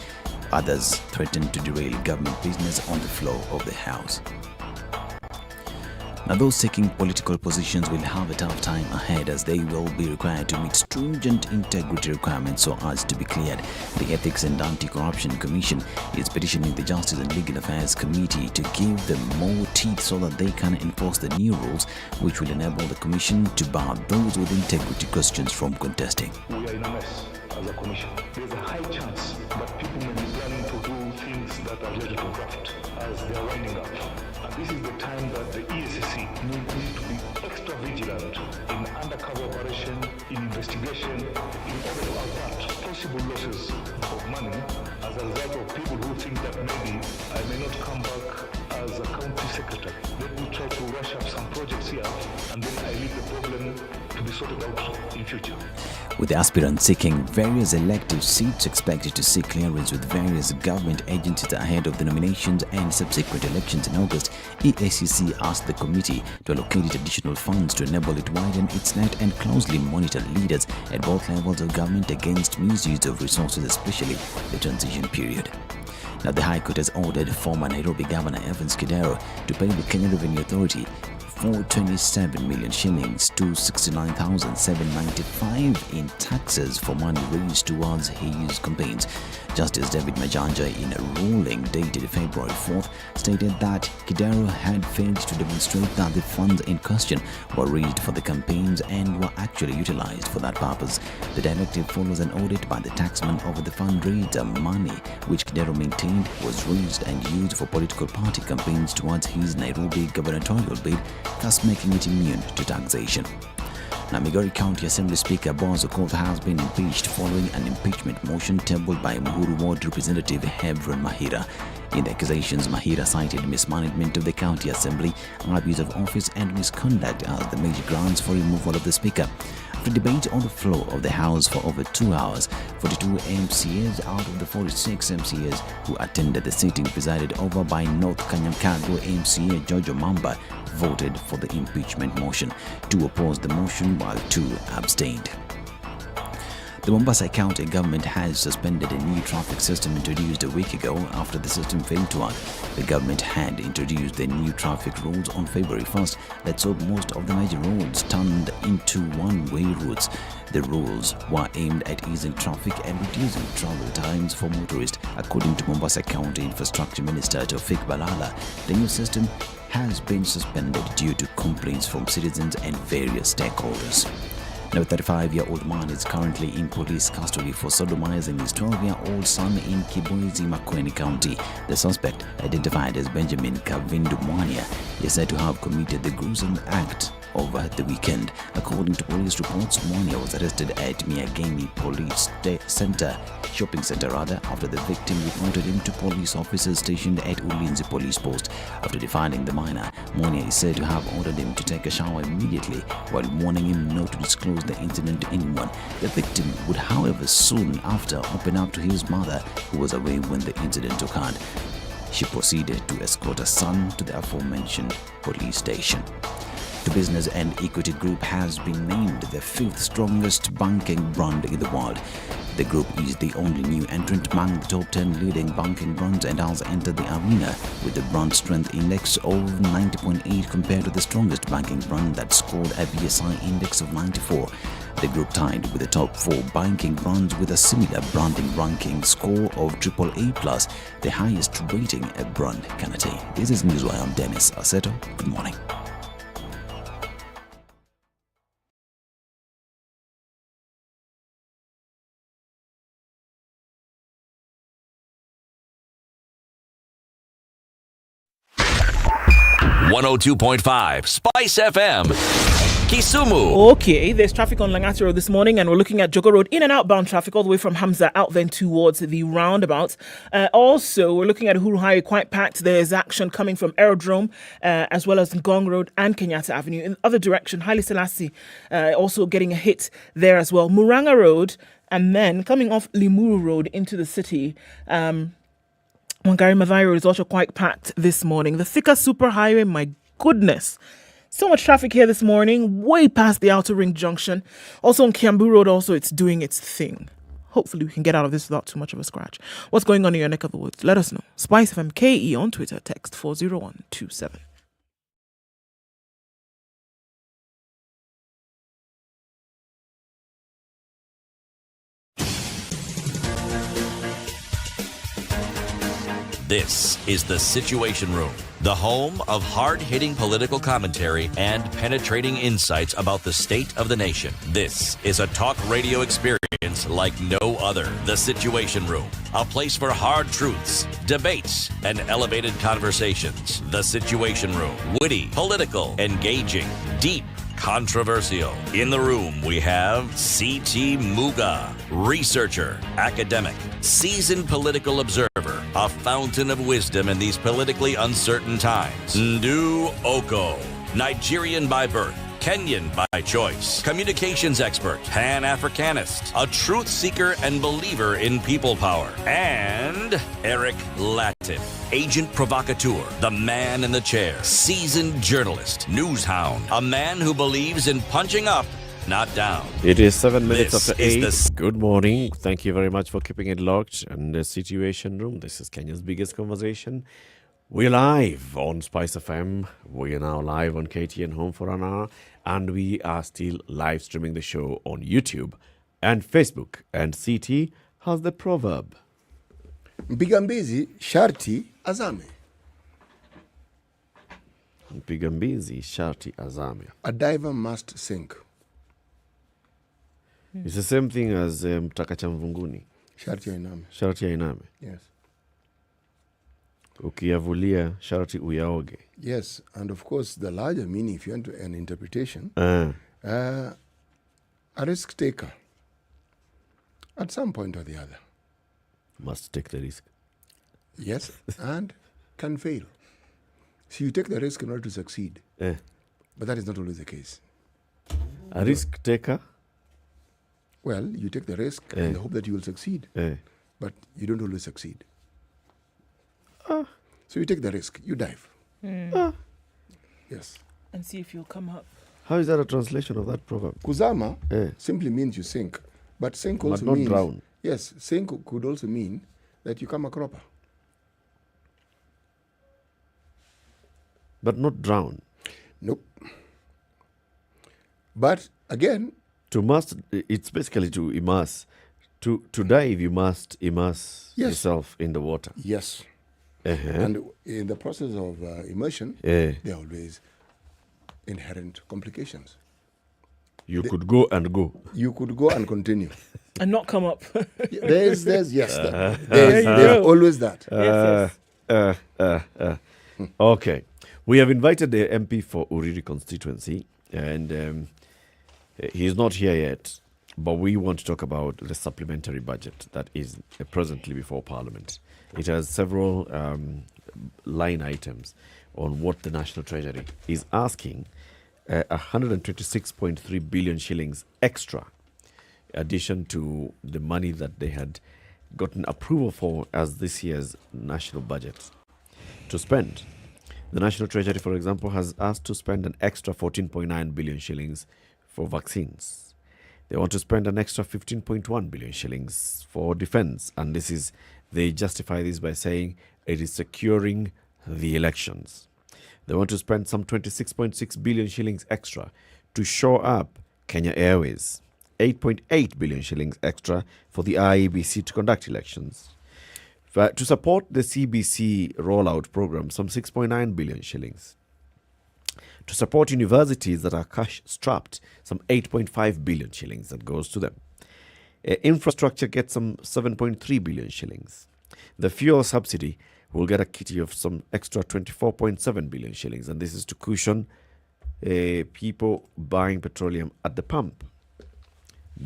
Others threatened to derail government business on the floor of the House. Now, those seeking political positions will have a tough time ahead as they will be required to meet stringent integrity requirements so as to be cleared. The Ethics and Anti-Corruption Commission is petitioning the Justice and Legal Affairs Committee to give them more teeth so that they can enforce the new rules, which will enable the Commission to bar those with integrity questions from contesting. We are in a mess as a Commission. There's a high chance that people may be planning to do things that are ready to draft as they are winding up. And this is the time that the EACC need to be extra vigilant in undercover operation, in investigation, in order to avert possible losses of money as a result of people who think that maybe I may not come back as a county secretary. Let me try to rush up some projects here and then I leave the problem to be sorted out in future. With the aspirants seeking various elective seats expected to seek clearance with various government agencies ahead of the nominations and subsequent elections in August, EACC asked the committee to allocate additional funds to enable it widen its net and closely monitor leaders at both levels of government against misuse of resources, especially the transition period. Now, the High Court has ordered former Nairobi Governor Evans Kidero to pay the Kenya Revenue Authority 427 million shillings to 69,795 in taxes for money raised towards his campaigns. Justice David Majanja, in a ruling dated February 4th, stated that Kidero had failed to demonstrate that the funds in question were raised for the campaigns and were actually utilized for that purpose. The directive follows an audit by the taxman over the fundraiser money, which Kidero maintained was raised and used for political party campaigns towards his Nairobi gubernatorial bid, thus making it immune to taxation. Now, Migori County Assembly Speaker Boaz Okoth has been impeached following an impeachment motion tabled by Muhuru Ward Representative Hebron Mahira. In the accusations, Mahira cited mismanagement of the County Assembly, abuse of office and misconduct as the major grounds for removal of the Speaker. After debate on the floor of the House for over 2 hours, 42 MCAs out of the 46 MCAs who attended the sitting presided over by North Kanyamkago MCA George Omamba voted for the impeachment motion. 2 opposed the motion while 2 abstained. The Mombasa County government has suspended a new traffic system introduced a week ago after the system failed to work. The government had introduced the new traffic rules on February 1st that saw most of the major roads turned into one-way routes. The rules were aimed at easing traffic and reducing travel times for motorists. According to Mombasa County Infrastructure Minister Taufik Balala, the new system has been suspended due to complaints from citizens and various stakeholders. Now, a 35-year-old man is currently in police custody for sodomizing his 12-year-old son in Kibwezi, Makueni County. The suspect, identified as Benjamin Kavindu Mwania, is said to have committed the gruesome act over the weekend. According to police reports, Mwania was arrested at Miageni Police Shopping Center after the victim reported him to police officers stationed at Ulinzi Police Post. After defining the minor, Mwania is said to have ordered him to take a shower immediately while warning him not to disclose the incident to anyone. The victim would, however, soon after open up to his mother, who was away when the incident occurred. She proceeded to escort her son to the aforementioned police station. The Business and Equity Group has been named the 5th strongest banking brand in the world. The group is the only new entrant among the top 10 leading banking brands and has entered the arena with a brand strength index of 90.8 compared to the strongest banking brand that scored a BSI index of 94. The group tied with the top 4 banking brands with a similar branding ranking score of AAA+, the highest rating a brand can attain. This is Newswire. I'm Dennis Aseto. Good morning. .5 Spice FM, Kisumu. Okay, there's traffic on Langata Road this morning, and we're looking at Jogo Road in and outbound traffic all the way from Hamza out then towards the roundabout. Also, we're looking at Uhuru Highway quite packed. There's action coming from Aerodrome as well as Ngong Road and Kenyatta Avenue. In the other direction, Haile Selassie also getting a hit there as well. Muranga Road, and then coming off Limuru Road into the city. Wangari Maathai Road is also quite packed this morning. The Thika Superhighway, my goodness. So much traffic here this morning, way past the Outer Ring Junction. Also on Kiambu Road, also it's doing its thing. Hopefully we can get out of this without too much of a scratch. What's going on in your neck of the woods? Let us know. SpiceFM KE on Twitter, text 40127. This is The Situation Room, the home of hard-hitting political commentary and penetrating insights about the state of the nation. This is a talk radio experience like no other. The Situation Room, a place for hard truths, debates, and elevated conversations. The Situation Room, witty, political, engaging, deep, controversial. In the room, we have C.T. Muga, researcher, academic, seasoned political observer, a fountain of wisdom in these politically uncertain times. Ndu Okoh, Nigerian by birth, Kenyan by choice, communications expert, Pan-Africanist, a truth seeker and believer in people power, and Eric Latiff, agent provocateur, the man in the chair, seasoned journalist, news hound, a man who believes in punching up, not down. It is 7 minutes This after is 8. Good morning. Thank you very much for keeping it locked. And the Situation Room, this is Kenya's biggest conversation. We're live on Spice FM. We are now live on KTN Home for an hour. And we are still live streaming the show on YouTube and Facebook. And CT has the proverb. Mpigambizi sharti azame. Mpigambizi sharti azame. A diver must sink. It's the same thing as mtaka cha mvunguni. Sharti ainame. Sharti ainame. Yes. Ukiyavulia sharti uyaoge. Yes, and of course the larger meaning, if you want an interpretation, a risk taker at some point or the other must take the risk. Yes, and can fail. So you take the risk in order to succeed. But that is not always the case. A risk taker? Well, you take the risk in the hope that you will succeed. But you don't always succeed. So you take the risk, you dive. Yes. And see if you'll come up. How is that a translation of that proverb? Kuzama simply means you sink. But sink also not means... drown. Yes, sink could also mean that you come a cropper. But not drown. Nope. But again... To must, it's basically to immerse. To dive, you must immerse yourself in the water. Yes. And in the process of immersion, there are always inherent complications. You could go and go. You could go and continue. And not come up. There's always that. Okay. We have invited the MP for Uriri constituency, and he's not here yet, but we want to talk about the supplementary budget that is presently before Parliament. It has several line items on what the National Treasury is asking 126.3 billion shillings extra, addition to the money that they had gotten approval for as this year's national budget to spend. The National Treasury, for example, has asked to spend an extra 14.9 billion shillings for vaccines. They want to spend an extra 15.1 billion shillings for defense, and they justify this by saying it is securing the elections. They want to spend some 26.6 billion shillings extra to shore up Kenya Airways, 8.8 billion shillings extra for the IEBC to conduct elections. To support the CBC rollout program, some 6.9 billion shillings. To support universities that are cash-strapped, some 8.5 billion shillings that goes to them. Infrastructure gets some 7.3 billion shillings. The fuel subsidy will get a kitty of some extra 24.7 billion shillings, and this is to cushion people buying petroleum at the pump.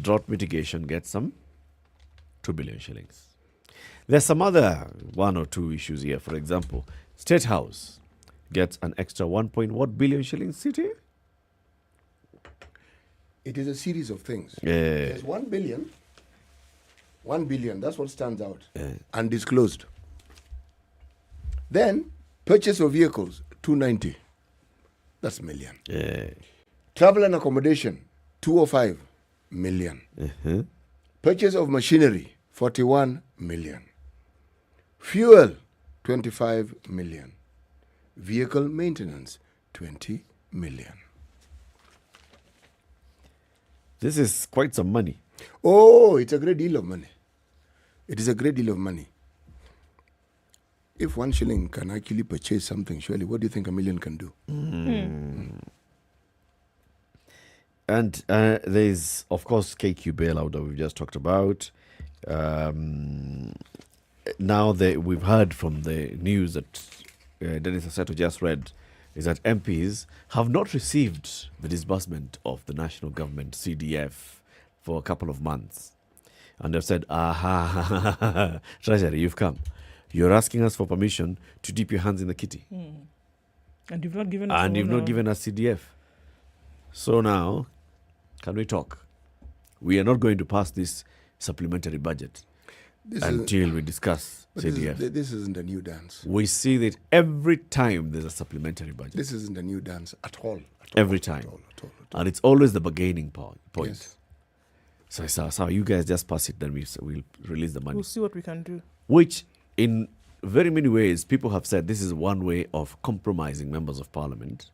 Drought mitigation gets some 2 billion shillings. There's some other one or two issues here. For example, State House gets an extra 1.1 billion shillings city. It is a series of things. Yeah. There's 1 billion. 1 billion, that's what stands out. Undisclosed. Then, purchase of vehicles, 290. That's million. Yeah. Travel and accommodation, 205 million. Purchase of machinery, 41 million. Fuel, 25 million. Vehicle maintenance, 20 million. This is quite some money. Oh, it's a great deal of money. It is a great deal of money. If 1 shilling can actually purchase something, surely what do you think a million can do? And there's, of course, KQ bailout that we've just talked about. Now we've heard from the news that Dennis Aseto just read is that MPs have not received the disbursement of the national government CDF for a couple of months. And they've said, Treasury, you've come. You're asking us for permission to dip your hands in the kitty. And you've not given us CDF. So now, can we talk? We are not going to pass this supplementary budget until we discuss CDF. This isn't a new dance. We see that every time there's a supplementary budget. This isn't a new dance at all. Every time. And it's always the bargaining point. Yes. So you guys just pass it, then we'll release the money. We'll see what we can do. Which, in very many ways, people have said this is one way of compromising members of parliament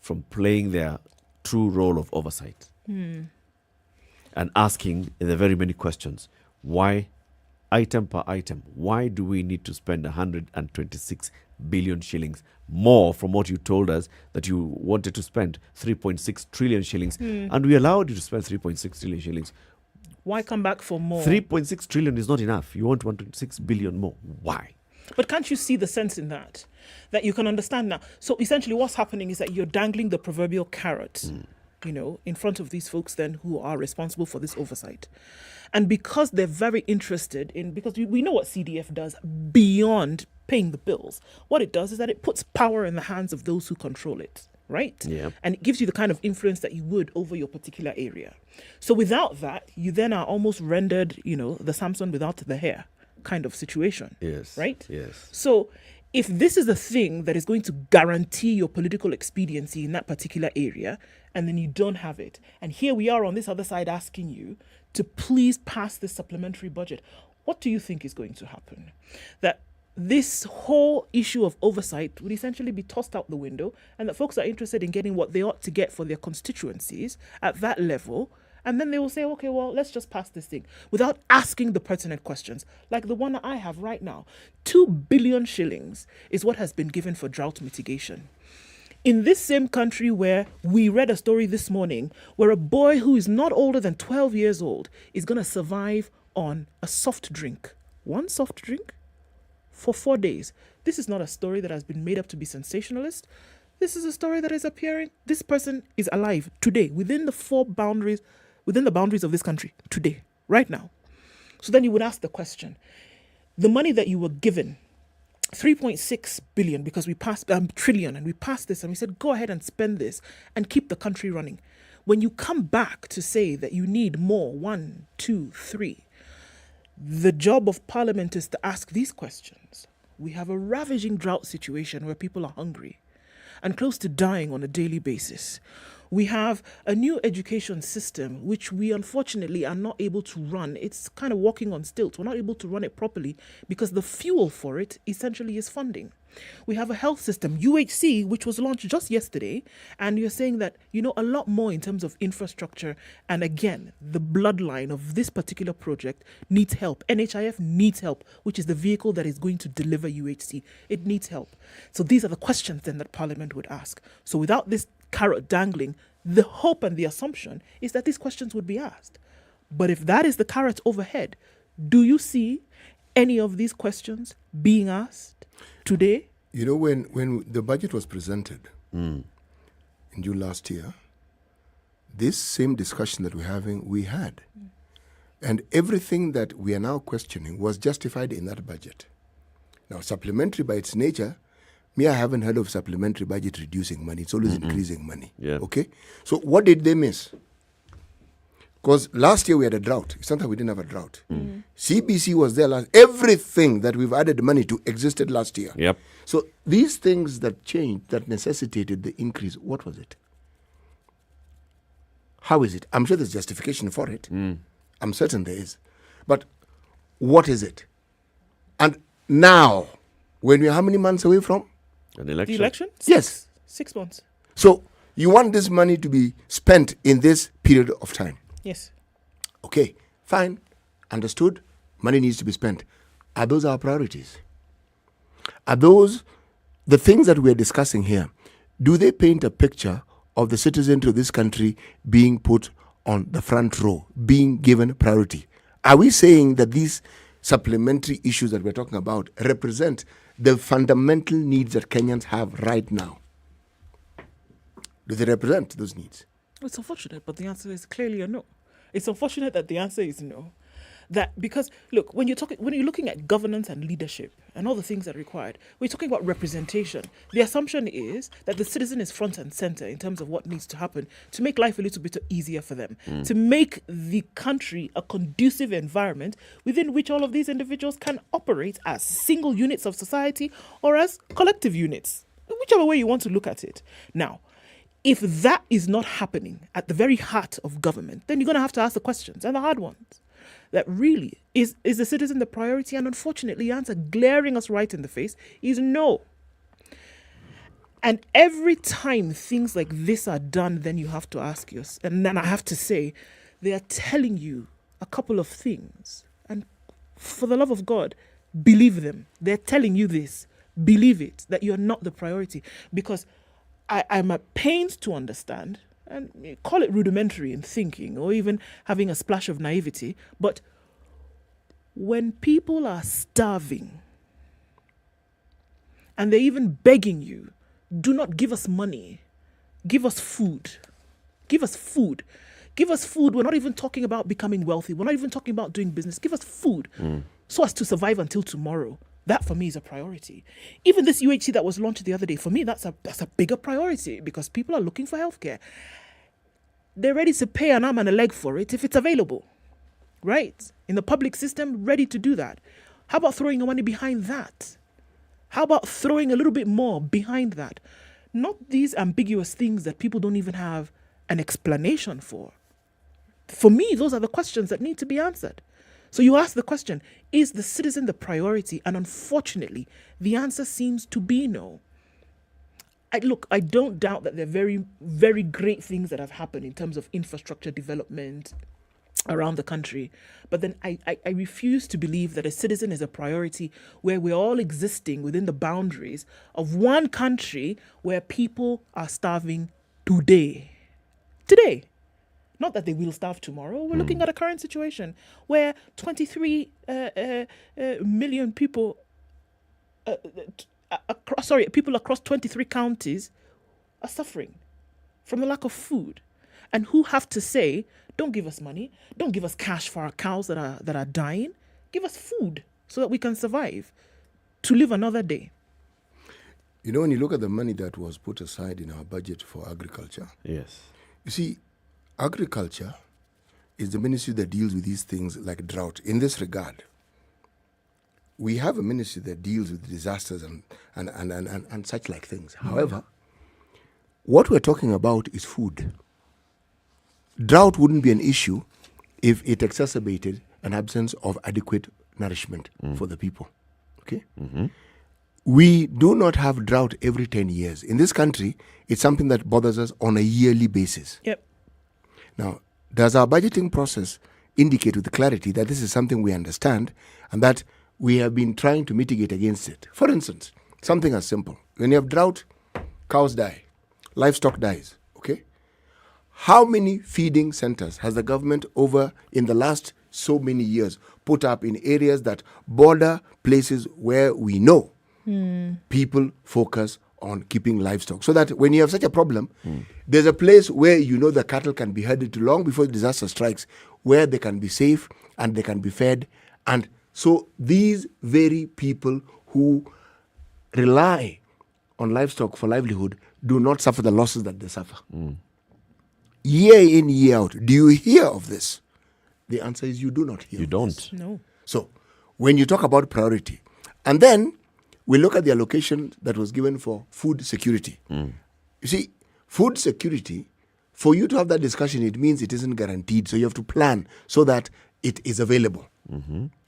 from playing their true role of oversight and asking the very many questions. Why, item per item, why do we need to spend 126 billion shillings more from what you told us that you wanted to spend 3.6 trillion shillings and we allowed you to spend 3.6 trillion shillings? Why come back for more? 3.6 trillion is not enough. You want 126 billion more. Why? But can't you see the sense in that? That you can understand now. So essentially what's happening is that you're dangling the proverbial carrot, in front of these folks then who are responsible for this oversight. And because they're very interested because we know what CDF does beyond paying the bills. What it does is that it puts power in the hands of those who control it, right? Yeah. And it gives you the kind of influence that you would over your particular area. So without that, you then are almost rendered, the Samson without the hair kind of situation. Yes. Right? Yes. So if this is a thing that is going to guarantee your political expediency in that particular area, and then you don't have it, and here we are on this other side asking you to please pass this supplementary budget, what do you think is going to happen? That this whole issue of oversight would essentially be tossed out the window, and that folks are interested in getting what they ought to get for their constituencies at that level, and then they will say, okay, well, let's just pass this thing without asking the pertinent questions, like the one that I have right now. 2 billion shillings is what has been given for drought mitigation. In this same country where we read a story this morning where a boy who is not older than 12 years old is going to survive on a soft drink, one soft drink, for 4 days. This is not a story that has been made up to be sensationalist. This is a story that is appearing. This person is alive today within the boundaries of this country today, right now. So then you would ask the question, the money that you were given, 3.6 billion, because we passed trillion, and we passed this and we said, go ahead and spend this and keep the country running. When you come back to say that you need more, 1, 2, 3, the job of Parliament is to ask these questions. We have a ravaging drought situation where people are hungry and close to dying on a daily basis. We have a new education system, which we unfortunately are not able to run. It's kind of walking on stilts. We're not able to run it properly because the fuel for it essentially is funding. We have a health system, UHC, which was launched just yesterday, and you're saying that, a lot more in terms of infrastructure. And again, the bloodline of this particular project needs help. NHIF needs help, which is the vehicle that is going to deliver UHC. It needs help. So these are the questions then that Parliament would ask. So without this carrot dangling, the hope and the assumption is that these questions would be asked. But if that is the carrot overhead, do you see any of these questions being asked today? When the budget was presented in June last year, this same discussion that we're having, we had. And everything that we are now questioning was justified in that budget. Now, supplementary by its nature, I haven't heard of supplementary budget reducing money. It's always increasing money. Yeah. Okay? So what did they miss? Because last year we had a drought. It's not that we didn't have a drought. CBC was there last. Everything that we've added money to existed last year. Yep. So these things that changed, that necessitated the increase, what was it? How is it? I'm sure there's justification for it. I'm certain there is. But what is it? And now, when we're how many months away from? An election. The election? Yes. 6 months. So you want this money to be spent in this period of time. Yes. Okay, fine. Understood. Money needs to be spent. Are those our priorities? Are those the things that we're discussing here? Do they paint a picture of the citizens of this country being put on the front row, being given priority? Are we saying that these supplementary issues that we're talking about represent the fundamental needs that Kenyans have right now? Do they represent those needs? It's unfortunate, but the answer is clearly a no. It's unfortunate that the answer is no. That because look, when you're looking at governance and leadership and all the things that are required, we're talking about representation. The assumption is that the citizen is front and center in terms of what needs to happen to make life a little bit easier for them, to make the country a conducive environment within which all of these individuals can operate as single units of society or as collective units, whichever way you want to look at it. Now, if that is not happening at the very heart of government, then you're going to have to ask the questions, and the hard ones. That really, is the citizen the priority? And unfortunately, the answer glaring us right in the face is no. And every time things like this are done, then you have to ask yourself, and then I have to say, they are telling you a couple of things. And for the love of God, believe them. They're telling you this. Believe it, that you're not the priority. Because I'm at pains to understand, and call it rudimentary in thinking or even having a splash of naivety, but when people are starving and they're even begging you, do not give us money, give us food. Give us food. Give us food. We're not even talking about becoming wealthy. We're not even talking about doing business. Give us food so as to survive until tomorrow. That for me is a priority. Even this UHC that was launched the other day, for me, that's a bigger priority because people are looking for healthcare. They're ready to pay an arm and a leg for it if it's available, right? In the public system, ready to do that. How about throwing the money behind that? How about throwing a little bit more behind that? Not these ambiguous things that people don't even have an explanation for. For me, those are the questions that need to be answered. So you ask the question, is the citizen the priority? And unfortunately, the answer seems to be no. I don't doubt that there are very, very great things that have happened in terms of infrastructure development, around the country. But then I refuse to believe that a citizen is a priority where we're all existing within the boundaries of one country where people are starving today. Today. Not that they will starve tomorrow. We're looking at a current situation where 23 million people, people across 23 counties are suffering from the lack of food. And who have to say, don't give us money, don't give us cash for our cows that are dying, give us food so that we can survive to live another day. You know, when you look at the money that was put aside in our budget for agriculture, yes, you see, agriculture is the ministry that deals with these things like drought. In this regard, we have a ministry that deals with disasters and such like things. However, what we're talking about is food. Drought wouldn't be an issue if it exacerbated an absence of adequate nourishment for the people. Okay? We do not have drought every 10 years. In this country, it's something that bothers us on a yearly basis. Yep. Now, does our budgeting process indicate with clarity that this is something we understand and that we have been trying to mitigate against it? For instance, something as simple. When you have drought, cows die, livestock dies, okay? How many feeding centers has the government over in the last so many years put up in areas that border places where we know people focus on keeping livestock, so that when you have such a problem, there's a place where you know the cattle can be herded to long before the disaster strikes, where they can be safe and they can be fed. And so these very people who rely on livestock for livelihood do not suffer the losses that they suffer. Year in, year out, do you hear of this? The answer is you do not hear. You don't. This. No. So when you talk about priority, and then we look at the allocation that was given for food security. You see, food security, for you to have that discussion, it means it isn't guaranteed. So you have to plan so that it is available.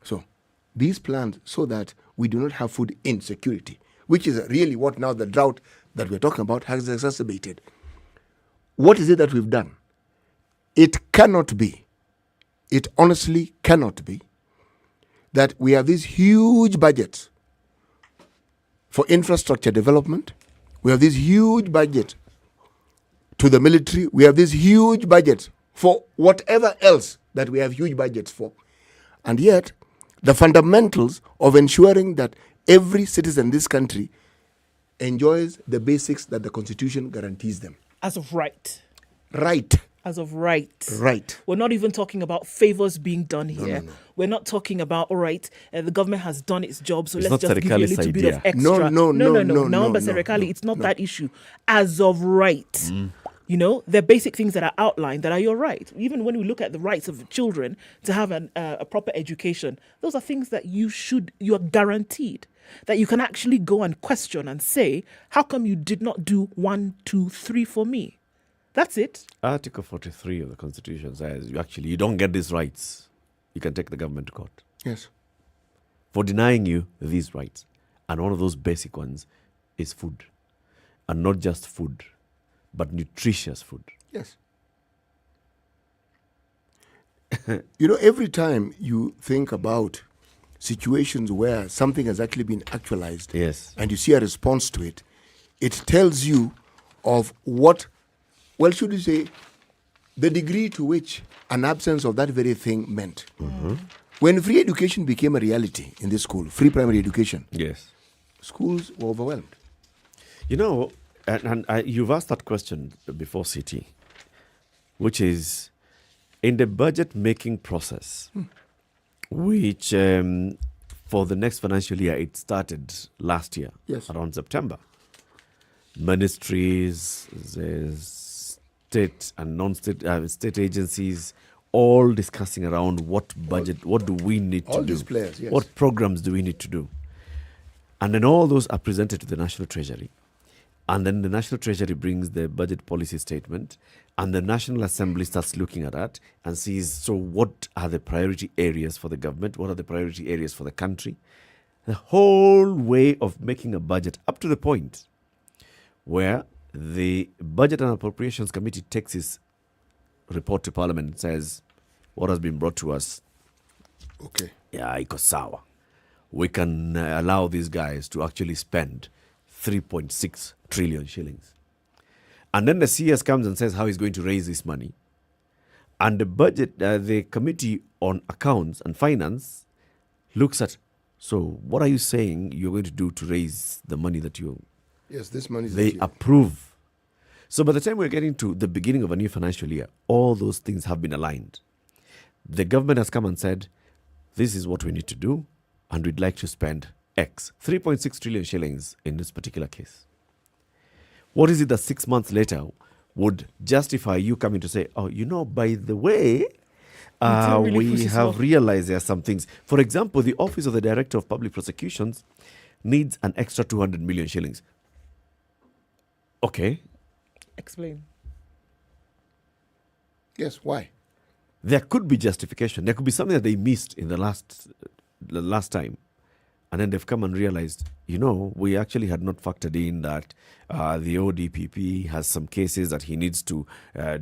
So these plans so that we do not have food insecurity, which is really what now the drought that we're talking about has exacerbated. What is it that we've done? It cannot be, it honestly cannot be, that we have these huge budgets for infrastructure development. We have this huge budget to the military. We have this huge budget for whatever else that we have huge budgets for. And yet, the fundamentals of ensuring that every citizen in this country enjoys the basics that the Constitution guarantees them. As of right. Right. As of right. Right. We're not even talking about favors being done here. No. We're not talking about, all right, the government has done its job, so It's let's not just give you a little bit of extra. No. Naomba serikali, it's not that issue. As of right. You know, there are basic things that are outlined that are your right. Even when we look at the rights of children to have a proper education, those are things that you are guaranteed. That you can actually go and question and say, how come you did not do 1, 2, 3 for me? That's it. Article 43 of the Constitution says you don't get these rights. You can take the government to court. Yes. For denying you these rights. And one of those basic ones is food. And not just food, but nutritious food. Yes. You know, every time you think about situations where something has actually been actualized, yes, and you see a response to it, it tells you of what, well, should we say, the degree to which an absence of that very thing meant. When free education became a reality in this school, free primary education, yes, schools were overwhelmed. You know, and you've asked that question before, CT, which is, in the budget-making process, which for the next financial year, it started last year, around September. Ministries, state and non-state state agencies, all discussing around what budget, what do we need to do? All these players, yes. What programs do we need to do? And then all those are presented to the National Treasury. And then the National Treasury brings the budget policy statement, and the National Assembly starts looking at that and sees, so what are the priority areas for the government? What are the priority areas for the country? The whole way of making a budget, up to the point where the Budget and Appropriations Committee takes its report to Parliament and says, what has been brought to us, okay, yeah, iko sawa. We can allow these guys to actually spend 3.6 trillion shillings. And then the CS comes and says how he's going to raise this money. And the budget, the Committee on Accounts and Finance looks at, so what are you saying you're going to do to raise the money that you... Yes, this money is... They approve. So by the time we're getting to the beginning of a new financial year, all those things have been aligned. The government has come and said, this is what we need to do, and we'd like to spend X, 3.6 trillion shillings in this particular case. What is it that 6 months later would justify you coming to say, oh, by the way, we have realized there are some things. For example, the Office of the Director of Public Prosecutions needs an extra 200 million shillings. Okay. Explain. Yes, why? There could be justification. There could be something that they missed in the last time. And then they've come and realized, we actually had not factored in that the ODPP has some cases that he needs to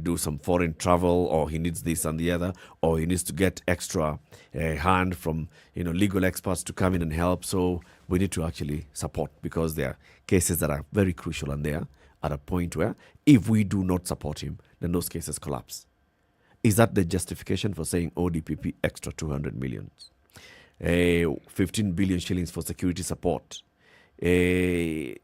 do some foreign travel, or he needs this and the other, or he needs to get extra hand from legal experts to come in and help. So we need to actually support, because there are cases that are very crucial, and they are at a point where if we do not support him, then those cases collapse. Is that the justification for saying ODPP extra 200 million? 15 billion shillings for security support, this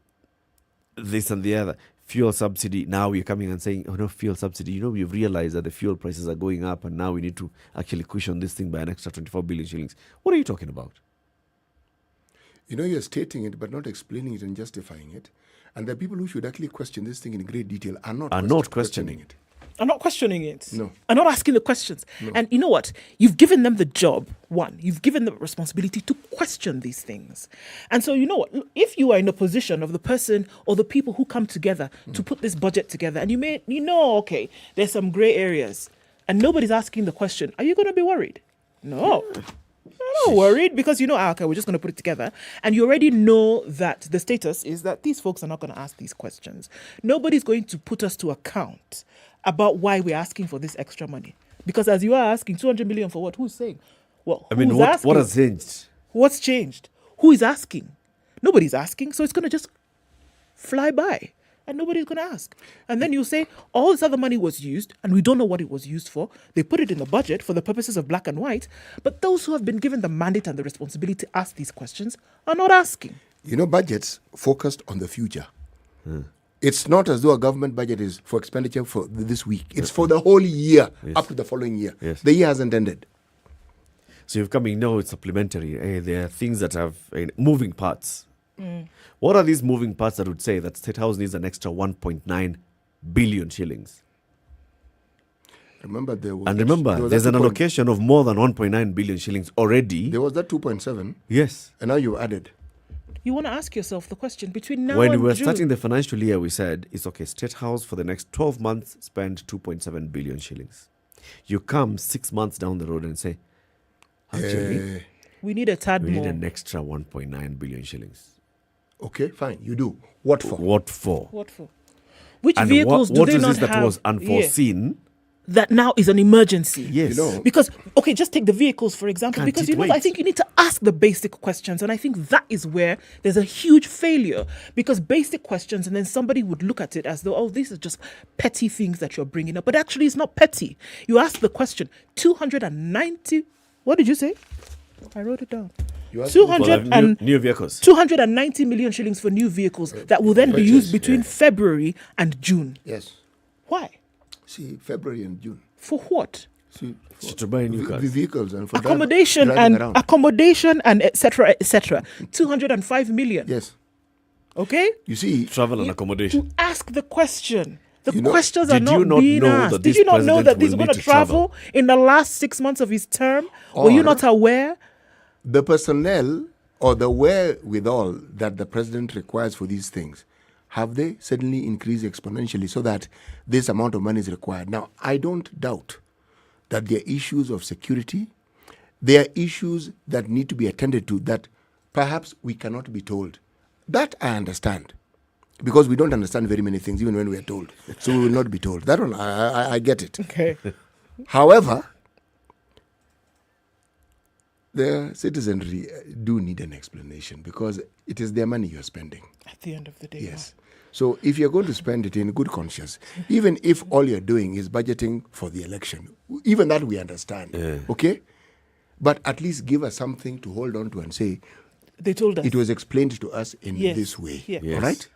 and the other, fuel subsidy. Now you're coming and saying, oh no, fuel subsidy. We've realized that the fuel prices are going up, and now we need to actually cushion this thing by an extra 24 billion shillings. What are you talking about? You're stating it, but not explaining it and justifying it. And the people who should actually question this thing in great detail are not questioning it. I'm not questioning it. No. I'm not asking the questions. No. And you know what? You've given them the job. One, you've given them responsibility to question these things. And so, you know what? If you are in a position of the person or the people who come together to put this budget together, and okay, there's some gray areas, and nobody's asking the question, are you going to be worried? No. I'm not worried, because okay, we're just going to put it together. And you already know that the status is that these folks are not going to ask these questions. Nobody's going to put us to account about why we're asking for this extra money. Because as you are asking, 200 million for what? Who's saying? Well, what has changed? What's changed? Who is asking? Nobody's asking, so it's going to just fly by. And nobody's going to ask. And then you say, all this other money was used, and we don't know what it was used for. They put it in the budget for the purposes of black and white. But those who have been given the mandate and the responsibility to ask these questions are not asking. Budgets focused on the future. It's not as though a government budget is for expenditure for this week. It's for the whole year, up to the following year. Yes. The year hasn't ended. So you've come in, it's supplementary. There are things that have moving parts. What are these moving parts that would say that State House needs an extra 1.9 billion shillings? Remember, there's an allocation of more than 1.9 billion shillings already. There was that 2.7. Yes. And now you added. You want to ask yourself the question, between now when and we were June, starting the financial year, we said, it's okay, State House for the next 12 months spend 2.7 billion shillings. You come 6 months down the road and say, actually, we need a tad more. more. We need an extra 1.9 billion shillings. Okay, fine, you do. What for? Which and vehicles do they not have? What is this that was unforeseen? That now is an emergency. Yes. Because, just take the vehicles, for example. Because, I think you need to ask the basic questions. And I think that is where there's a huge failure. Because basic questions, and then somebody would look at it as though, these are just petty things that you're bringing up. But actually, it's not petty. You ask the question, 290, what did you say? I wrote it down. 200 new vehicles. 290 million shillings for new vehicles that will then be used between February and June. Yes. Why? See, February and June. For what? To buy new cars. The vehicles and for accommodation and etc. 205 million. Yes. Okay. You see, travel and accommodation. To ask the question. The questions are not being asked. Did you not know that he's going to travel in the last 6 months of his term? Were you not aware? The personnel or the wherewithal that the president requires for these things, have they suddenly increased exponentially so that this amount of money is required? Now, I don't doubt that there are issues of security. There are issues that need to be attended to that perhaps we cannot be told. That I understand. Because we don't understand very many things, even when we are told. So we will not be told. That one, I get it. Okay. However, the citizenry do need an explanation because it is their money you're spending. At the end of the day. Yes. So if you're going to spend it in good conscience, even if all you're doing is budgeting for the election, even that we understand, okay? But at least give us something to hold on to and say, they told us. It was explained to us in Yes. this way, Yes. all right?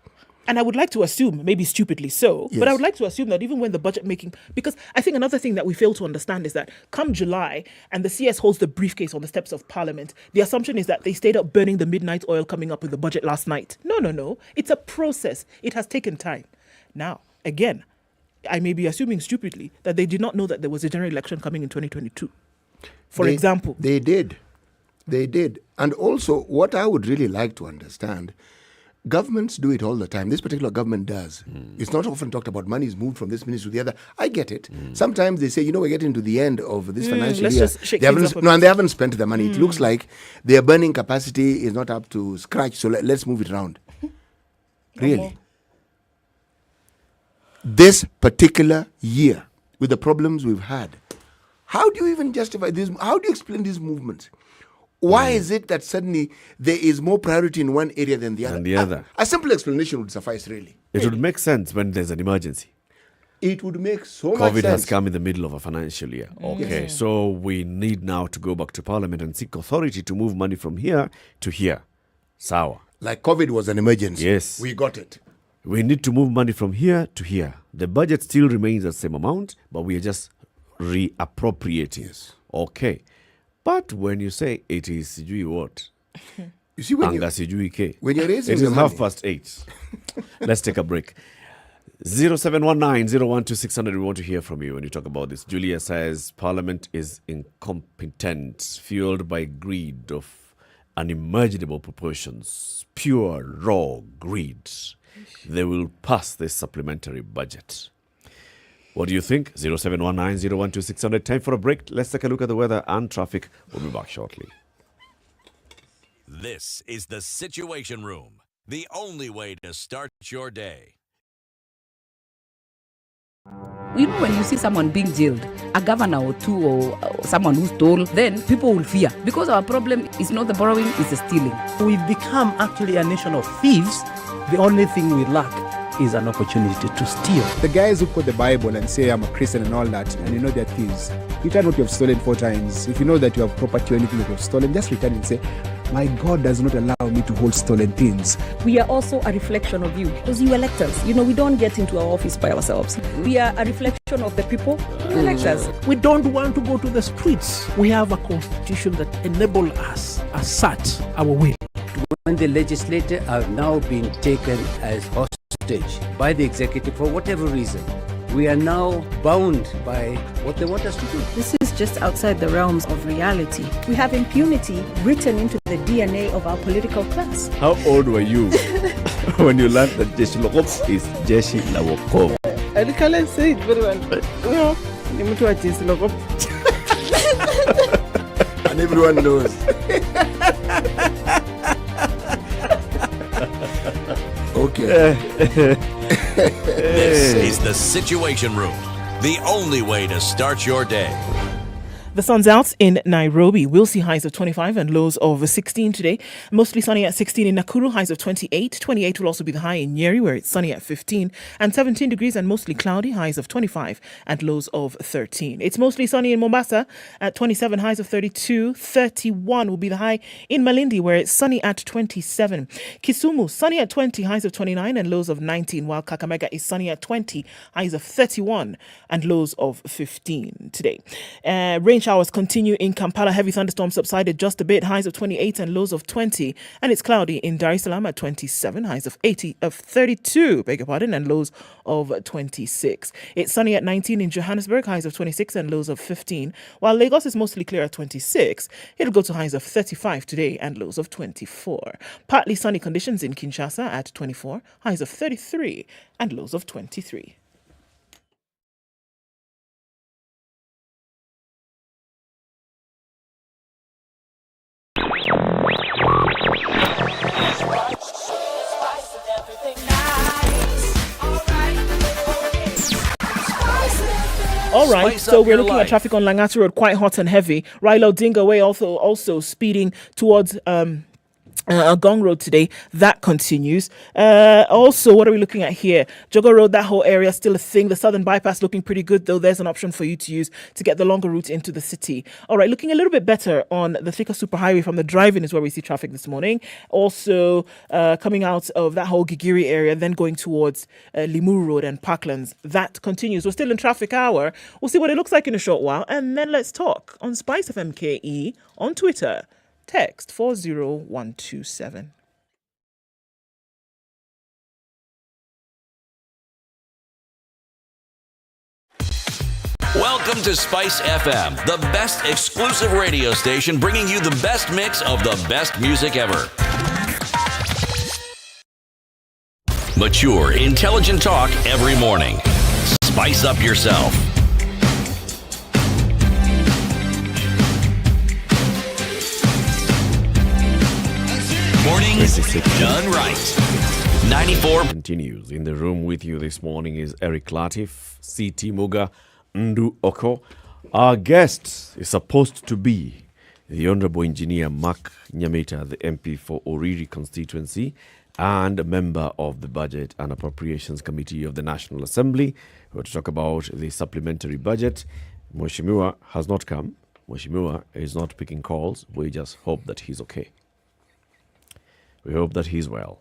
And I would like to assume, maybe stupidly so, but I would like to assume that even when the budget making, because I think another thing that we fail to understand is that come July and the CS holds the briefcase on the steps of Parliament, the assumption is that they stayed up burning the midnight oil coming up with the budget last night. No. It's a process. It has taken time. Now, again, I may be assuming stupidly that they did not know that there was a general election coming in 2022. For example. They did. And also, what I would really like to understand, governments do it all the time. This particular government does. It's not often talked about. Money is moved from this ministry to the other. I get it. Sometimes they say, we're getting to the end of this financial let's year. just shake They things haven't, up a and bit. they haven't spent the money. It looks like their burning capacity is not up to scratch, so let's move it around. Really? This particular year, with the problems we've had, how do you even justify this? How do you explain these movements? Why is it that suddenly there is more priority in one area than the other? A simple explanation would suffice, really. It would make sense when there's an emergency. It would make so much COVID sense. has come in the middle of a financial year. Okay, so we need now to go back to Parliament and seek authority to move money from here to here. Sawa. Like COVID was an emergency. Yes. We got it. We need to move money from here to here. The budget still remains the same amount, but we are just reappropriating. Yes. Okay. But when you say it is sijui what? You see, when you're raising it the is money. 8:30. Let's take a break. 0719-012-600. We want to hear from you when you talk about this. Julia says Parliament is incompetent, fueled by greed of unimaginable proportions, pure, raw greed. They will pass this supplementary budget. What do you think? 0719-012-600. Time for a break. Let's take a look at the weather and traffic. We'll be back shortly. This is the Situation Room, the only way to start your day. You know, when you see someone being jailed, a governor or two or someone who stole, then people will fear. Because our problem is not the borrowing, it's the stealing. We've become actually a nation of thieves. The only thing we lack is an opportunity to steal. The guys who quote the Bible and say, I'm a Christian and all that, and you know they're thieves. Return what you have stolen 4 times. If you know that you have property or anything that you have stolen, just return and say, my God does not allow me to hold stolen things. We are also a reflection of you because you elect us. We don't get into our office by ourselves. We are a reflection of the people who elect us. We don't want to go to the streets. We have a constitution that enables us, assert our will. When the legislature are now being taken as hostage by the executive for whatever reason, we are now bound by what they want us to do. This is just outside the realms of reality. We have impunity written into the DNA of our political class. How old were you when you learned that Jeshi la Wokoh is Jeshi la Wokoh? I can't say it very well. And everyone knows. Okay. This is the Situation Room, the only way to start your day. The sun's out in Nairobi. We'll see highs of 25 and lows of 16 today. Mostly sunny at 16 in Nakuru, highs of 28. 28 will also be the high in Nyeri, where it's sunny at 15. And 17 degrees and mostly cloudy, highs of 25 and lows of 13. It's mostly sunny in Mombasa at 27, highs of 32. 31 will be the high in Malindi, where it's sunny at 27. Kisumu, sunny at 20, highs of 29 and lows of 19. While Kakamega is sunny at 20, highs of 31 and lows of 15 today. Rain showers continue in Kampala. Heavy thunderstorms subsided just a bit. Highs of 28 and lows of 20. And it's cloudy in Dar es Salaam at 27. Highs of 32, and lows of 26. It's sunny at 19 in Johannesburg. Highs of 26 and lows of 15. While Lagos is mostly clear at 26. It'll go to highs of 35 today and lows of 24. Partly sunny conditions in Kinshasa at 24. Highs of 33 and lows of 23. All right, Spice so up we're your looking life. at traffic on Langata Road, quite hot and heavy. Rilo Dinga Way also speeding towards Gong Road today. That continues. Also, what are we looking at here? Jogo Road, that whole area still a thing. The southern bypass looking pretty good, though. There's an option for you to use to get the longer route into the city. All right, looking a little bit better on the Thika Superhighway from the drive-in is where we see traffic this morning. Also, coming out of that whole Gigiri area, then going towards Limuru Road and Parklands. That continues. We're still in traffic hour. We'll see what it looks like in a short while, and then let's talk on SpiceFM KE on Twitter. Text 40127. Welcome to Spice FM, the best exclusive radio station bringing you the best mix of the best music ever. Mature, intelligent talk every morning. Spice up yourself. Mornings done right. 94 continues. In the room with you this morning is Eric Latiff, CT Muga Ndu Okoh. Our guest is supposed to be the Honourable Engineer Mark Nyamita, the MP for Oriri constituency and a member of the Budget and Appropriations Committee of the National Assembly. We're to talk about the supplementary budget. Mheshimiwa has not come. Mheshimiwa is not picking calls. We just hope that he's okay. We hope that he's well.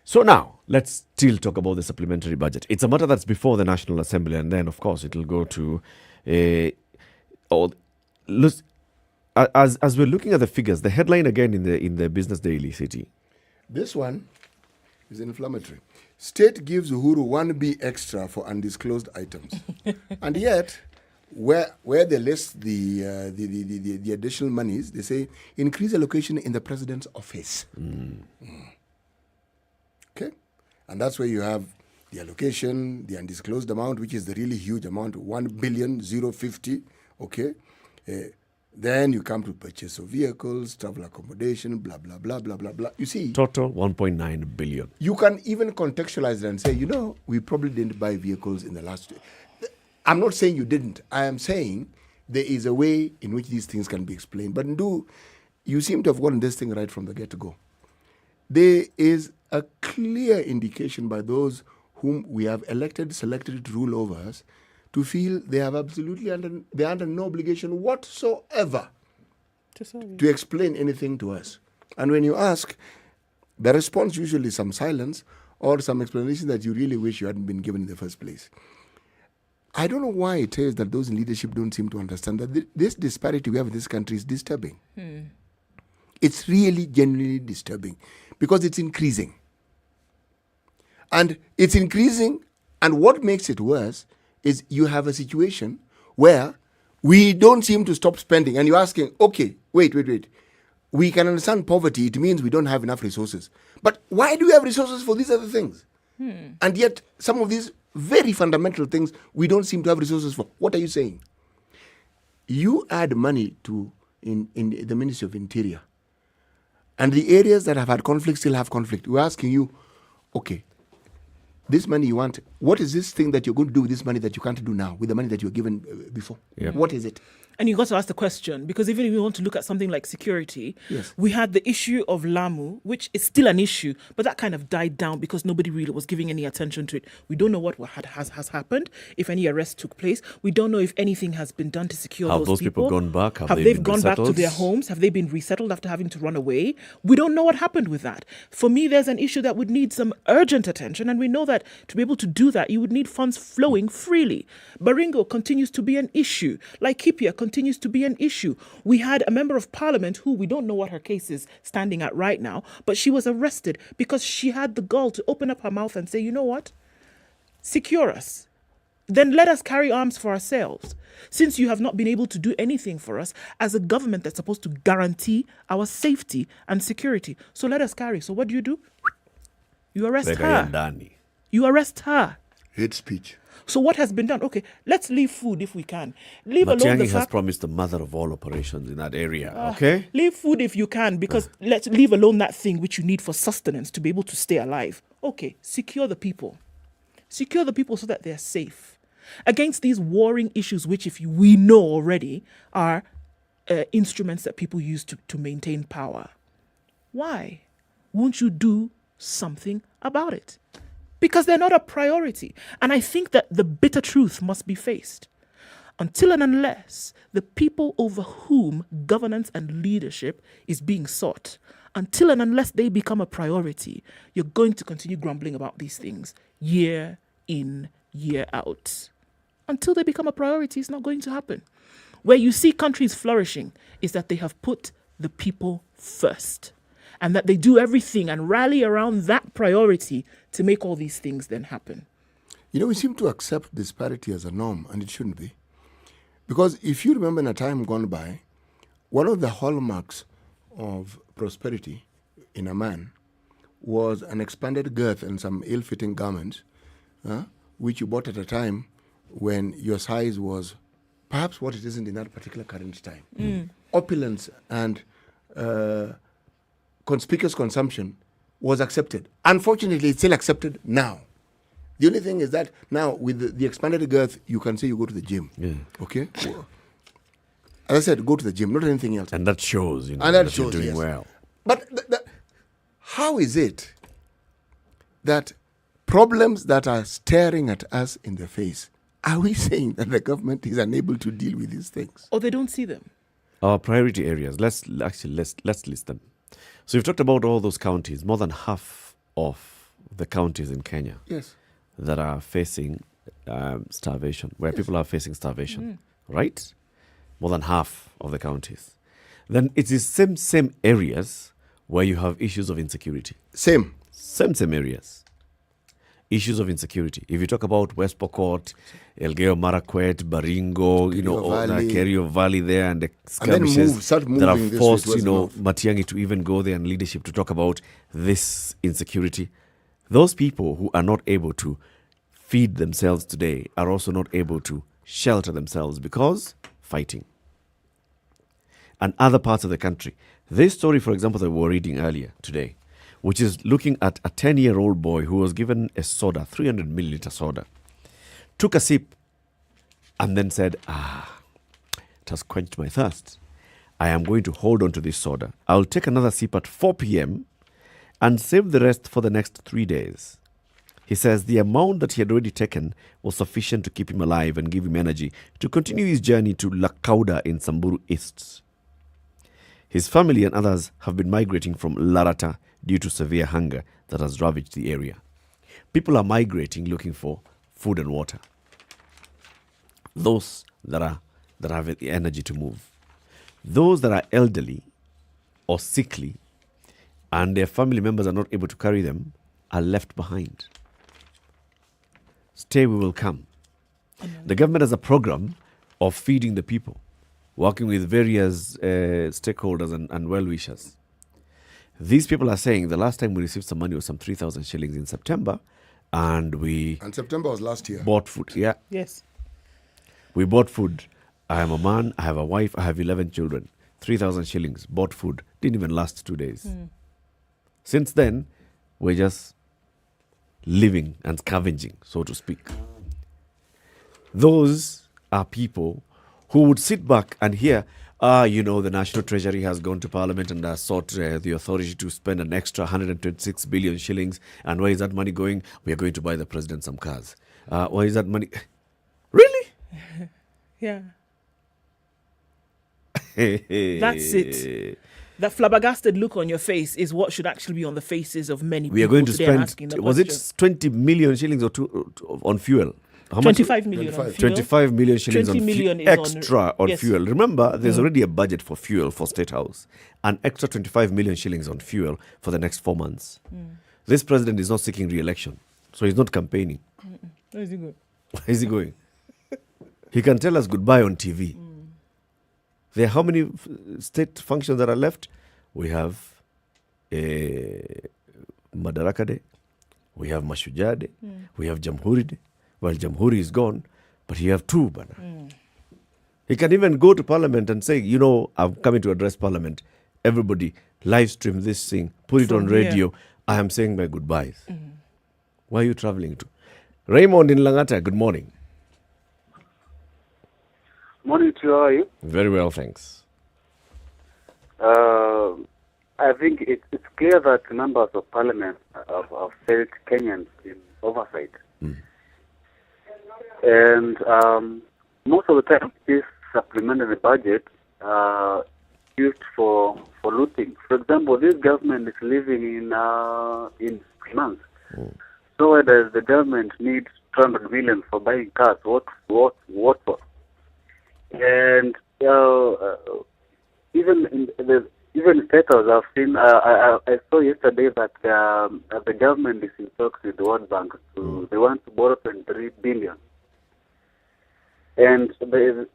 So now, let's still talk about the supplementary budget. It's a matter that's before the National Assembly, and then, of course, it will go to... as we're looking at the figures, the headline again in the Business Daily City. This one is inflammatory. State gives Uhuru 1B extra for undisclosed items. And yet, where they list the additional monies, they say increase allocation in the president's office. Okay, and that's where you have the allocation, the undisclosed amount, which is the really huge amount, 1,050,000,050. Okay, then you come to purchase of vehicles, travel accommodation, blah blah blah blah blah blah. You see, total 1.9 billion. You can even contextualize it and say, we probably didn't buy vehicles in the last. I'm not saying you didn't. I am saying there is a way in which these things can be explained. But Ndu, you seem to have gotten this thing right from the get-go. There is a clear indication by those whom we have elected, selected to rule over us, to feel they have they're under no obligation whatsoever to explain anything to us. And when you ask, the response usually is some silence or some explanation that you really wish you hadn't been given in the first place. I don't know why it is that those in leadership don't seem to understand that this disparity we have in this country is disturbing. It's really genuinely disturbing because it's increasing. And it's increasing, and what makes it worse is you have a situation where we don't seem to stop spending, and you're asking, okay, wait. We can understand poverty. It means we don't have enough resources. But why do we have resources for these other things? And yet, some of these very fundamental things we don't seem to have resources for. What are you saying? You add money to in the Ministry of Interior, and the areas that have had conflict still have conflict. We're asking you, okay, this money you want, what is this thing that you're going to do with this money that you can't do now with the money that you were given before? Yep. What is it? And you got to ask the question, because even if you want to look at something like security, Yes. we had the issue of Lamu, which is still an issue, but that kind of died down because nobody really was giving any attention to it. We don't know what has happened, if any arrests took place. We don't know if anything has been done to secure Have those people gone back? Have they they been gone back to resettled? their homes? Have they been resettled after having to run away? We don't know what happened with that. For me, there's an issue that would need some urgent attention, and we know that to be able to do that, you would need funds flowing freely. Baringo continues to be an issue. Laikipia continues to be an issue. We had a member of parliament who we don't know what her case is standing at right now, but she was arrested because she had the gall to open up her mouth and say, you know what? Secure us. Then let us carry arms for ourselves. Since you have not been able to do anything for us as a government that's supposed to guarantee our safety and security. So let us carry. So what do? You arrest her. You arrest her. Hate speech. So what has been done? Okay, let's leave food if we can. Leave alone the Matiang'i has fact. promised the mother of all operations in that area, okay? Leave food if you can, because let's leave alone that thing which you need for sustenance to be able to stay alive. Okay, secure the people. Secure the people so that they're safe. against these warring issues, which we know already are instruments that people use to maintain power. Why won't you do something about it? Because they're not a priority. And I think that the bitter truth must be faced. Until and unless the people over whom governance and leadership is being sought, until and unless they become a priority, you're going to continue grumbling about these things year in, year out. Until they become a priority, it's not going to happen. Where you see countries flourishing is that they have put the people first, and that they do everything and rally around that priority to make all these things then happen. You know, we seem to accept disparity as a norm, and it shouldn't be. Because if you remember in a time gone by, one of the hallmarks of prosperity in a man was an expanded girth and some ill-fitting garments, which you bought at a time when your size was perhaps what it isn't in that particular current time. Opulence and conspicuous consumption was accepted. Unfortunately, it's still accepted now. The only thing is that now with the expanded girth, you can say you go to the gym. Yeah. Okay? As I said, go to the gym, not anything else. And that shows, and that shows, you're doing yes. well. But how is it that problems that are staring at us in the face, are we saying that the government is unable to deal with these things? Or they don't see them? Our priority areas, let's list them. So you've talked about all those counties, more than half of the counties in Kenya. Yes. That are facing starvation, where people are facing starvation, right? More than half of the counties. Then it is same areas where you have issues of insecurity. Same areas. Issues of insecurity. If you talk about West Pokot, Elgeyo Marakwet, Baringo, all the Kerio Valley there, and the skirmishes that have forced, Matiang'i to even go there and leadership to talk about this insecurity. Those people who are not able to feed themselves today are also not able to shelter themselves because fighting. And other parts of the country. This story, for example, that we were reading earlier today, which is looking at a 10-year-old boy who was given a soda, 300 milliliter soda, took a sip and then said, it has quenched my thirst. I am going to hold on to this soda. I'll take another sip at 4 p.m. and save the rest for the next 3 days. He says the amount that he had already taken was sufficient to keep him alive and give him energy to continue his journey to Lakauda in Samburu East. His family and others have been migrating from Larata due to severe hunger that has ravaged the area. People are migrating looking for food and water. Those that have the energy to move. Those that are elderly or sickly and their family members are not able to carry them, are left behind. Stay, we will come. The government has a program of feeding the people, working with various stakeholders and well-wishers. These people are saying the last time we received some money was some 3,000 shillings in September, and September was last year. Bought food, yeah. Yes. We bought food. I am a man, I have a wife, I have 11 children. 3,000 shillings, bought food. Didn't even last 2 days. Since then, we're just living and scavenging, so to speak. Those are people who would sit back and hear, the National Treasury has gone to Parliament and has sought the authority to spend an extra 126 billion shillings. And where is that money going? We are going to buy the president some cars. Where is that money? Really? Yeah. That's it. That flabbergasted look on your face is what should actually be on the faces of many people. We are going to spend, was it 20 million shillings or on fuel? How 25 much? Million 25. On fuel. 25 million shillings 20 on million extra on yes. fuel. Remember, there's already a budget for fuel for State House. An extra 25 million shillings on fuel for the next 4 months. This president is not seeking re-election, so he's not campaigning. Where is he going? Where is he going? He can tell us goodbye on TV. There are how many state functions that are left? We have Madaraka Day, we have Mashujaa Day, we have Jamhuri Day. Well, Jamhuri is gone, but you have two. He can even go to Parliament and say, I'm coming to address Parliament. Everybody, live stream this thing, put it on radio. I am saying my goodbyes. Where are you traveling to? Raymond in Langata, good morning. Morning to you, how are you? Very well, thanks. I think it's clear that members of parliament have failed Kenyans in oversight. And most of the time, this supplementary budget used for looting. For example, this government is living in finance. So why does the government need 200 million for buying cars? What for? And even status I've seen. I saw yesterday that the government is in talks with the World Bank. They want to borrow 23 billion. And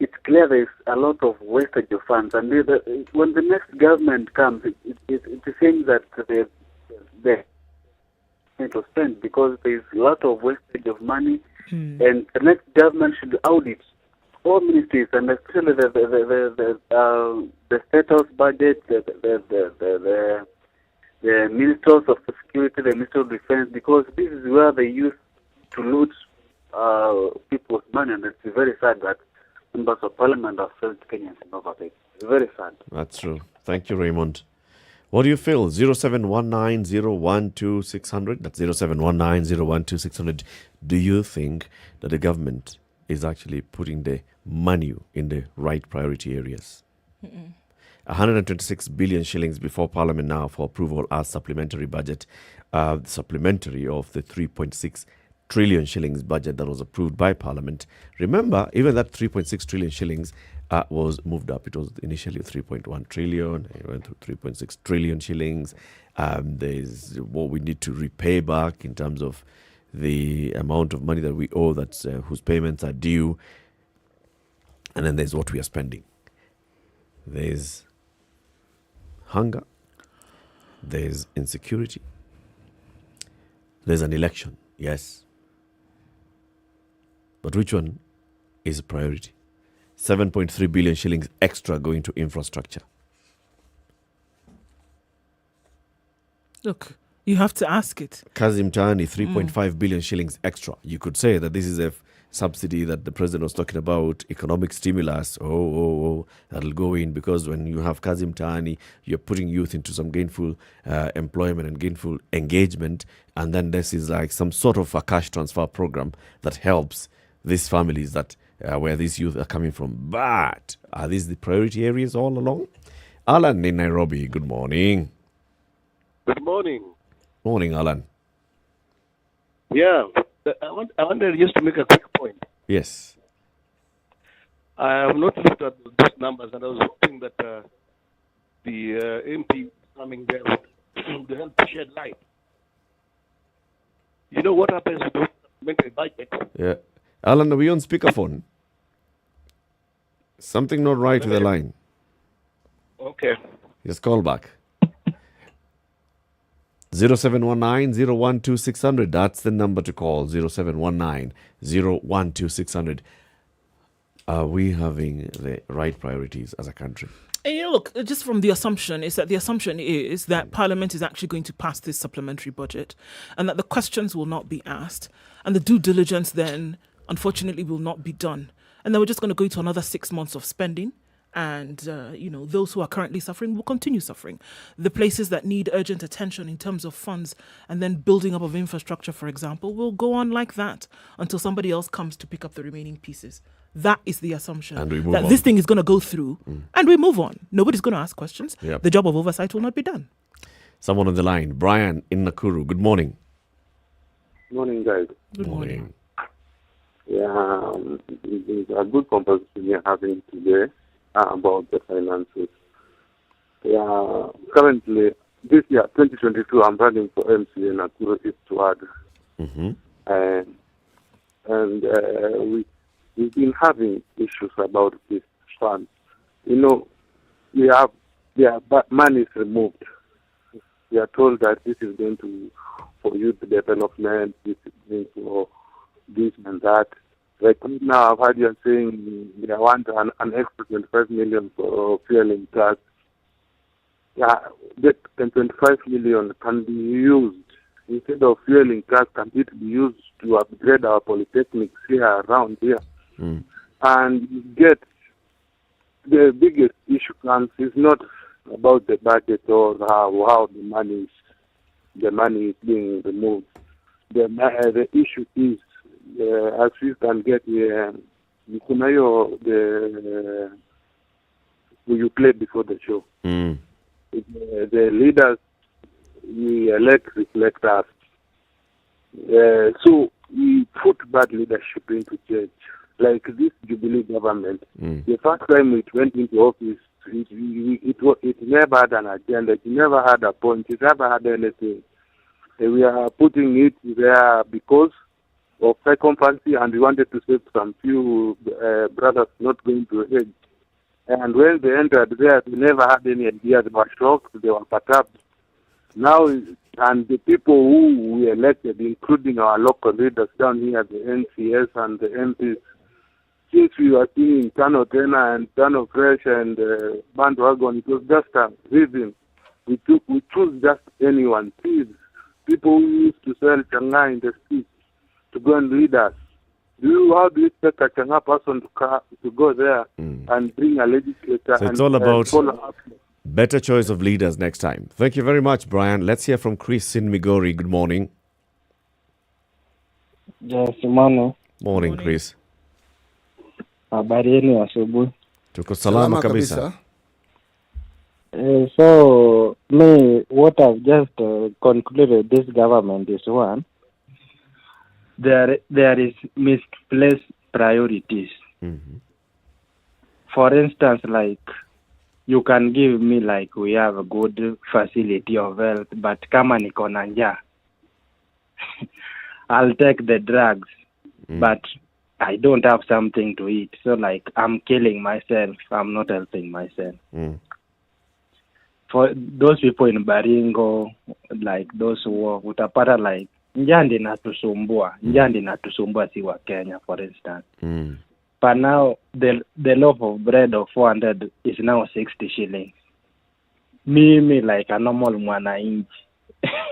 it's clear there's a lot of wastage of funds. And when the next government comes, it seems that they need to spend because there's a lot of wastage of money. And the next government should audit all ministries, and especially the status budget, the ministers of security, the minister of defense, because this is where they use to loot people's money, and it's very sad that members of parliament have failed Kenyans in oversight. It's very sad. That's true. Thank you, Raymond. What do you feel? 0719-012-600. That's 0719-012-600. Do you think that the government is actually putting the money in the right priority areas? 126 billion shillings before Parliament now for approval as supplementary budget, supplementary of the 3.6 trillion shillings budget that was approved by Parliament. Remember, even that 3.6 trillion shillings was moved up. It was initially 3.1 trillion. It went to 3.6 trillion shillings. There's what we need to repay back in terms of the amount of money that we owe, that's whose payments are due. And then there's what we are spending. There's hunger. There's insecurity. There's an election, yes. But which one is a priority? 7.3 billion shillings extra going to infrastructure. Look, you have to ask it. Kazim Tani, 3.5 billion shillings extra. You could say that this is a subsidy that the president was talking about, economic stimulus. That'll go in, because when you have Kazim Tani, you're putting youth into some gainful employment and gainful engagement. And then this is like some sort of a cash transfer program that helps these families that where these youth are coming from. But are these the priority areas all along? Alan in Nairobi, good morning. Good morning. Morning, Alan. Yeah, I wanted just to make a quick point. Yes. I have not looked at those numbers, and I was hoping that the MP coming there would help to shed light. You know what happens with the supplementary budget? Yeah. Alan, are we on speakerphone? Something not right with the line. Okay. Just call back. 0719-012-600. That's the number to call. 0719-012-600. Are we having the right priorities as a country? And look, just from the assumption is that Parliament is actually going to pass this supplementary budget, and that the questions will not be asked, and the due diligence then, unfortunately, will not be done. And then we're just going to go into another 6 months of spending. And, those who are currently suffering will continue suffering. The places that need urgent attention in terms of funds and then building up of infrastructure, for example, will go on like that until somebody else comes to pick up the remaining pieces. That is the assumption. And we move that on. This thing is going to go through and we move on. Nobody's going to ask questions. Yep. The job of oversight will not be done. Someone on the line. Brian in Nakuru. Good morning. Morning, guys. Good morning. Yeah, it's a good conversation we're having today about the finances. Yeah, currently, this year, 2022, I'm running for MCA Nakuru Eastward. And we've been having issues about this fund. We have money is removed. We are told that this is going to for youth development, this is going for this and that. Like now, I've heard you saying they want an extra 25 million for fueling cars. Yeah, that 25 million can be used instead of fueling cars. Can it be used to upgrade our polytechnics here around here? And get the biggest issue comes is not about the budget or how the money is being removed. The issue is, as we can get here, you played before the show. The leaders we elect reflect us. So we put bad leadership into change. Like this Jubilee government, the first time it went into office, it never had an agenda, it never had a point, it never had anything. We are putting it there because of circumstances, and we wanted to save some few brothers not going to hell. And when they entered there, they never had any idea. They were shocked, they were perturbed. Now, and the people who we elected, including our local leaders down here, the NCS and the MPs, since we were seeing Turnout and Turnout Fresh and Bandwagon, it was just a reason. We choose just anyone. Please, people who used to sell changa in the streets to go and lead us. How do you expect a changa person to go there and bring a legislator? So it's all about better choice of leaders next time. Thank you very much, Brian. Let's hear from Chris in Migori. Good morning. Yes, morning. Morning, Chris. Habari yenu asubuhi. Tuko salama kabisa. So, what I've just concluded this government is one, there is misplaced priorities. For instance, like, you can give me like we have a good facility of health, but kama niko na njaa, I'll take the drugs, but I don't have something to eat. So like I'm killing myself, I'm not helping myself. For those people in Baringo, like those who utapata like njaa inatusumbua si wa Kenya, for instance. But now the loaf of bread of 400 is now 60 shillings. Me like a normal mwananchi,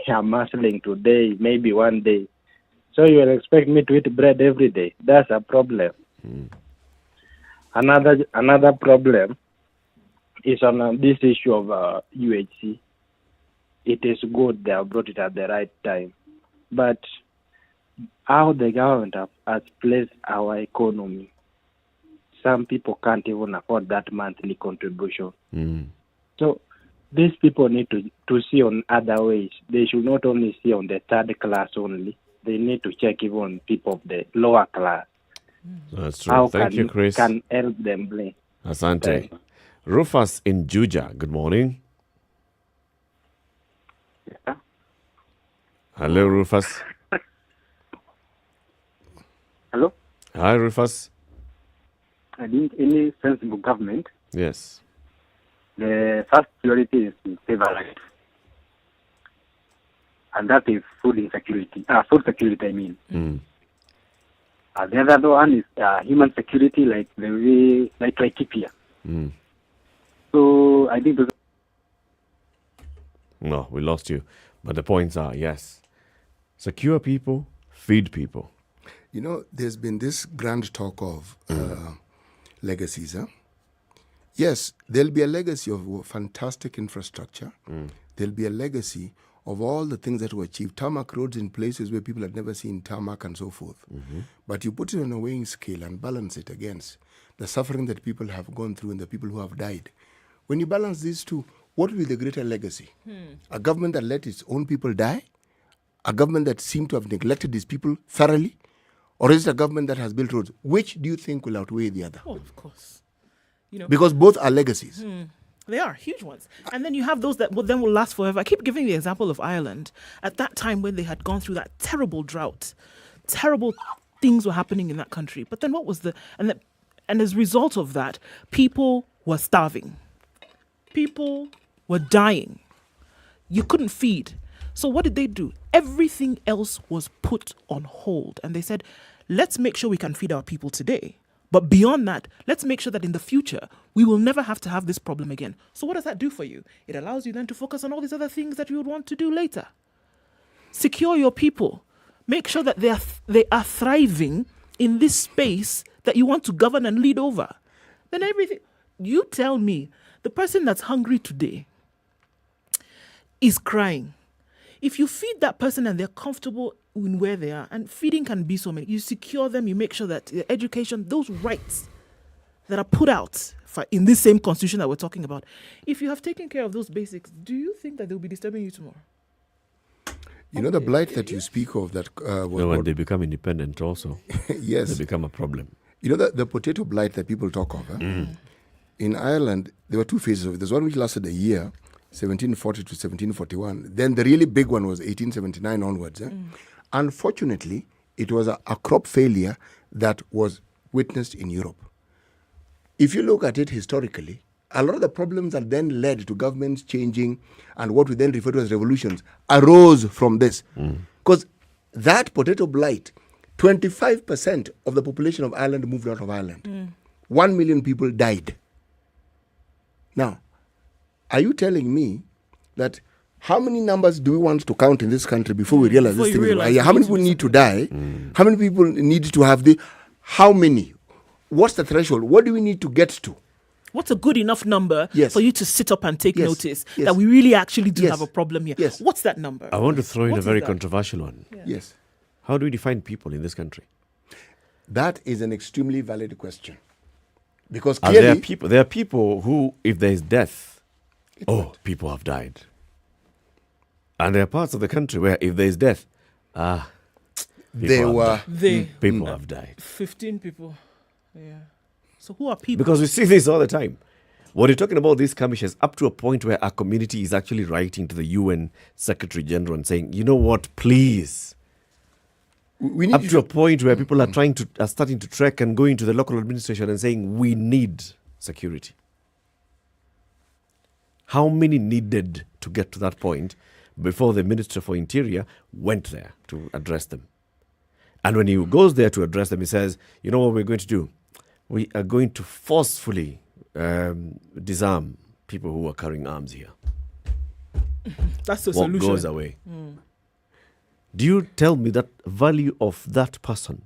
I'm hustling today, maybe one day. So you will expect me to eat bread every day. That's a problem. Another problem is on this issue of UHC. It is good they have brought it at the right time. But how the government has placed our economy, some people can't even afford that monthly contribution. So these people need to see on other ways. They should not only see on the third class only. They need to check even people of the lower class. That's true. How Thank you, Chris. Can help them play. Asante. Rufus in Juja. Good morning. Yeah. Hello, Rufus. Hello? Hi, Rufus. I think any sensible government, Yes. the first priority is to save a life. And that is food insecurity. Food security, I mean. The other one is human security, like the way, like Laikipia. So I think No, we lost you. But the points are, yes, secure people, feed people. You know, there's been this grand talk of legacies. Huh? Yes, there'll be a legacy of fantastic infrastructure. There'll be a legacy of all the things that were achieved. Tarmac roads in places where people had never seen tarmac and so forth. But you put it on a weighing scale and balance it against the suffering that people have gone through and the people who have died. When you balance these two, what will be the greater legacy? A government that let its own people die? A government that seemed to have neglected these people thoroughly? Or is it a government that has built roads? Which do you think will outweigh the other? Oh, of course. Because both are legacies. They are huge ones. And then you have those that will last forever. I keep giving the example of Ireland. At that time when they had gone through that terrible drought, terrible things were happening in that country. But then what was and as a result of that, people were starving. People were dying. You couldn't feed. So what did they do? Everything else was put on hold. And they said, let's make sure we can feed our people today. But beyond that, let's make sure that in the future, we will never have to have this problem again. So what does that do for you? It allows you then to focus on all these other things that you would want to do later. Secure your people. Make sure that they are thriving in this space that you want to govern and lead over. Then everything, you tell me, the person that's hungry today is crying. If you feed that person and they're comfortable in where they are, and feeding can be so many, you secure them, you make sure that their education, those rights that are put out in this same constitution that we're talking about, if you have taken care of those basics, do you think that they'll be disturbing you tomorrow? You know the blight that you speak of that when they become independent also, yes, they become a problem. You know the potato blight that people talk of. In Ireland, there were two phases of it. There's one which lasted a year, 1740 to 1741. Then the really big one was 1879 onwards. Unfortunately, it was a crop failure that was witnessed in Europe. If you look at it historically, a lot of the problems that then led to governments changing and what we then refer to as revolutions arose from this. Because that potato blight, 25% of the population of Ireland moved out of Ireland. 1 million people died. Now, are you telling me that how many numbers do we want to count in this country before we realize this thing is how many people need to die? How many people need to have how many? What's the threshold? What do we need to get to? What's a good enough number for you to sit up and take notice that we really actually do have a problem here? What's that number? I want to throw in a very controversial one. Yes. How do we define people in this country? That is an extremely valid question. Because clearly there are people who, if there is death, people have died. And there are parts of the country where if there is death, people have died. 15 people. Yeah. So who are people? Because we see this all the time. What you're talking about, these commissions, up to a point where our community is actually writing to the UN Secretary General and saying, you know what, please. We need up to a point where people are starting to trek and going to the local administration and saying, we need security. How many needed to get to that point before the Minister for Interior went there to address them? And when he goes there to address them, he says, you know what we're going to do? We are going to forcefully disarm people who are carrying arms here. That's the what solution. Goes away. Do you tell me that value of that person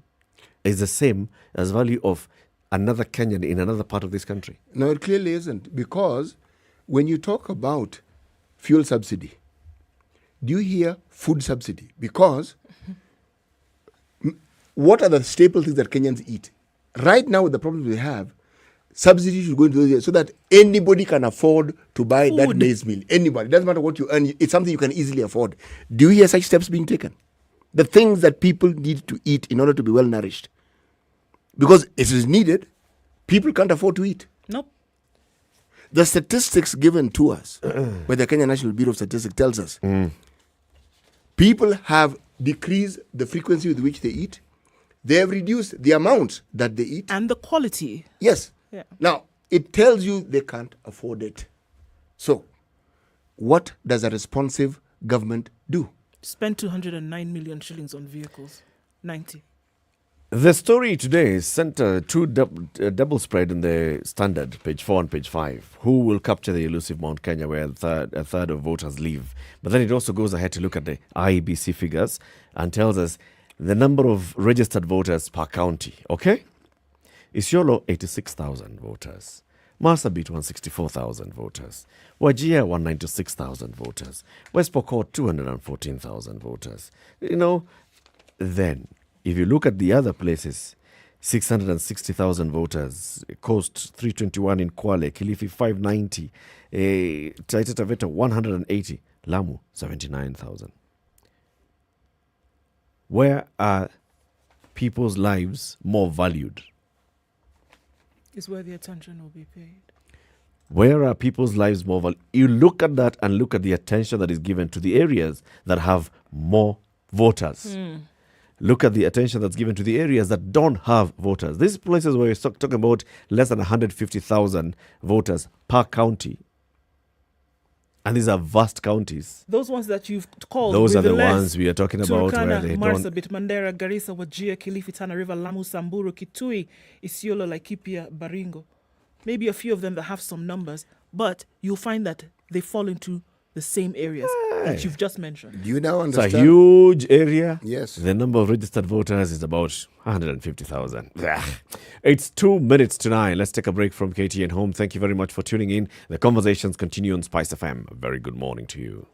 is the same as value of another Kenyan in another part of this country? No, it clearly isn't. Because when you talk about fuel subsidy, do you hear food subsidy? Because what are the staple things that Kenyans eat? Right now, with the problems we have, subsidy should go into those areas so that anybody can afford to buy that maize meal. Anybody. It doesn't matter what you earn. It's something you can easily afford. Do you hear such steps being taken? The things that people need to eat in order to be well nourished. Because it is needed, people can't afford to eat. Nope. The statistics given to us by the Kenya National Bureau of Statistics tells us people have decreased the frequency with which they eat. They have reduced the amount that they eat. And the quality. Yes. Yeah. Now, it tells you they can't afford it. So, what does a responsive government do? Spend 209 million shillings on vehicles. 90. The story today sent two double spread in the Standard, page 4 and page 5. Who will capture the elusive Mount Kenya where a third of voters live? But then it also goes ahead to look at the IEBC figures and tells us the number of registered voters per county. Okay? Isiolo, 86,000 voters. Marsabit, 164,000 voters. Wajir, 196,000 voters. West Pokot, 214,000 voters. You know, then, if you look at the other places, 660,000 voters. Coast, 321 in Kwale. Kilifi, 590. Taita Taveta, 180. Lamu, 79,000. Where are people's lives more valued? Is where the attention will be paid. Where are people's lives more valued? You look at that and look at the attention that is given to the areas that have more voters. Look at the attention that's given to the areas that don't have voters. These places where you're talking about less than 150,000 voters per county. And these are vast counties. Those ones that you've called. Those are the ones we are talking about. Turkana, where they Marsabit, Mandera, Garissa, Wajir, Kilifi, Tana River, Lamu, Samburu, Kitui, Isiolo, Laikipia, Baringo. Maybe a few of them that have some numbers, but you'll find that they fall into the same areas that you've just mentioned. Do you now It's understand? a huge area. Yes. The number of registered voters is about 150,000. It's 2 minutes to 9. Let's take a break from KTN Home. Thank you very much for tuning in. The conversations continue on Spice FM. A very good morning to you.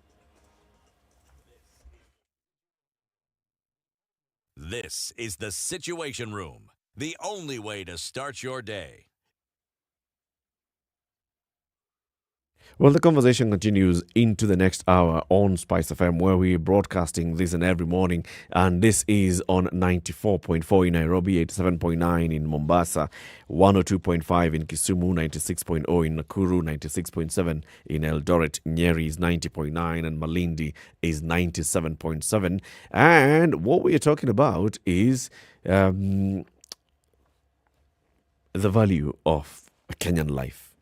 This is the Situation Room, the only way to start your day. Well, the conversation continues into the next hour on Spice FM, where we're broadcasting this and every morning. And this is on 94.4 in Nairobi, 87.9 in Mombasa, 102.5 in Kisumu, 96.0 in Nakuru, 96.7 in Eldoret, Nyeri is 90.9, and Malindi is 97.7. And what we are talking about is the value of a Kenyan life.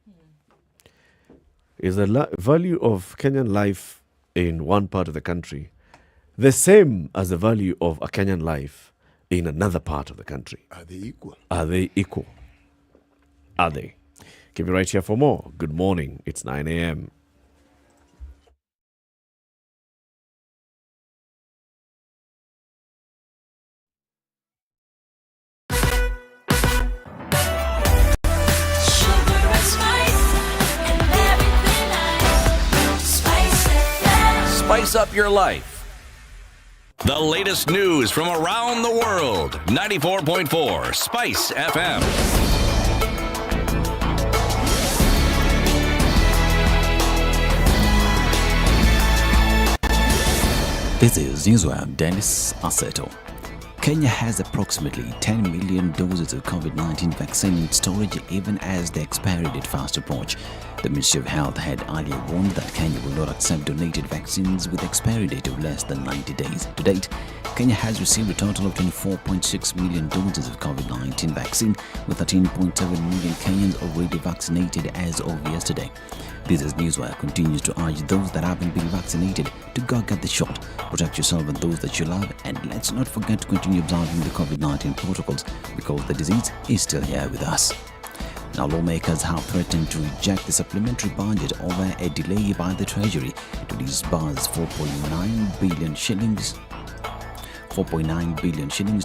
Is the value of Kenyan life in one part of the country the same as the value of a Kenyan life in another part of the country? Are they equal? Are they equal? Are they? Keep it right here for more. Good morning. It's 9 a.m. Spice up your life. The latest news from around the world. 94.4 Spice FM. This is Newswire. Dennis Aseto. Kenya has approximately 10 million doses of COVID-19 vaccine in storage even as the expiry date fast approach. The Ministry of Health had earlier warned that Kenya will not accept donated vaccines with expiry date of less than 90 days. To date, Kenya has received a total of 24.6 million doses of COVID-19 vaccine, with 13.7 million Kenyans already vaccinated as of yesterday. This is Newswire continues to urge those that haven't been vaccinated to go get the shot, protect yourself and those that you love, and let's not forget to continue observing the COVID-19 protocols because the disease is still here with us. Now, lawmakers have threatened to reject the supplementary budget over a delay by the Treasury to disburse 4.9 billion shillings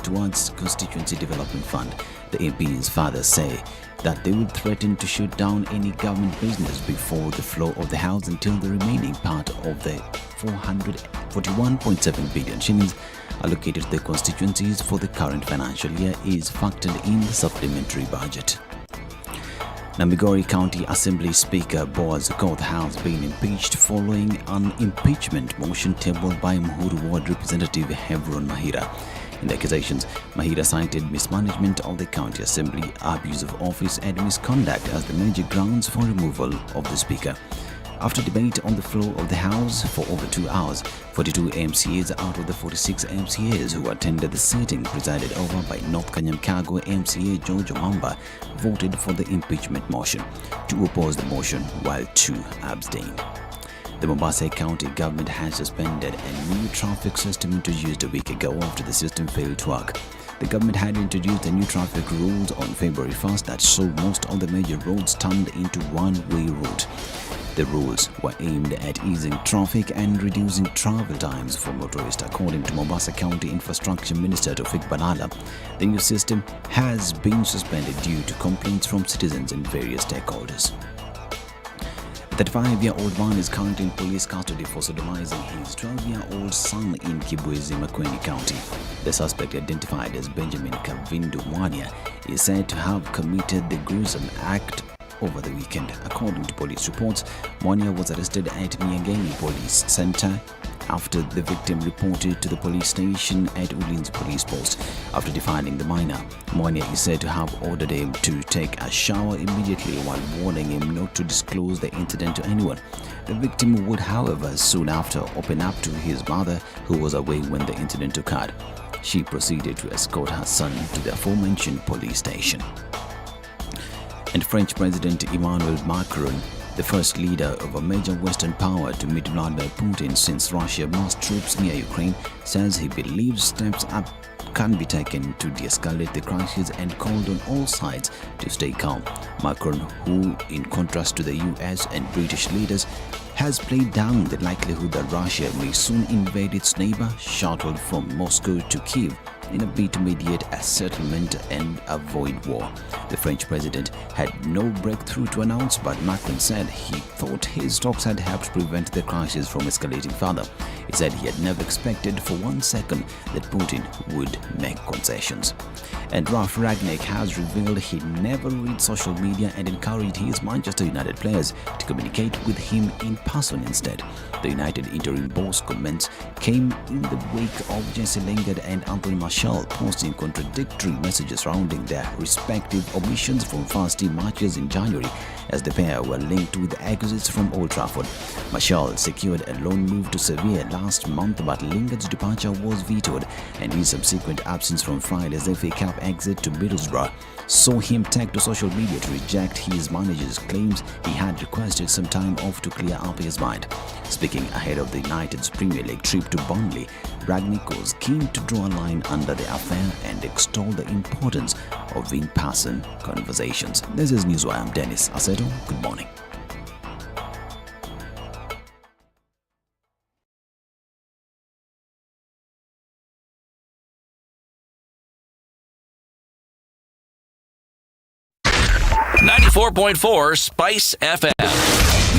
towards Constituency Development Fund. The MPs further say that they will threaten to shut down any government business before the floor of the House until the remaining part of the 441.7 billion shillings allocated to the constituencies for the current financial year is factored in the supplementary budget. Migori County Assembly Speaker Boaz Okoth has been impeached following an impeachment motion tabled by Muhuru Ward Representative Hebron Mahira. In the accusations, Mahira cited mismanagement of the County Assembly, abuse of office and misconduct as the major grounds for removal of the Speaker. After debate on the floor of the House for over 2 hours, 42 MCAs out of the 46 MCAs who attended the sitting presided over by North Kanyamkago MCA George Omamba voted for the impeachment motion. 2 opposed the motion while 2 abstained. The Mombasa County government has suspended a new traffic system introduced a week ago after the system failed to work. The government had introduced the new traffic rules on February 1st that saw most of the major roads turned into one-way route. The rules were aimed at easing traffic and reducing travel times for motorists, according to Mombasa County Infrastructure Minister Tofik Balala. The new system has been suspended due to complaints from citizens and various stakeholders. The 35-year-old man is currently in police custody for sodomizing his 12-year-old son in Kibwezi, Makueni County. The suspect, identified as Benjamin Kavindu Mwania, is said to have committed the gruesome act over the weekend. According to police reports, Mwania was arrested at Miageni Police Center after the victim reported to the police station at Ulinzi Police Post. After defining the minor, Mwania is said to have ordered him to take a shower immediately while warning him not to disclose the incident to anyone. The victim would, however, soon after open up to his mother, who was away when the incident occurred. She proceeded to escort her son to the aforementioned police station. And French President Emmanuel Macron, the first leader of a major Western power to meet Vladimir Putin since Russia massed troops near Ukraine, says he believes steps are can be taken to de-escalate the crisis and called on all sides to stay calm. Macron, who, in contrast to the US and British leaders, has played down the likelihood that Russia may soon invade its neighbor, shuttled from Moscow to Kyiv in a bid to mediate a settlement and avoid war. The French president had no breakthrough to announce, but Macron said he thought his talks had helped prevent the crisis from escalating further. He said he had never expected for 1 second that Putin would make concessions. And Ralph Rangnick has revealed he never reads social media and encouraged his Manchester United players to communicate with him in person instead. The United interim boss comments came in the wake of Jesse Lingard and Anthony Martial posting contradictory messages surrounding their respective omissions from first team matches in January, as the pair were linked with exits from Old Trafford. Martial secured a loan move to Sevilla last month, but Lingard's departure was vetoed, and his subsequent absence from Friday's FA Cup exit to Middlesbrough saw him take to social media to reject his manager's claims he had requested some time off to clear up his mind. Speaking ahead of the United's Premier League trip to Burnley, Rangnick was keen to draw a line under the affair and extol the importance of in-person conversations. This is Newswire. I'm Dennis Aseto. Good morning. .4 Spice FM.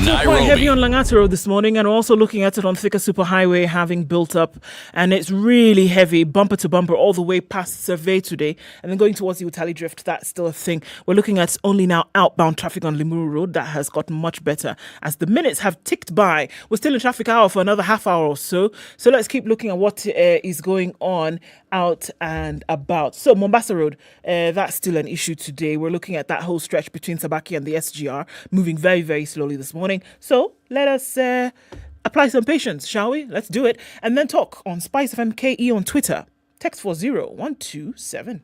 Quite heavy on Langata Road this morning, and we're also looking at it on Thika Superhighway having built up, and it's really heavy, bumper to bumper, all the way past Survey today, and then going towards the Utali Drift. That's still a thing. We're looking at only now outbound traffic on Limuru Road. That has gotten much better as the minutes have ticked by. We're still in traffic hour for another half hour or so, so let's keep looking at what is going on out and about. So Mombasa Road, that's still an issue today. We're looking at that whole stretch between Sabaki and the SGR, moving very, very slowly this morning. So let us apply some patience, shall we? Let's do it. And then talk on SpiceFM KE on Twitter. Text 40127.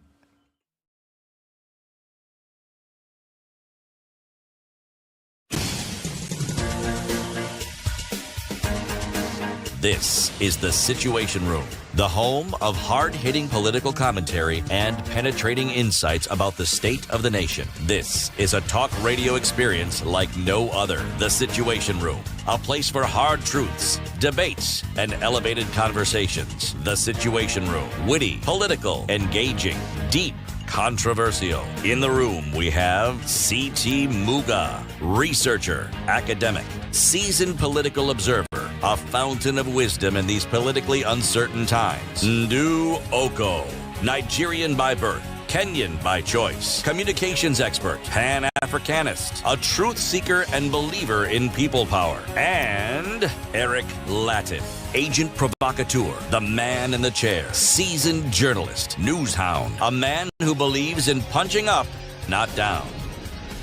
This is The Situation Room, the home of hard-hitting political commentary and penetrating insights about the state of the nation. This is a talk radio experience like no other. The Situation Room, a place for hard truths, debates, and elevated conversations. The Situation Room, witty, political, engaging, deep, controversial. In the room, we have C.T. Muga, researcher, academic, seasoned political observer, a fountain of wisdom in these politically uncertain times. Ndu Okoh, Nigerian by birth, Kenyan by choice, communications expert, Pan-Africanist, a truth seeker and believer in people power, and Eric Latiff, agent provocateur, the man in the chair, seasoned journalist, news hound, a man who believes in punching up, not down.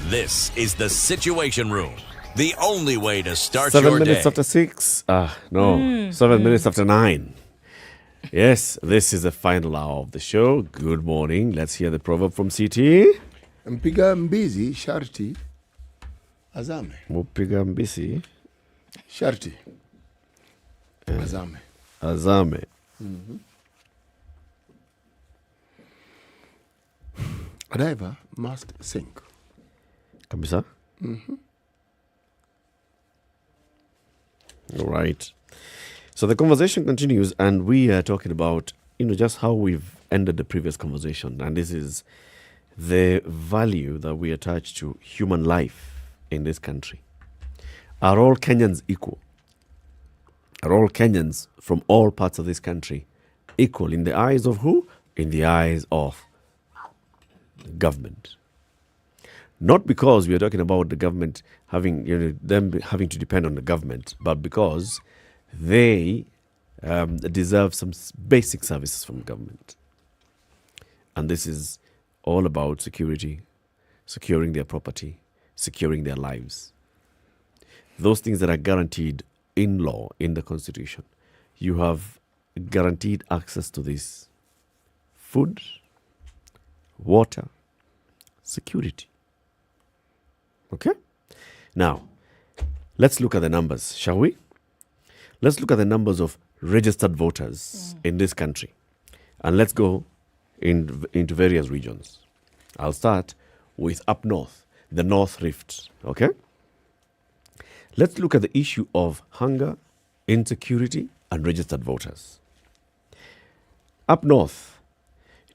This is The Situation Room, the only way to start your day. 7 minutes after 6. 7 minutes after 9. Yes, this is the final hour of the show. Good morning. Let's hear the proverb from CT. Mpiga mbizi sharti azame. Mpiga mbizi sharti azame. Azame. Mm-hmm. A diver must sink. Kabisa? Mm-hmm. All right. So the conversation continues, and we are talking about, just how we've ended the previous conversation. And this is the value that we attach to human life in this country. Are all Kenyans equal? Are all Kenyans from all parts of this country equal in the eyes of who? In the eyes of government. Not because we are talking about the government having, them having to depend on the government, but because they deserve some basic services from government. And this is all about security, securing their property, securing their lives. Those things that are guaranteed in law, in the Constitution. You have guaranteed access to this: food, water, security. Okay? Now, let's look at the numbers, shall we? Let's look at the numbers of registered voters in this country. And let's go into various regions. I'll start with up north, the North Rift, okay? Let's look at the issue of hunger, insecurity, and registered voters. Up north,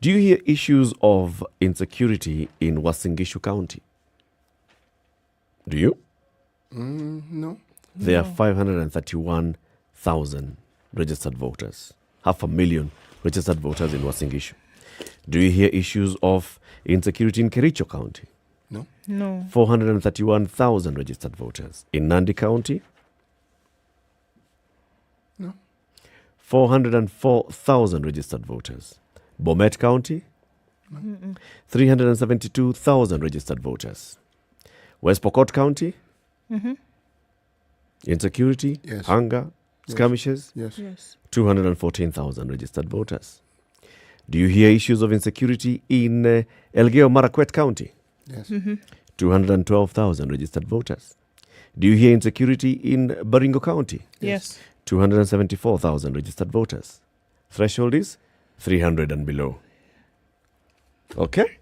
do you hear issues of insecurity in Uasin Gishu County? Do you? No. There are 531,000 registered voters, 500,000 registered voters in Uasin Gishu. Do you hear issues of insecurity in Kericho County? No. No. 431,000 registered voters. In Nandi County? No. 404,000 registered voters. Bomet County? Mm-mm. 372,000 registered voters. West Pokot County? Mm-hmm. Insecurity, Yes. hunger, skirmishes? Yes. Yes. 214,000 registered voters. Do you hear issues of insecurity in Elgeyo Marakwet County? Yes. Mm-hmm. 212,000 registered voters. Do you hear insecurity in Baringo County? Yes. 274,000 registered voters. Threshold is 300 and below. Okay?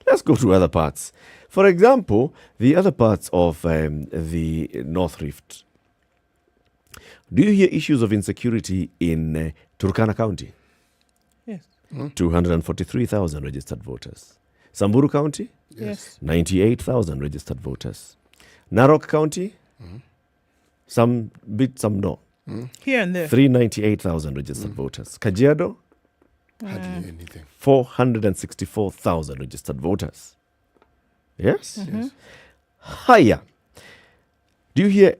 Let's go to other parts. For example, the other parts of the North Rift. Do you hear issues of insecurity in Turkana County? Yes. 243,000 registered voters. Samburu County? Yes. 98,000 registered voters. Narok County? Some bit, some no. Here and there. 398,000 registered voters. Kajiado? Hardly anything. 464,000 registered voters. Yes? Yes. Higher. Do you hear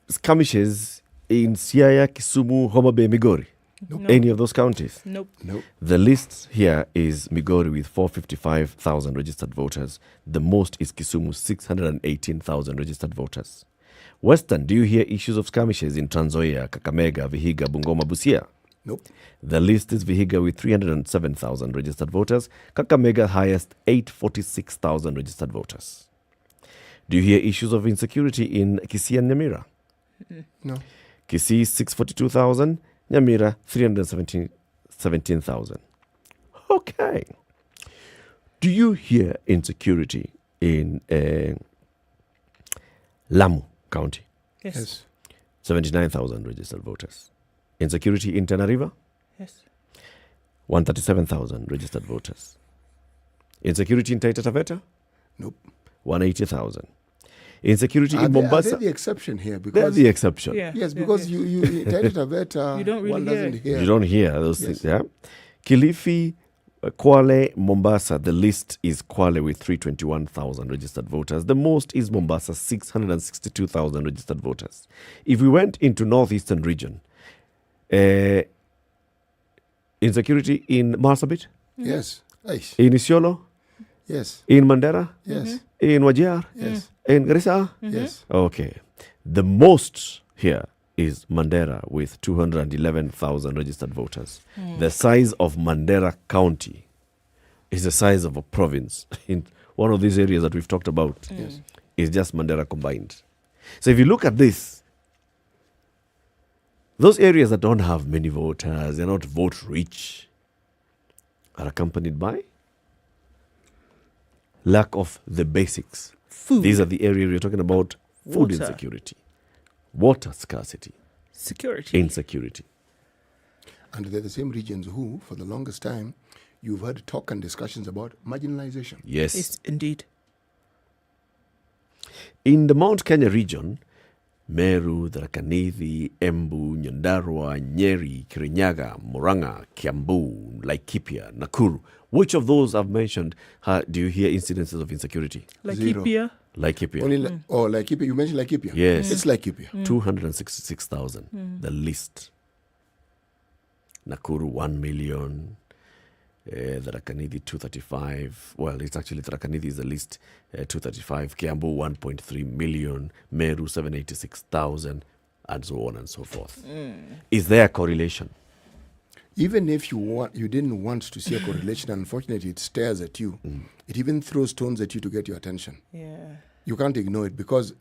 skirmishes in Siaya, Kisumu, Homa Bay, Migori? Nope. Any of those counties? Nope. Nope. The list here is Migori with 455,000 registered voters. The most is Kisumu, 618,000 registered voters. Western, do you hear issues of skirmishes in Trans Nzoia, Kakamega, Vihiga, Bungoma, Busia? Nope. The list is Vihiga with 307,000 registered voters. Kakamega highest, 846,000 registered voters. Do you hear issues of insecurity in Kisii and Nyamira? No. Kisii, 642,000. Nyamira, 317,000. Okay. Do you hear insecurity in Lamu County? Yes. 79,000 registered voters. Insecurity in Tana River? Yes. 137,000 registered voters. Insecurity in Taita Taveta? Nope. 180,000. Insecurity in Are Mombasa? they the exception here? Because They're the exception. Yeah. Yes, because you Taita Taveta, You don't really one doesn't hear. You don't hear those Yes. things, yeah? Kilifi, Kwale, Mombasa, the list is Kwale with 321,000 registered voters. The most is Mombasa, 662,000 registered voters. If we went into northeastern region, insecurity in Marsabit, Yes. Aish. in Isiolo, Yes. in Mandera, Yes. in Wajir, Yes. in Garissa. Yes. Okay. The most here is Mandera with 211,000 registered voters. The size of Mandera County is the size of a province in one of these areas that we've talked about. Yes. Is just Mandera combined. So if you look at this, those areas that don't have many voters, they're not vote rich, are accompanied by lack of the basics. Food. These are the areas we're talking about: food Water. insecurity, water scarcity, Security. insecurity. And they're the same regions who, for the longest time, you've heard talk and discussions about marginalization. Yes. Yes, indeed. In the Mount Kenya region, Meru, Tharaka-Nithi, Embu, Nyandarua, Nyeri, Kirinyaga, Murang'a, Kiambu, Laikipia, Nakuru. Which of those I've mentioned do you hear incidences of insecurity? Laikipia. Laikipia. Only Laikipia. You mentioned Laikipia. Yes. It's Laikipia. 266,000. The list. Nakuru, 1 million. Tharaka-Nithi, 235. Well, it's actually Tharaka-Nithi is the list. 235. Kiambu, 1.3 million. Meru, 786,000. And so on and so forth. Is there a correlation? Even if you didn't want to see a correlation, unfortunately, it stares at you. It even throws stones at you to get your attention. Yeah. You can't ignore it because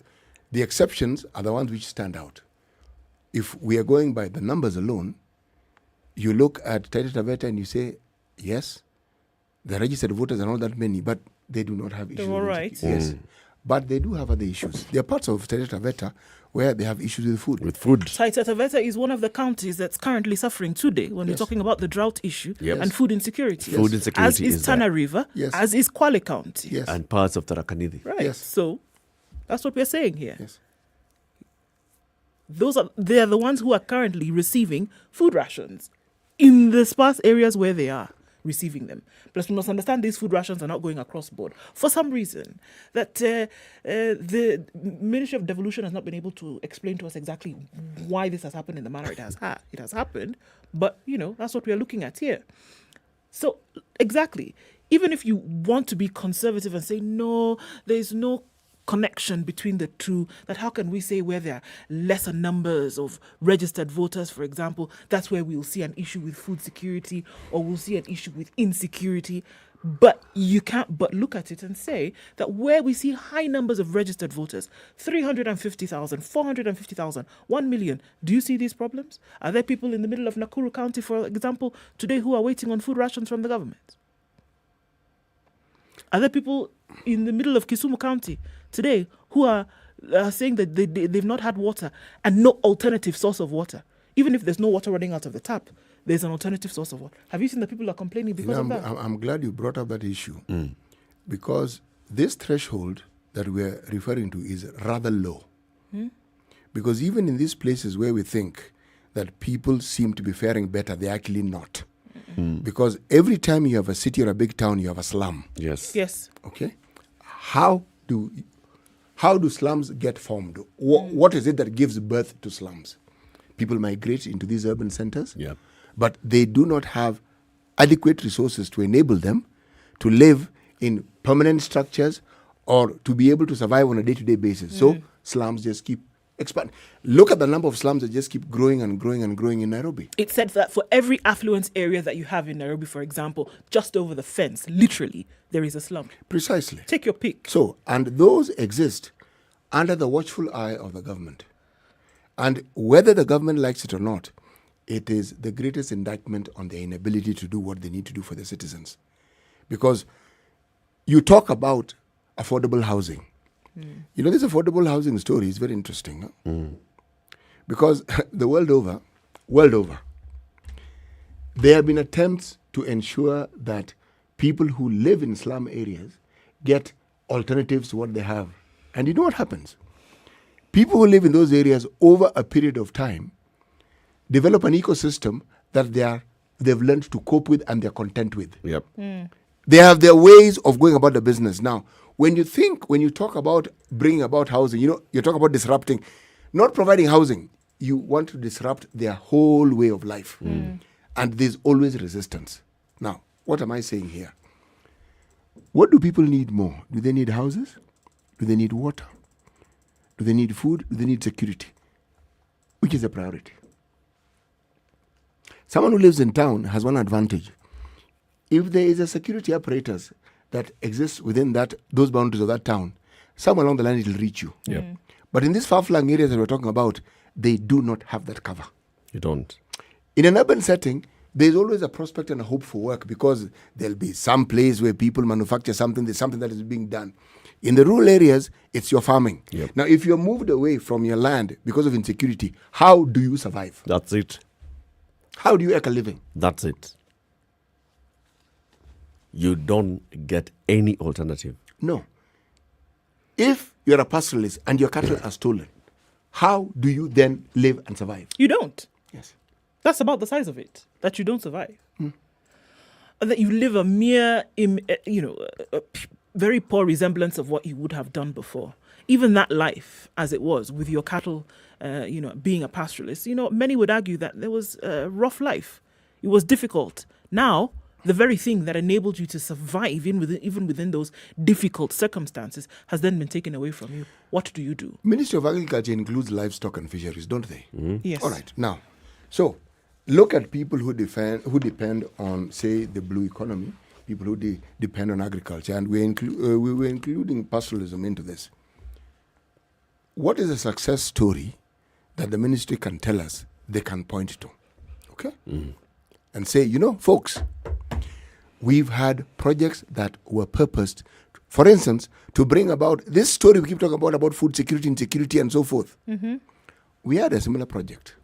the exceptions are the ones which stand out. If we are going by the numbers alone, you look at Taita Taveta and you say, yes, The registered voters are not that many, but they do not have issues. They're all with right. insecurity. Yes. But they do have other issues. There are parts of Taita Taveta where they have issues with food. Taita Taveta is one of the counties that's currently suffering today when we're talking about the drought issue and food insecurity. Food insecurity as is Tana River, as is Kwale County. And parts of Tharaka-Nithi. Right. So that's what we're saying here. They are the ones who are currently receiving food rations in the sparse areas where they are receiving them. Plus, we must understand these food rations are not going across board. For some reason, that the Ministry of Devolution has not been able to explain to us exactly why this has happened in the manner it has happened. But, that's what we are looking at here. So, exactly. Even if you want to be conservative and say, no, there is no connection between the two, that how can we say where there are lesser numbers of registered voters, for example, that's where we'll see an issue with food security or we'll see an issue with insecurity. But you can't but look at it and say that where we see high numbers of registered voters, 350,000, 450,000, 1 million, do you see these problems? Are there people in the middle of Nakuru County, for example, today who are waiting on food rations from the government? Are there people in the middle of Kisumu County today who are saying that they've not had water and no alternative source of water? Even if there's no water running out of the tap, there's an alternative source of water. Have you seen the people who are complaining because of that? I'm glad you brought up that issue because this threshold that we're referring to is rather low. Because even in these places where we think that people seem to be faring better, they're actually not. Because every time you have a city or a big town, you have a slum. Yes. Okay. How do slums get formed? What is it that gives birth to slums? People migrate into these urban centers, but they do not have adequate resources to enable them to live in permanent structures or to be able to survive on a day-to-day basis. So slums just keep expanding. Look at the number of slums that just keep growing and growing and growing in Nairobi. It said that for every affluent area that you have in Nairobi, for example, just over the fence, literally, there is a slum. Precisely. Take your pick. So, and those exist under the watchful eye of the government. And whether the government likes it or not, it is the greatest indictment on their inability to do what they need to do for their citizens. Because you talk about affordable housing. This affordable housing story is very interesting. Because the world over, there have been attempts to ensure that people who live in slum areas get alternatives to what they have. And you know what happens? People who live in those areas over a period of time develop an ecosystem that they've learned to cope with and they're content with. They have their ways of going about the business. Now, when you talk about bringing about housing, you talk about disrupting, not providing housing. You want to disrupt their whole way of life. And there's always resistance. Now, what am I saying here? What do people need more? Do they need houses? Do they need water? Do they need food? Do they need security? Which is a priority? Someone who lives in town has one advantage. If there is a security apparatus that exists within those boundaries of that town, somewhere along the line it will reach you. But in these far-flung areas that we're talking about, they do not have that cover. You don't. In an urban setting, there's always a prospect and a hope for work because there'll be some place where people manufacture something, there's something that is being done. In the rural areas, it's your farming. Now, if you're moved away from your land because of insecurity, how do you survive? That's it. How do you make a living? That's it. You don't get any alternative. No. If you're a pastoralist and your cattle are stolen, how do you then live and survive? You don't. Yes. That's about the size of it, that you don't survive. That you live a mere, very poor resemblance of what you would have done before. Even that life, as it was, with your cattle, being a pastoralist, many would argue that there was a rough life. It was difficult. Now, the very thing that enabled you to survive even within those difficult circumstances has then been taken away from you. What do you do? Ministry of Agriculture includes livestock and fisheries, don't they? Yes. All right. Now, so look at people who depend on, say, the blue economy, people who depend on agriculture, and we were including pastoralism into this. What is a success story that the ministry can tell us they can point to? Okay? And say, folks, we've had projects that were purposed, for instance, to bring about this story we keep talking about food security, insecurity, and so forth. Mm-hmm. We had a similar project.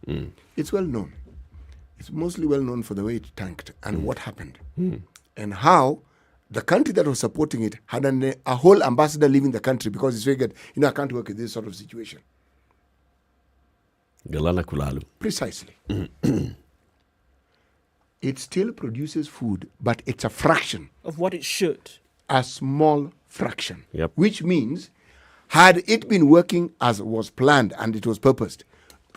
It's well known. It's mostly well known for the way it tanked and what happened. And how the country that was supporting it had a whole ambassador leaving the country because it's figured, I can't work in this sort of situation. Galana Kulalu. Precisely. It still produces food, but it's a fraction of what it should. A small fraction. Which means, had it been working as was planned and it was purposed,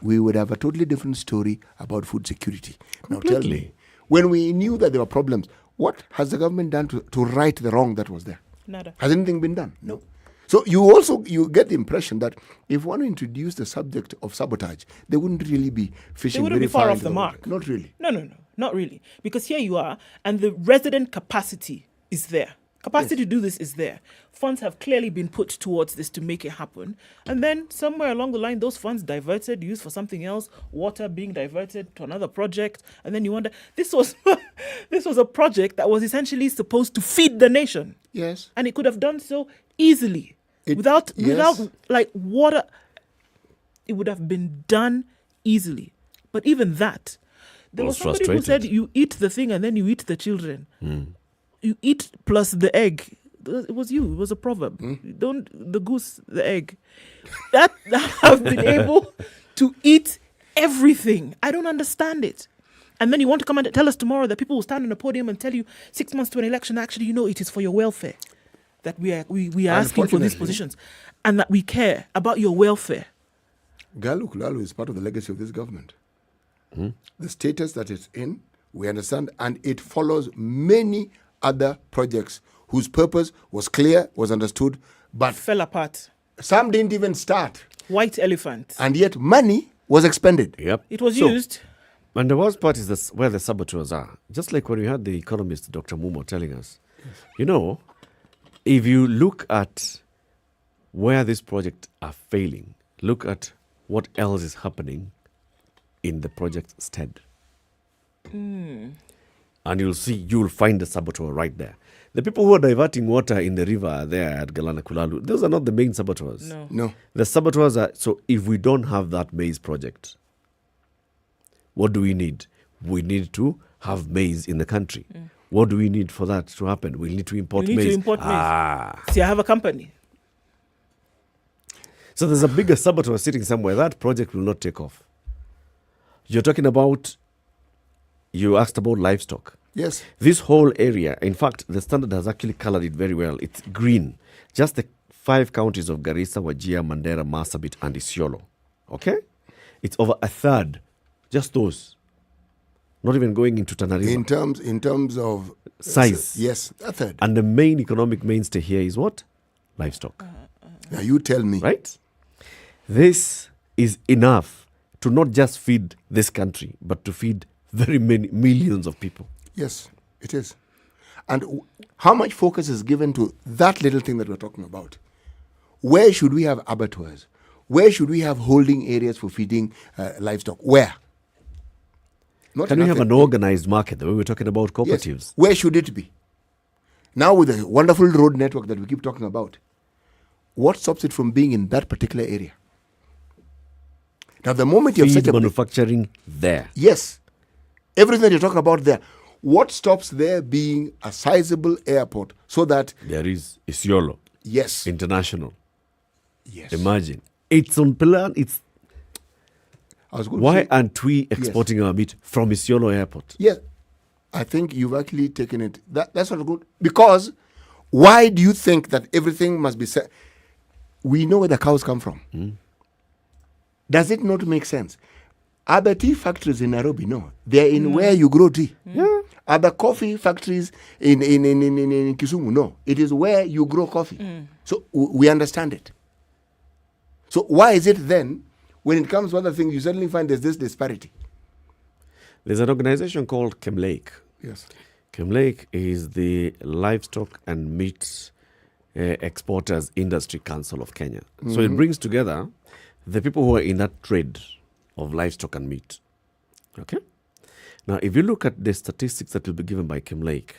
we would have a totally different story about food security. Completely. Now tell me, when we knew that there were problems, what has the government done to right the wrong that was there? Nada. Has anything been done? No. So you get the impression that if one introduced the subject of sabotage, they wouldn't really be fishing they wouldn't very be far far off into the mark. water. Not really. No, not really. Because here you are, and the resident capacity is there. Capacity to do this is there. Funds have clearly been put towards this to make it happen. And then somewhere along the line, those funds diverted, used for something else, water being diverted to another project. And then you wonder, this was a project that was essentially supposed to feed the nation. Yes. And it could have done so easily. Without like water, it would have been done easily. But even that, there was somebody who said you eat the thing and then you eat the children. You eat plus the egg. It was you. It was a proverb. Don't the goose, the egg. That have been able to eat everything. I don't understand it. And then you want to come and tell us tomorrow that people will stand on a podium and tell you 6 months to an election, actually, it is for your welfare that we are asking for these positions and that we care about your welfare. Galu Kulalu is part of the legacy of this government. The status that it's in, we understand, and it follows many other projects whose purpose was clear, was understood, but fell apart. Some didn't even start. White elephant. And yet money was expended. It was used. And the worst part is where the saboteurs are. Just like when we had the economist, Dr. Mumo, telling us, if you look at where this project are failing, look at what else is happening in the project's stead. And you'll find the saboteur right there. The people who are diverting water in the river there at Galana Kulalu, those are not the main saboteurs. No. The saboteurs are, so if we don't have that maize project, what do we need? We need to have maize in the country. What do we need for that to happen? We need to import maize. See, I have a company. So there's a bigger saboteur sitting somewhere. That project will not take off. You're talking about, you asked about livestock. Yes. This whole area, in fact, the Standard has actually colored it very well. It's green. Just the 5 counties of Garissa, Wajir, Mandera, Marsabit, and Isiolo. Okay? It's over a third. Just those. Not even going into Tana River. In terms of size. Yes, a third. And the main economic mainstay here is what? Livestock. Now you tell me. Right? This is enough to not just feed this country, but to feed very many millions of people. Yes, it is. And how much focus is given to that little thing that we're talking about? Where should we have abattoirs? Where should we have holding areas for feeding livestock? Where? Can we have an organized market the way we're talking about cooperatives? Yes. Where should it be? Now with the wonderful road network that we keep talking about, what stops it from being in that particular area? Now the moment you have such a manufacturing there. Yes. Everything that you're talking about there. What stops there being a sizable airport so that there is Isiolo? Yes. International. Yes. Imagine. It's on plan. Why aren't we exporting our meat from Isiolo Airport? Yes. I think you've actually taken it. That's not good. Because why do you think that everything must be said? We know where the cows come from. Does it not make sense? Are the tea factories in Nairobi? No. They're in where you grow tea. Yeah. Are the coffee factories in Kisumu? No. It is where you grow coffee. So we understand it. So why is it then, when it comes to other things, you suddenly find there's this disparity? There's an organization called Chemlake. Yes. Chemlake is the Livestock and Meat Exporters Industry Council of Kenya. So it brings together the people who are in that trade of livestock and meat. Okay? Now, if you look at the statistics that will be given by Chemlake,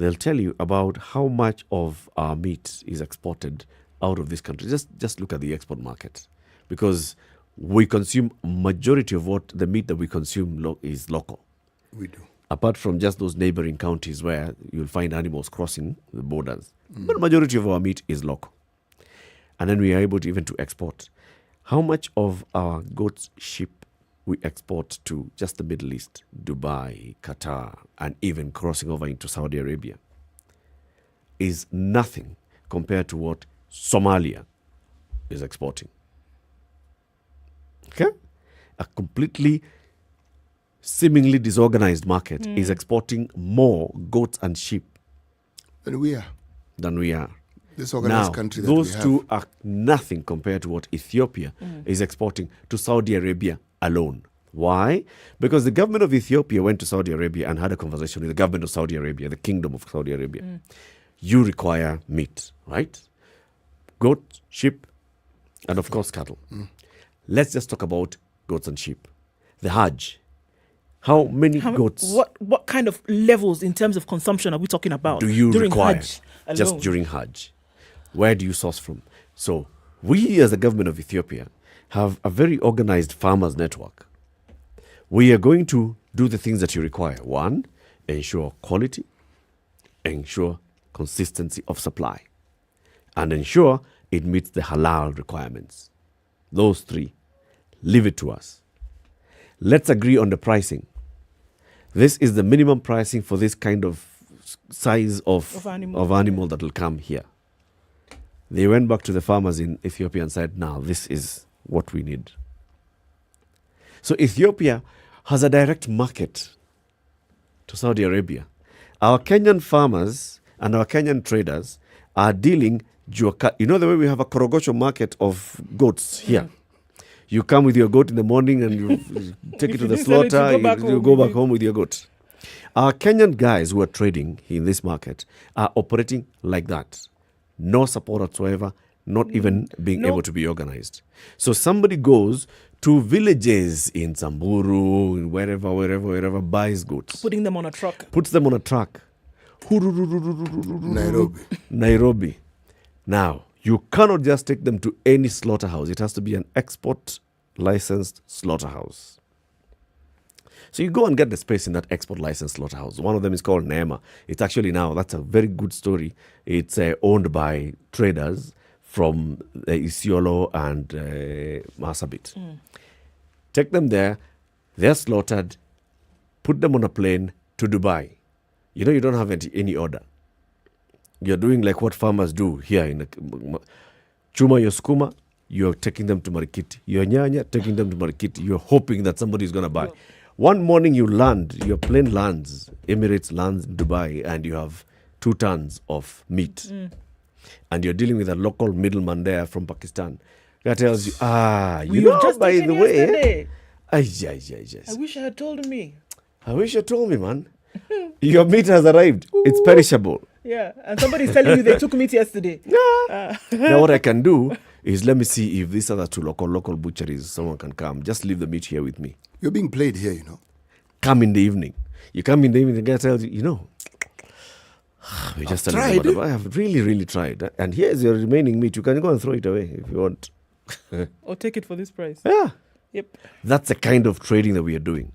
they'll tell you about how much of our meat is exported out of this country. Just look at the export market, because we consume majority of what the meat that we consume is local. We do. Apart from just those neighboring counties where you'll find animals crossing the borders. But majority of our meat is local. And then we are able to even to export. How much of our goats, sheep, we export to just the Middle East, Dubai, Qatar, and even crossing over into Saudi Arabia is nothing compared to what Somalia is exporting. Okay? A completely seemingly disorganized market is exporting more goats and sheep than we are. This organized country that those we have. two are nothing compared to what Ethiopia is exporting to Saudi Arabia alone. Why? Because the government of Ethiopia went to Saudi Arabia and had a conversation with the government of Saudi Arabia, the kingdom of Saudi Arabia. You require meat, right? Goat, sheep, and of course cattle. Let's just talk about goats and sheep. The Hajj. How many goats What kind of levels in terms of consumption are we talking about? do you during require Hajj just alone? during Hajj? Where do you source from? So we as the government of Ethiopia have a very organized farmers network. We are going to do the things that you require. One, ensure quality, ensure consistency of supply, and ensure it meets the halal requirements. Those three. Leave it to us. Let's agree on the pricing. This is the minimum pricing for this kind of size of animal that will come here. They went back to the farmers in Ethiopia and said, now this is what we need. So Ethiopia has a direct market to Saudi Arabia. Our Kenyan farmers and our Kenyan traders are dealing, you know the way we have a Korogosho market of goats here. You come with your goat in the morning and you take it to the slaughter, you go back home with your goat. Our Kenyan guys who are trading in this market are operating like that. No support whatsoever, not even being able to be organized. So somebody goes to villages in Samburu, in wherever, buys goats. Putting them on a truck. Puts them on a truck. Nairobi. Now, you cannot just take them to any slaughterhouse. It has to be an export licensed slaughterhouse. So you go and get the space in that export licensed slaughterhouse. One of them is called Neema. It's actually now, that's a very good story. It's owned by traders from Isiolo and Marsabit. Take them there, they're slaughtered, put them on a plane to Dubai. You know, you don't have any order. You're doing like what farmers do here in Chuma your skuma, you're taking them to Marikiti. Your nyanya, taking them to Marikiti. You're hoping that somebody is going to buy. One morning you land, your plane lands, Emirates lands in Dubai, and you have 2 tons of meat. And you're dealing with a local middleman there from Pakistan. That tells you, you know, just by the way. I wish I had told me. I wish you told me, man. Your meat has arrived. It's perishable. Yeah, and somebody's telling you they took meat yesterday. Now what I can do is let me see if these other 2 local butcheries, someone can come. Just leave the meat here with me. You're being played here, you know. Come in the evening. You come in the evening, the guy tells you, you know, we just tried. I have really tried. And here's your remaining meat. You can go and throw it away if you want. Or take it for this price. Yeah. Yep. That's the kind of trading that we are doing.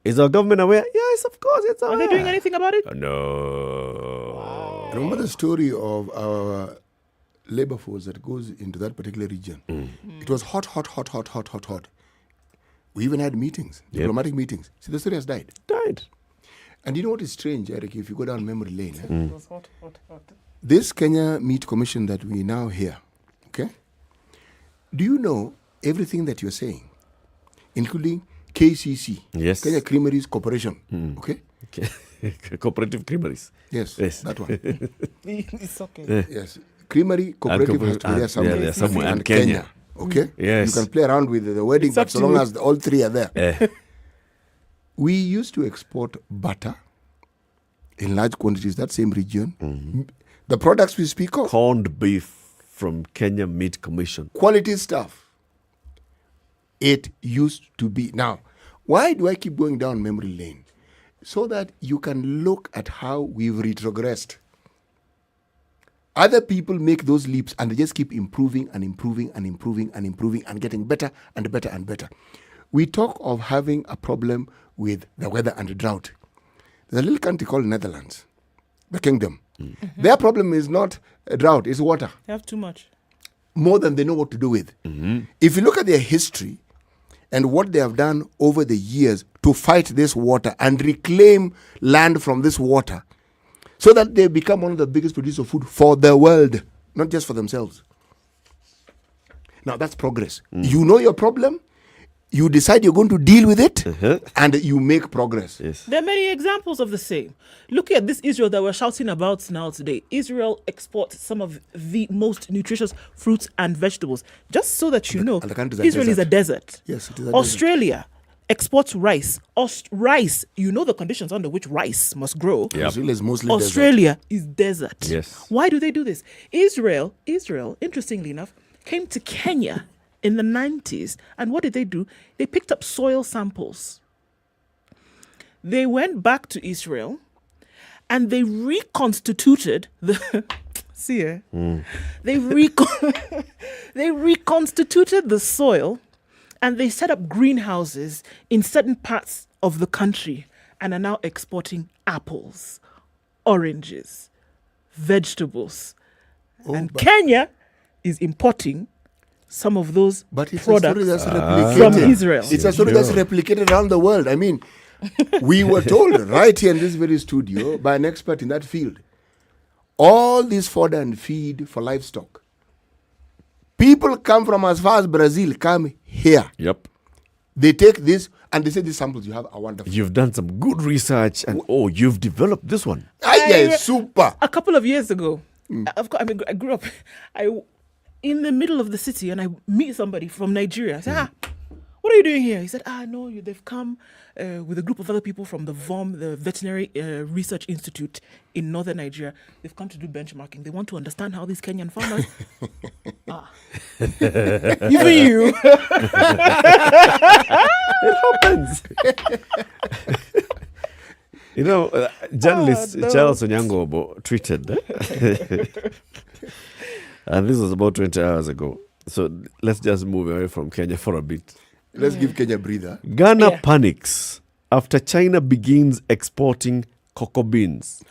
Is our government aware? Yes, of course, it's aware. Are they doing anything about it? No. Remember the story of our labor force that goes into that particular region? It was hot. We even had meetings, diplomatic meetings. See, the story has died. And you know what is strange, Eric, if you go down memory lane? It was hot. This Kenya Meat Commission that we now hear, okay? Do you know everything that you're saying, including KCC, yes, Kenya Creameries Corporation, okay? Cooperative Creameries. Yes, that one. It's okay. Yes, Creamery Cooperative has to be there somewhere. Yeah, somewhere. And Kenya, okay? Yes. You can play around with the wedding, but so long as all 3 are there. We used to export butter in large quantities, that same region. The products we speak of. Corned beef from Kenya Meat Commission. Quality stuff. It used to be. Now, why do I keep going down memory lane? so that you can look at how we've retrogressed. Other people make those leaps and they just keep improving and improving and improving and improving and getting better and better and better. We talk of having a problem with the weather and the drought. There's a little country called Netherlands, the kingdom. Mm-hmm. Their problem is not a drought, it's water. They have too much. More than they know what to do with. Mm-hmm. If you look at their history and what they have done over the years to fight this water and reclaim land from this water, so that they become one of the biggest producers of food for the world, not just for themselves. Now, that's progress. You know your problem, you decide you're going to deal with it, and you make progress. Yes. There are many examples of the same. Look at this Israel that we're shouting about now today. Israel exports some of the most nutritious fruits and vegetables. Just so that you know, Israel is a desert. Yes, it is a Australia exports rice. Rice, you know the conditions under which rice must grow. Yep. Australia is mostly Australia is desert. Yes. Why do they do this? Israel, interestingly enough, came to Kenya in the 90s. And what did they do? They picked up soil samples. They went back to Israel and they reconstituted the... They reconstituted the soil. And they set up greenhouses in certain parts of the country and are now exporting apples, oranges, vegetables. And Kenya is importing some of those products from Israel. It's a story that's replicated around the world. I mean, we were told right here in this very studio by an expert in that field, all this fodder and feed for livestock. People come from as far as Brazil, come here. Yep. They take this and they say these samples you have are wonderful. You've done some good research and you've developed this one. Yeah, super. A couple of years ago, I grew up in the middle of the city and I meet somebody from Nigeria. I said, what are you doing here? He said, no, they've come with a group of other people from the VOM, the Veterinary Research Institute in northern Nigeria. They've come to do benchmarking. They want to understand how these Kenyan farmers... Even you. It happens. You know, journalist Charles Onyango tweeted, and this was about 20 hours ago. So let's just move away from Kenya for a bit. Let's give Kenya a breather. Ghana panics after China begins exporting cocoa beans.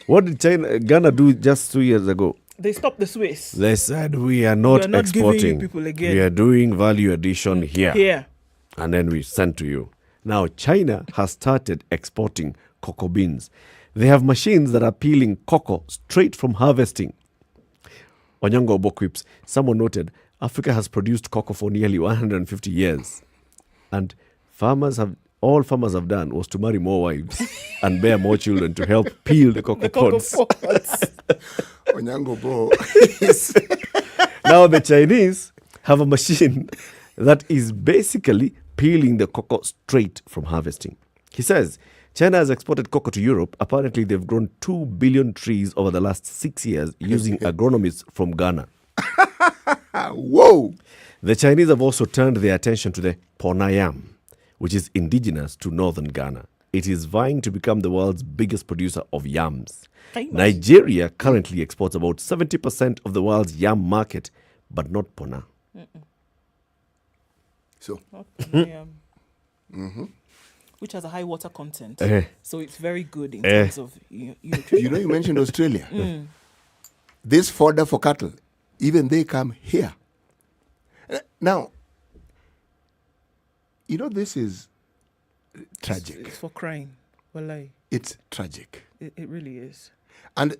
What did Ghana do just 2 years ago? They stopped the Swiss. They said, we are not exporting. Giving you people again. We are doing value addition here. Here. And then we send to you. Now, China has started exporting cocoa beans. They have machines that are peeling cocoa straight from harvesting. Onyango Okoh quips, someone noted, Africa has produced cocoa for nearly 150 years. And all farmers have done was to marry more wives and bear more children to help peel the cocoa pods. Onyango Okoh. Now the Chinese have a machine that is basically peeling the cocoa straight from harvesting. He says, China has exported cocoa to Europe. Apparently, they've grown 2 billion trees over the last 6 years using agronomists from Ghana. Whoa! The Chinese have also turned their attention to the Pona yam, which is indigenous to northern Ghana. It is vying to become the world's biggest producer of yams. Nigeria currently exports about 70% of the world's yam market, but not Pona. So, which has a high water content. So it's very good in terms of nutrition. You know, you mentioned Australia. This fodder for cattle, even they come here. Now, you know, this is tragic. It's for crying. Wallahi. It's tragic. It really is. And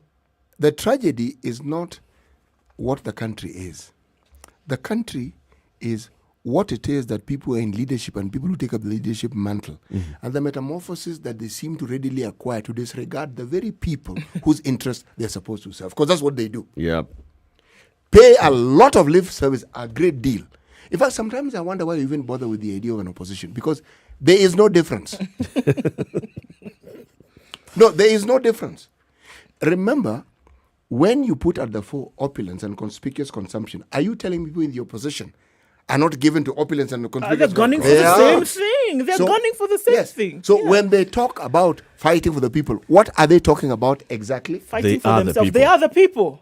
the tragedy is not what the country is. The country is what it is that people are in leadership and people who take up the leadership mantle. And the metamorphosis that they seem to readily acquire to disregard the very people whose interests they're supposed to serve. Because that's what they do. Yep. Pay a lot of lip service, a great deal. In fact, sometimes I wonder why you even bother with the idea of an opposition. Because there is no difference. No, there is no difference. Remember, when you put at the fore opulence and conspicuous consumption, are you telling people in the opposition are not given to opulence and conspicuous they're gunning for the same thing. thing. They're gunning for the same thing. So when they talk about fighting for the people, what are they talking about exactly? Fighting for themselves. They are the people.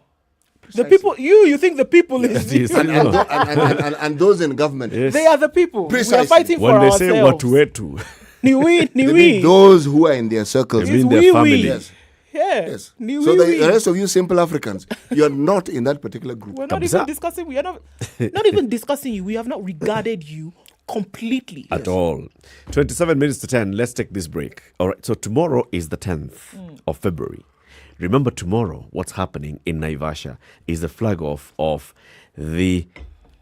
The people, you think the people is you. And those in government. Yes. They are the people. Precisely. We are fighting for ourselves. When they say what to Ni we. Those who are in their circles. They mean their family. Yes. Yes. So the rest of you simple Africans, you're not in that particular group. We're not even discussing. We are not even discussing you. We have not regarded you completely. At all. 27 minutes to 10. Let's take this break. All right. So tomorrow is the 10th of February. Remember, tomorrow, what's happening in Naivasha is the flag off of the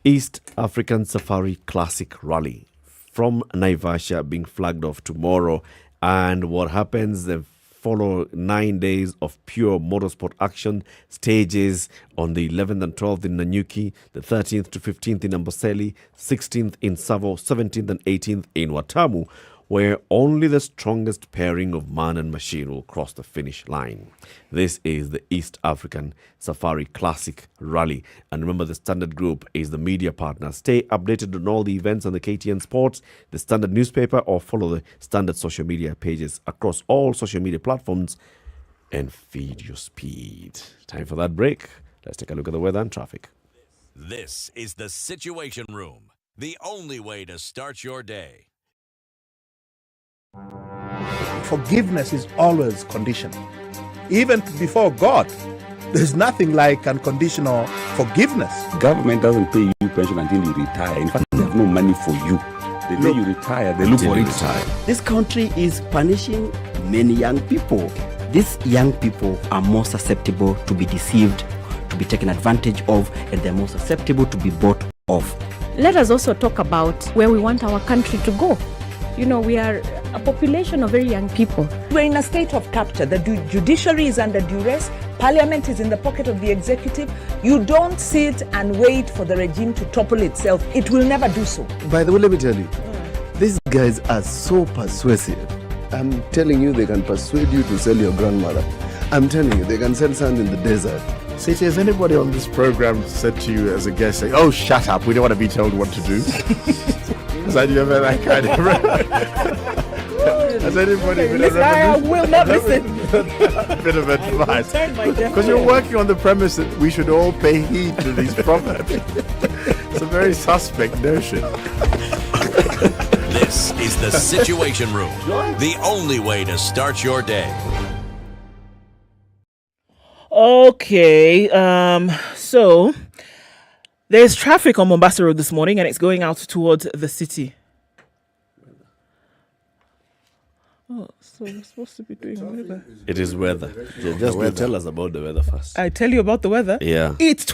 East African Safari Classic Rally from Naivasha being flagged off tomorrow. And what happens, the follow 9 days of pure motorsport action stages on the 11th and 12th in Nanyuki, the 13th to 15th in Amboseli, 16th in Savo, 17th and 18th in Watamu, where only the strongest pairing of man and machine will cross the finish line. This is the East African Safari Classic Rally. And remember, the Standard Group is the media partner. Stay updated on all the events on the KTN Sports, the Standard newspaper, or follow the Standard social media pages across all social media platforms and feed your speed. Time for that break. Let's take a look at the weather and traffic. This is the Situation Room, the only way to start your day. Forgiveness is always conditional. Even before God, there's nothing like unconditional forgiveness. Government doesn't pay you pension until you retire. In fact, they have no money for you. The day you retire, they look for it. This country is punishing many young people. These young people are more susceptible to be deceived, to be taken advantage of, and they're more susceptible to be bought off. Let us also talk about where we want our country to go. You know, we are a population of very young people. We're in a state of capture. The judiciary is under duress. Parliament is in the pocket of the executive. You don't sit and wait for the regime to topple itself. It will never do so. By the way, let me tell you, these guys are so persuasive. I'm telling you, they can persuade you to sell your grandmother. I'm telling you, they can sell sand in the desert. City, has anybody on this program said to you as a guest, saying, "Oh, shut up, we don't want to be told what to do"? Has you ever that kind of? Has anybody been listen, I will not listen. Bit of advice, because you're working on the premise that we should all pay heed to these proverbs. It's a very suspect notion. This is the Situation Room, the only way to start your day. Okay, so there's traffic on Mombasa Road this morning, and it's going out towards the city. Oh, so we're supposed to be doing weather. It is weather. Just tell us about the weather first. I tell you about the weather. Yeah. It's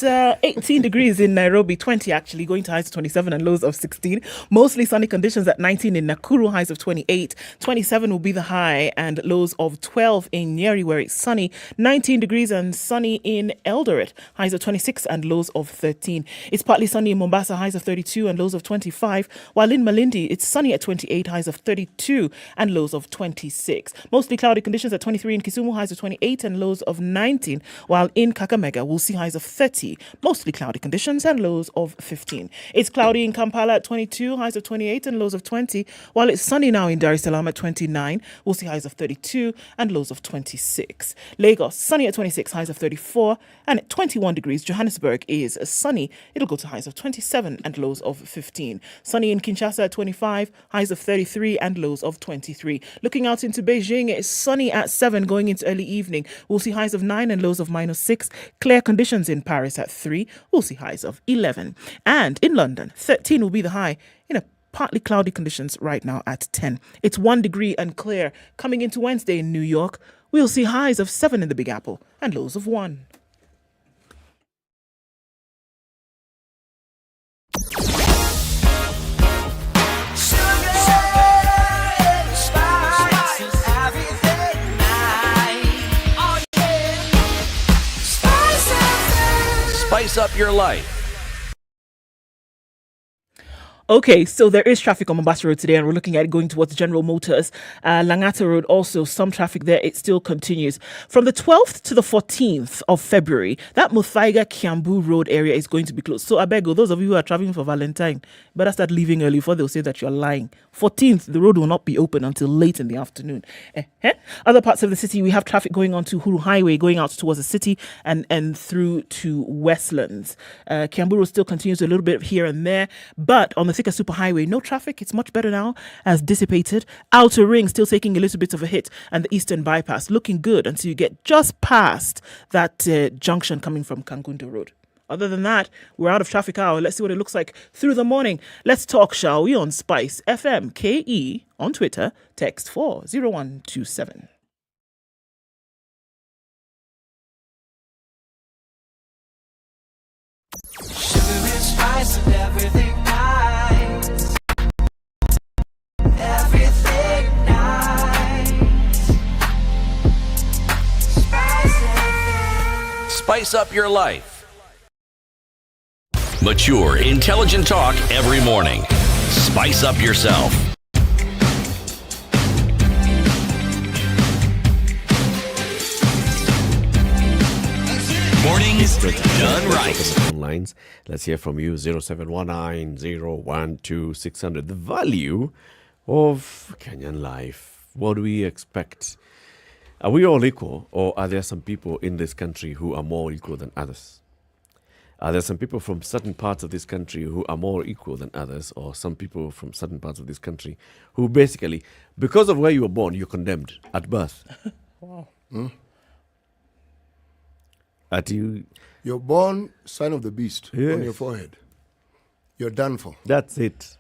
18 degrees in Nairobi, 20 actually, going to highs of 27 and lows of 16. Mostly sunny conditions at 19 in Nakuru, highs of 28. 27 will be the high and lows of 12 in Nyeri, where it's sunny. 19 degrees and sunny in Eldoret, highs of 26 and lows of 13. It's partly sunny in Mombasa, highs of 32 and lows of 25. While in Malindi, it's sunny at 28, highs of 32 and lows of 26. Mostly cloudy conditions at 23 in Kisumu, highs of 28 and lows of 19. While in Kakamega, we'll see highs of 30, mostly cloudy conditions and lows of 15. It's cloudy in Kampala at 22, highs of 28 and lows of 20. While it's sunny now in Dar es Salaam at 29, we'll see highs of 32 and lows of 26. Lagos, sunny at 26, highs of 34, and at 21 degrees. Johannesburg is sunny. It'll go to highs of 27 and lows of 15. Sunny in Kinshasa at 25, highs of 33 and lows of 23. Looking out into Beijing, it's sunny at 7 going into early evening. We'll see highs of 9 and lows of -6. Clear conditions in Paris at 3. We'll see highs of 11. And in London, 13 will be the high in a partly cloudy conditions right now at 10. It's 1 degree and clear. Coming into Wednesday in New York, we'll see highs of 7 in the Big Apple and lows of 1. Spice up your life. Okay, so there is traffic on Mombasa Road today, and we're looking at it going towards General Motors. Langata Road also, some traffic there. It still continues. From the 12th to the 14th of February, that Muthui Kiambu Road area is going to be closed. So I beg you, those of you who are traveling for Valentine, better start leaving early before they'll say that you're lying. 14th, the road will not be open until late in the afternoon. Other parts of the city, we have traffic going on to Huru Highway, going out towards the city and through to Westlands. Kiambu Road still continues a little bit here and there, but on the Thika Superhighway, no traffic. It's much better now, as dissipated. Outer Ring still taking a little bit of a hit, and the Eastern Bypass looking good until you get just past that junction coming from Kangundo Road. Other than that, we're out of traffic hour. Let's see what it looks like through the morning. Let's talk, shall we, on SpiceFM KE on Twitter. Text 40127. Sugar and spice and everything nice. Everything nice. Spice up your life. Mature, intelligent talk every morning. Spice up yourself. Mornings done right. Lines. Let's hear from you. 0719-012-600. The value of Kenyan life. What do we expect? Are we all equal, or are there some people in this country who are more equal than others? Are there some people from certain parts of this country who are more equal than others, or some people from certain parts of this country who basically, because of where you were born, you're condemned at birth? Wow. You're born, sign of the beast, Yes. on your forehead. You're done for. That's it.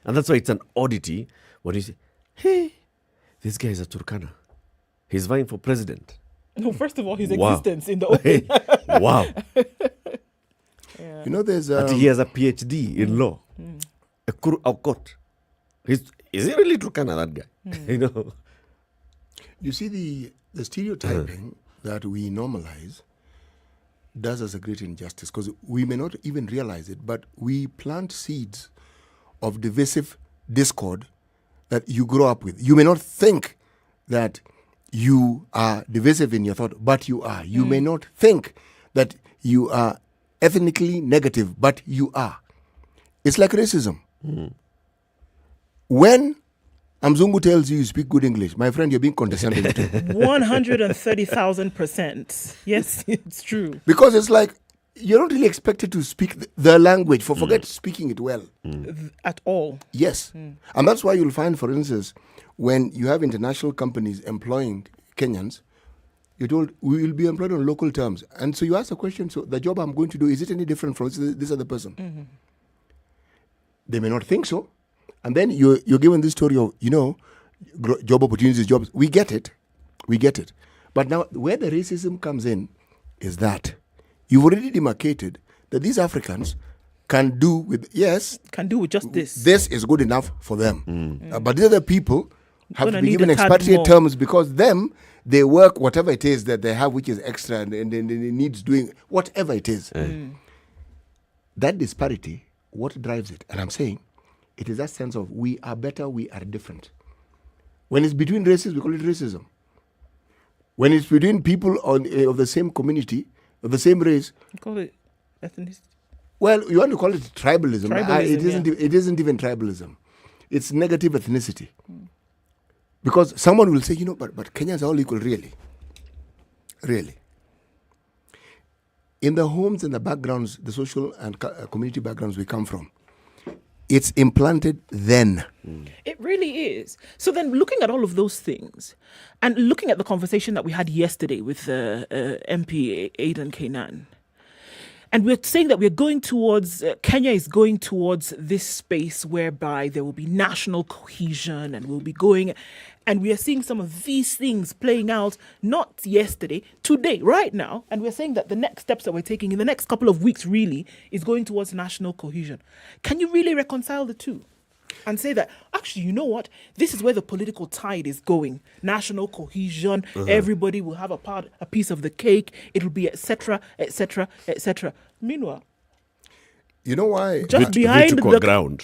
And that's why it's an oddity when you say, hey, this guy is a Turkana. He's vying for president. No, first of all, his Wow. existence in the open. Wow. You know, there's And he has a PhD in law. Ekuru Aukot. Is he really Turkana, that guy? You know. You see, the stereotyping that we normalize does us a great injustice, because we may not even realize it, but we plant seeds of divisive discord that you grow up with. You may not think that you are divisive in your thought, but you are. You may not think that you are ethnically negative, but you are. It's like racism. When Mzungu tells you speak good English, my friend, you're being condescending to. 130,000%. Yes, it's true. Because it's like, you're not really expected to speak the language, forget speaking it well. At all. Yes. And that's why you'll find, for instance, when you have international companies employing Kenyans, you're told, we will be employed on local terms. And so you ask the question, so the job I'm going to do, is it any different from this other person? They may not think so. And then you're given this story of, job opportunities, jobs. We get it. But now, where the racism comes in is that you've already demarcated that these Africans can do with just this. This is good enough for them. But the other people have to be given a tad expatriate more. terms, because they work whatever it is that they have, which is extra, and it needs doing, whatever it is. That disparity, what drives it? And I'm saying, it is that sense of we are better, we are different. When it's between races, we call it racism. When it's between people of the same community, of the same race, You call it ethnicity. well, you want to call it tribalism. Tribalism, It isn't even tribalism. It's negative ethnicity. Because someone will say, but Kenyans are all equal, really. Really. In the homes and the backgrounds, the social and community backgrounds we come from, it's implanted then. It really is. So then looking at all of those things and looking at the conversation that we had yesterday with MP Aidan Kainan, and we're saying that we're going towards, Kenya is going towards this space whereby there will be national cohesion and we'll be going, and we are seeing some of these things playing out, not yesterday, today, right now. And we're saying that the next steps that we're taking in the next couple of weeks really is going towards national cohesion. Can you really reconcile the two? And say that, actually, you know what? This is where the political tide is going. National cohesion, everybody will have a piece of the cake, it'll be etc., etc., etc. Meanwhile, You know why? Just behind the ground.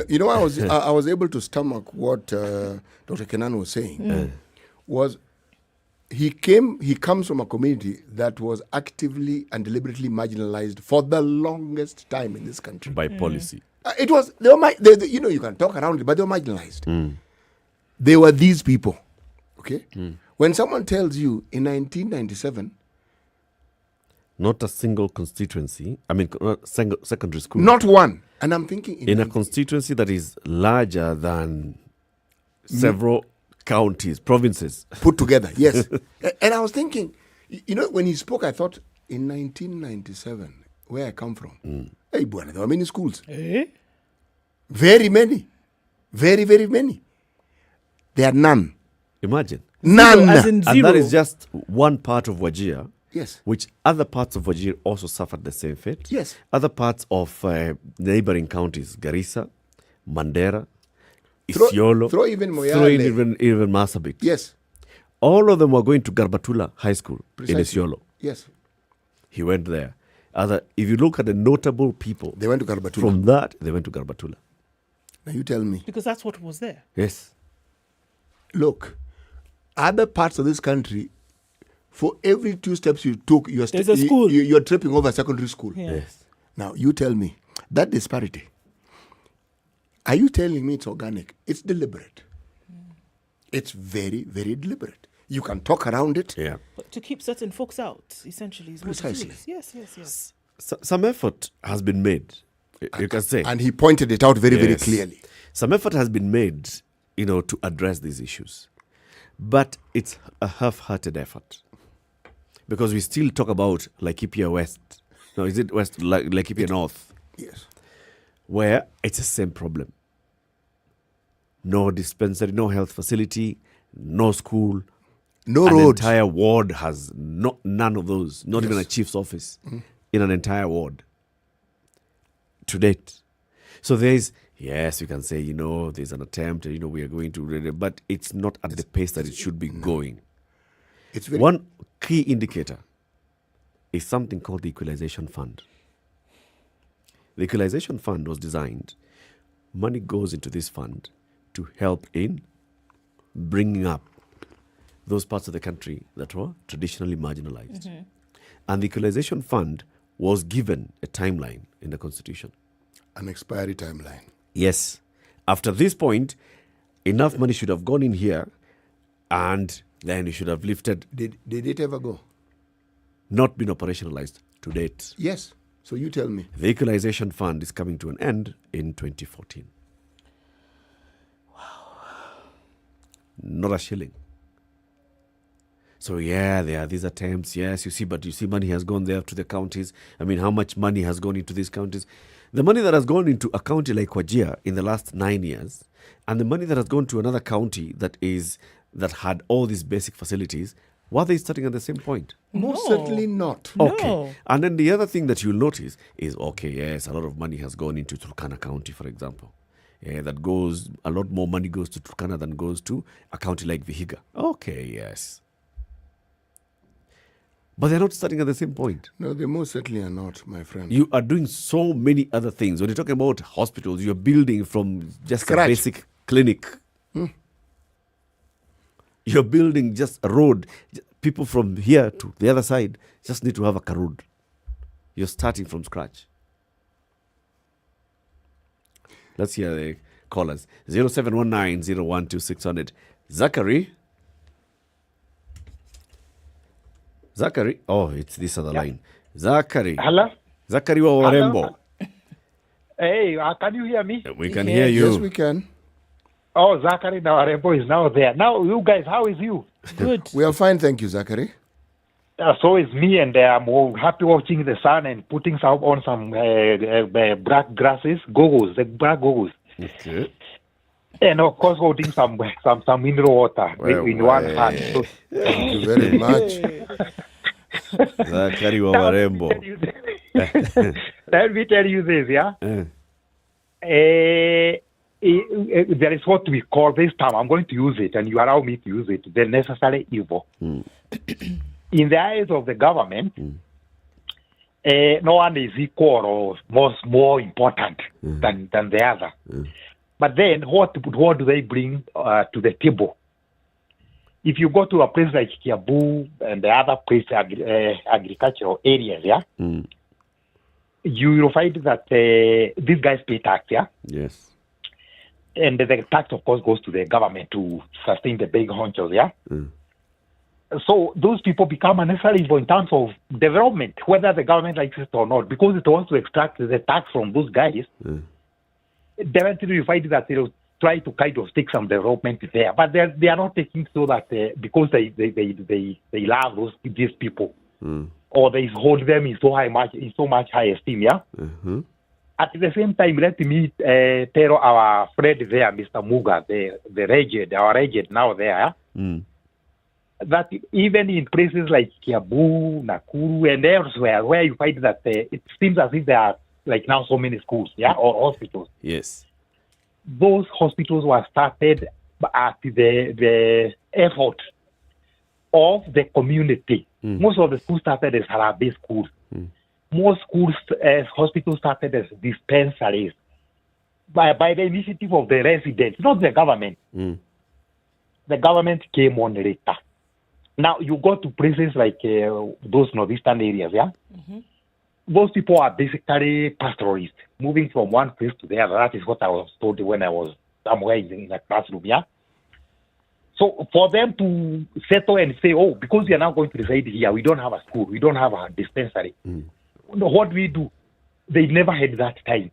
You know, I was able to stomach what Dr. Kenan was saying. Was he comes from a community that was actively and deliberately marginalized for the longest time in this country by policy. It was you can talk around it, but they were marginalized. They were these people. Okay, when someone tells you in 1997. Not a single constituency. I mean, single secondary school. Not one. And I'm thinking... In a constituency that is larger than several counties, provinces. Put together, yes. And I was thinking, when he spoke, I thought, in 1997, where I come from, hey, boy, there were many schools. Very many. Very, very many. There are none. Imagine. None. And that is just one part of Wajir. Yes. Which other parts of Wajir also suffered the same fate. Yes. Other parts of neighboring counties, Garissa, Mandera, Isiolo. Throw even Moyale. Throw in even Marsabit. Yes. All of them were going to Garbatula High School Precisely. in Isiolo. Yes. He went there. If you look at the notable people. They went to Garbatula. From that, they went to Garbatula. Now you tell me. Because that's what was there. Yes. Look, other parts of this country, for every 2 steps you took, you're tripping over secondary school. Yeah. Yes. Now, you tell me, that disparity, are you telling me it's organic? It's deliberate. It's very, very deliberate. You can talk around it. Yeah. But to keep certain folks out, essentially, is what Precisely. it is. Yes. Some effort has been made, you can say. And he pointed it out very, very clearly. Some effort has been made, to address these issues. But it's a half-hearted effort. Because we still talk about Laikipia West. No, is it West? Laikipia North. Yes. Where it's the same problem. No dispensary, no health facility, no school. No an roads. Entire ward has none of those. Not even a chief's office in an entire ward. To date. So there's, yes, you can say, there's an attempt, we are going to, but it's not at the pace that it should be going. It's very One key indicator is something called the Equalization Fund. The Equalization Fund was designed, money goes into this fund to help in bringing up those parts of the country that were traditionally marginalized. And the Equalization Fund was given a timeline in the Constitution. An expiry timeline. Yes. After this point, enough money should have gone in here and then it should have lifted. Did it ever go? Not been operationalized to date. Yes. So you tell me. The Equalization Fund is coming to an end in 2014. Wow. Not a shilling. So there are these attempts. Yes, but you see money has gone there to the counties. I mean, how much money has gone into these counties? The money that has gone into a county like Wajir in the last 9 years, and the money that has gone to another county that had all these basic facilities, were they starting at the same point? Most certainly not. Okay. No. And then the other thing that you'll notice is, a lot of money has gone into Turkana County, for example. A lot more money goes to Turkana than goes to a county like Vihiga. Okay, yes. But they're not starting at the same point. No, they most certainly are not, my friend. You are doing so many other things. When you're talking about hospitals, you're building from just Scratch. a basic clinic. You're building just a road. People from here to the other side just need to have a karud. You're starting from scratch. Let's hear the callers. 0719-012-600. Zachary. Oh, it's this other line. Zachary. Hello? Zachary wa Warembo. Hey, can you hear me? We can hear you. Yes, we can. Oh, Zachary Warembo is now there. Now, you guys, how is you? Good. We are fine, thank you, Zachary. So is me, and I'm happy watching the sun and putting on some black grasses, goggles, the black goggles. Okay. And of course, holding some mineral water in one hand. So, thank you very much. Zachary wa Warembo. Let me tell you this, yeah? There is what we call this term. I'm going to use it, and you allow me to use it, the necessary evil. In the eyes of the government, no one is equal or more important than the other. But then, what do they bring to the table? If you go to a place like Kiambu and the other place, agricultural areas, you will find that these guys pay tax, Yes. and the tax, of course, goes to the government to sustain the big honchos, So those people become a necessary evil in terms of development, whether the government likes it or not, because it wants to extract the tax from those guys. Eventually, you find that they'll try to kind of take some development there, but they are not taking so that because they love these people or they hold them in so much high esteem, At the same time, let me tell our friend there, Mr. Muga, our agent now there, that even in places like Kiambu, Nakuru, and elsewhere, where you find that it seems as if there are like now so many schools, or hospitals. Yes. Those hospitals were started at the effort of the community. Most of the schools started as Harabe schools. Most schools, hospitals started as dispensaries by the initiative of the residents, not the government. The government came on later. Now, you go to places like those northeastern areas, those people are basically pastoralists, moving from one place to the other. That is what I was told when I was somewhere in the classroom, So for them to settle and say, oh, because we are now going to reside here, we don't have a school, we don't have a dispensary. What do we do? They never had that time.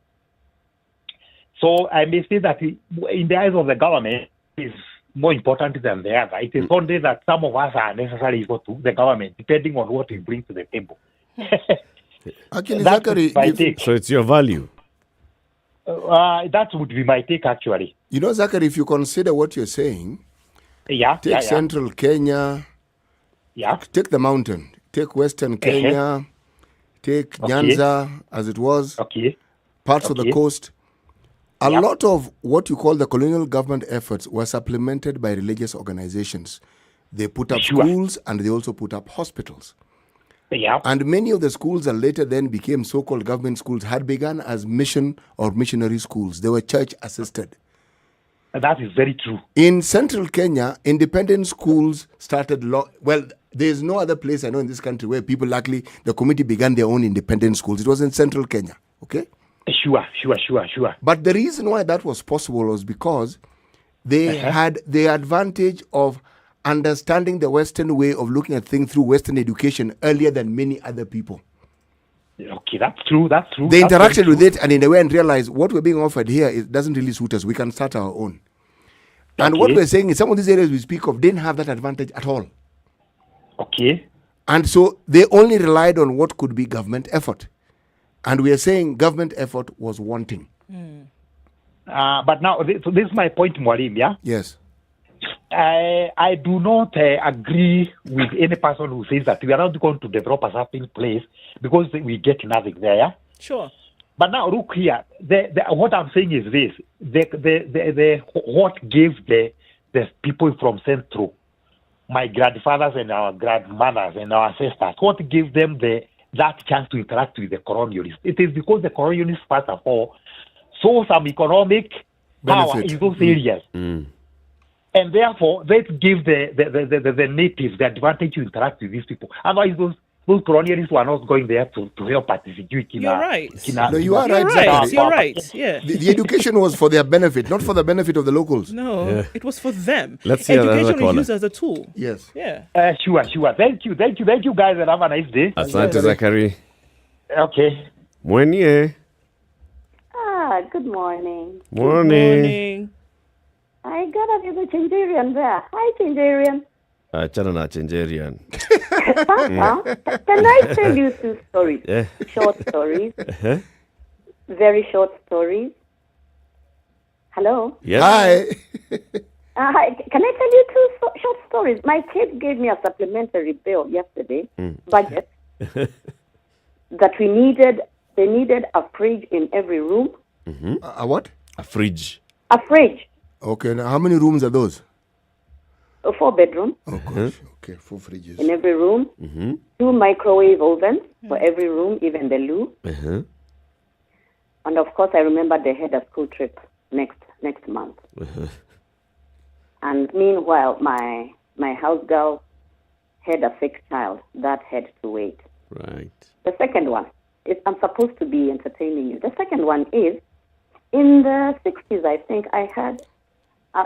So I may say that in the eyes of the government, is more important than the other. It is only that some of us are necessarily equal to the government, depending on what we bring to the table. Actually, Zachary, so it's your value. That would be my take, actually. You know, Zachary, if you consider what you're saying, take central Kenya, take the mountain, take western Kenya, take Nyanza, as it was, parts of the coast. A lot of what you call the colonial government efforts were supplemented by religious organizations. They put up schools and they also put up hospitals. And many of the schools that later then became so-called government schools had begun as mission or missionary schools. They were church-assisted. That is very true. In central Kenya, independent schools started... Well, there's no other place I know in this country where people, luckily, the community began their own independent schools. It was in central Kenya, okay? Sure. But the reason why that was possible was because they had the advantage of understanding the Western way of looking at things through Western education earlier than many other people. Okay, that's true. They interacted with it and in a way and realized what we're being offered here doesn't really suit us. We can start our own. And what we're saying is some of these areas we speak of didn't have that advantage at all. Okay. And so they only relied on what could be government effort. And we are saying government effort was wanting. But now, this is my point, Mwalim, Yes. I do not agree with any person who says that we are not going to develop a certain place because we get nothing there. Sure. But now look here. What I'm saying is this: what gave the people from Central, my grandfathers and our grandmothers and our ancestors, what gave them that chance to interact with the colonialists? It is because the colonialists, first of all, saw some economic power in those areas. And therefore, let's give the natives the advantage to interact with these people. Otherwise, those colonialists were not going there to help participate. You're right. No, you are right. You're right. Yeah. The education was for their benefit, not for the benefit of the locals. No, it was for them. Let's see education was used as a tool. Yes. Yeah. Sure. Thank you, guys, and have a nice day. Asante, Zachary. Okay. Mwenye. Good morning. Morning. I got a little Chinjerian there. Hi, Chinjerian. Achana na Chinjerian. Can I tell you two stories? Short stories. Very short stories. Hello? Yes. Hi. Can I tell you two short stories? My kids gave me a supplementary bill yesterday, budget, that they needed a fridge in every room. A what? A fridge. A fridge. Okay, now how many rooms are those? a 4-bedroom. Oh, gosh. Okay, 4 fridges. In every room. 2 microwave ovens for every room, even the loo. And of course, I remember they had a school trip next month. And meanwhile, my house girl had a fake child that had to wait. Right. The second one is, I'm supposed to be entertaining you. The second one is, in the 60s, I think I had,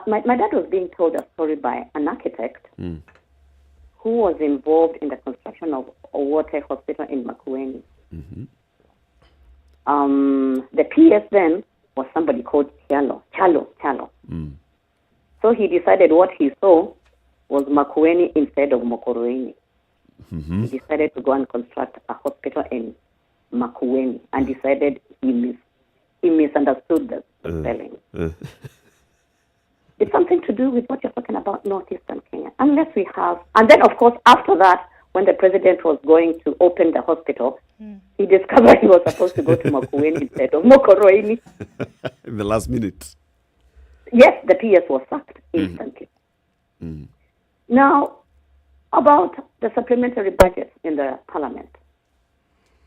my dad was being told a story by an architect who was involved in the construction of a water hospital in Makueni. The PS then was somebody called Chalo. So he decided what he saw was Makueni instead of Mokoroeni. He decided to go and construct a hospital in Makueni and decided he misunderstood the spelling. It's something to do with what you're talking about, northeastern Kenya. Unless we have, and then of course after that, when the president was going to open the hospital, he discovered he was supposed to go to Makueni instead of Mokoroeni. In the last minute. Yes, the PS was sacked instantly. Now, about the supplementary budget in the parliament.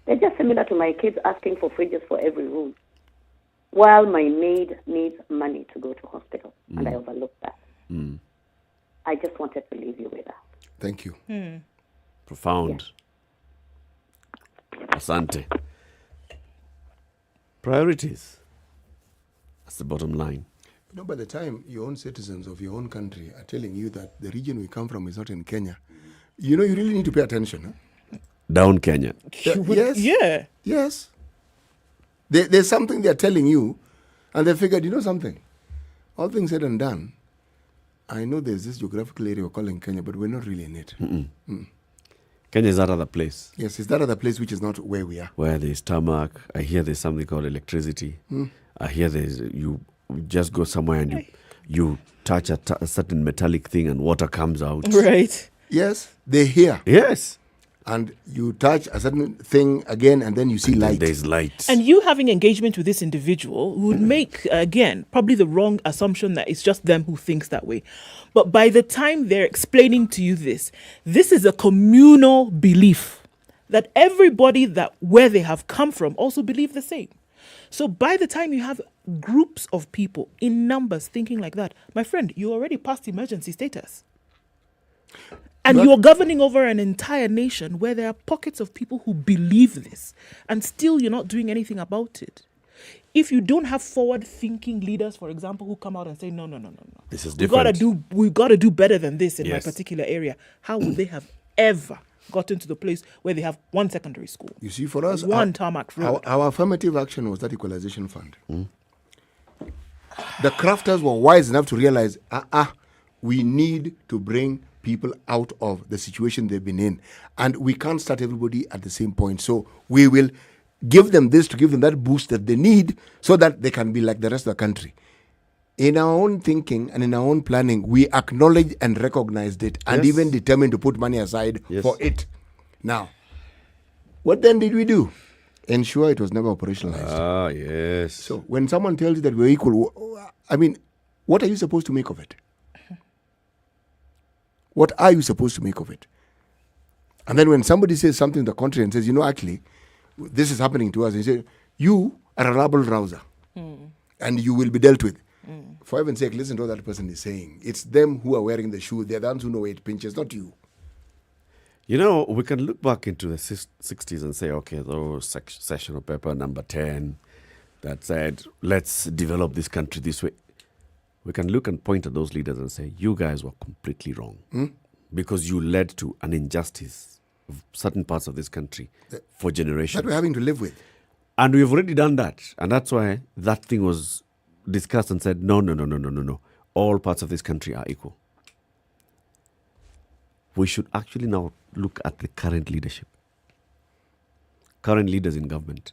They're just similar to my kids asking for fridges for every room, while my maid needs money to go to hospital, and I overlooked that. I just wanted to leave you with that. Thank you. Profound. Asante. Priorities. That's the bottom line. You know, by the time your own citizens of your own country are telling you that the region we come from is not in Kenya, you know, you really need to pay attention. Huh? Down Kenya. Yes. Yeah. Yes. There's something they're telling you, and they figured, you know something? All things said and done, I know there's this geographical area we're calling Kenya, but we're not really in it. Kenya is that other place. Yes, it's that other place which is not where we are. Where there's tarmac. I hear there's something called electricity. I hear there's, you just go somewhere and you touch a certain metallic thing and water comes out. Right. Yes, they're here. Yes. And you touch a certain thing again and then you see light. There's light. And you having engagement with this individual would make, again, probably the wrong assumption that it's just them who thinks that way. But by the time they're explaining to you this is a communal belief that everybody that where they have come from also believe the same. So by the time you have groups of people in numbers thinking like that, my friend, you're already past emergency status. And you're governing over an entire nation where there are pockets of people who believe this, and still you're not doing anything about it. If you don't have forward-thinking leaders, for example, who come out and say, no. This is different. We've got to do better than this in my particular area. How would they have ever gotten to the place where they have one secondary school? You see, for us, one tarmac road. Our affirmative action was that equalization fund. The crafters were wise enough to realize, we need to bring people out of the situation they've been in. And we can't start everybody at the same point. So we will give them this to give them that boost that they need so that they can be like the rest of the country. In our own thinking and in our own planning, we acknowledged and recognized it and even determined to put money aside for it. Now, what then did we do? Ensure it was never operationalized. Yes. So when someone tells you that we're equal, I mean, what are you supposed to make of it? What are you supposed to make of it? And then when somebody says something to the contrary and says, actually, this is happening to us, and you say, you are a rabble rouser and you will be dealt with. For heaven's sake, listen to what that person is saying. It's them who are wearing the shoe. They're the ones who know it pinches, not you. You know, we can look back into the 60s and say, okay, there was sessional paper number 10 that said, let's develop this country this way. We can look and point at those leaders and say, you guys were completely wrong because you led to an injustice of certain parts of this country for generations. That we're having to live with. And we've already done that. And that's why that thing was discussed and said, no. All parts of this country are equal. We should actually now look at the current leadership, current leaders in government,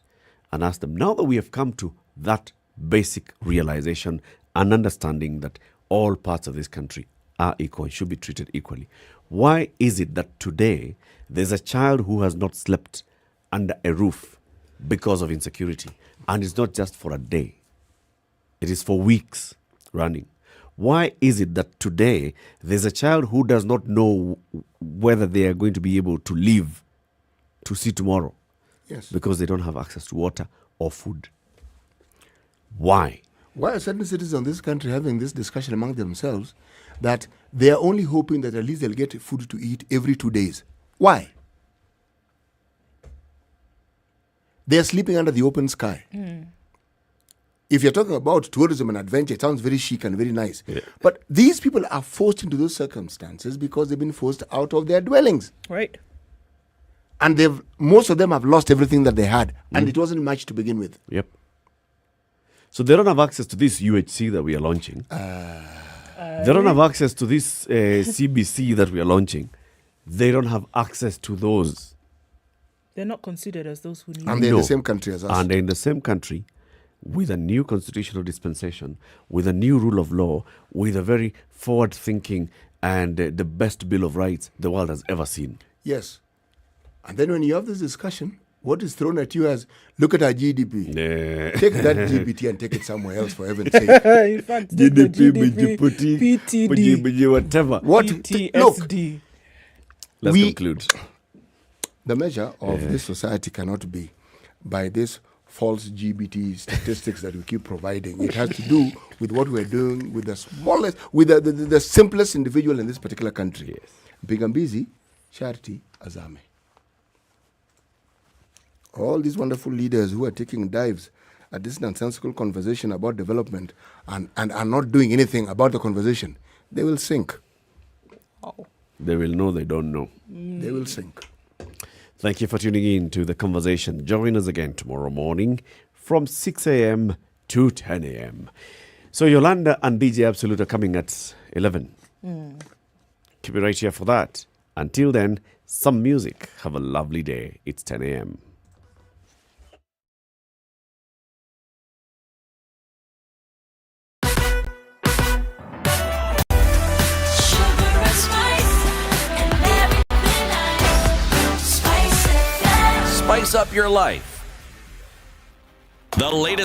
and ask them, now that we have come to that basic realization and understanding that all parts of this country are equal and should be treated equally, why is it that today there's a child who has not slept under a roof because of insecurity? And it's not just for a day. It is for weeks running. Why is it that today there's a child who does not know whether they are going to be able to live to see tomorrow? Yes. Because they don't have access to water or food. Why? Why are certain citizens in this country having this discussion among themselves that they are only hoping that at least they'll get food to eat every 2 days? Why? They are sleeping under the open sky. If you're talking about tourism and adventure, it sounds very chic and very nice. Yeah. But these people are forced into those circumstances because they've been forced out of their dwellings. Right. And most of them have lost everything that they had. And it wasn't much to begin with. Yep. So they don't have access to this UHC that we are launching. They don't have access to this CBC that we are launching. They don't have access to those. They're not considered as those who need And they're in the same country as us. And they're in the same country with a new constitutional dispensation, with a new rule of law, with a very forward-thinking and the best Bill of Rights the world has ever seen. Yes. And then when you have this discussion, what is thrown at you as, look at our GDP. Take that GBT and take it somewhere else, for heaven's sake. In fact, GDP, PTD, whatever. What? PTSD. Let's conclude. The measure of this society cannot be by this false GBT statistics that we keep providing. It has to do with what we're doing with the smallest, with the simplest individual in this particular country. Yes. Bigambizi, Sharti, Azame. All these wonderful leaders who are taking dives at this nonsensical conversation about development and are not doing anything about the conversation, they will sink. They will know they don't know. They will sink. Thank you for tuning in to The Conversation. Join us again tomorrow morning from 6 a.m. to 10 a.m. So Yolanda and DJ Absolute are coming at 11. Keep it right here for that. Until then, some music. Have a lovely day. It's 10 a.m. Spice up your life. The latest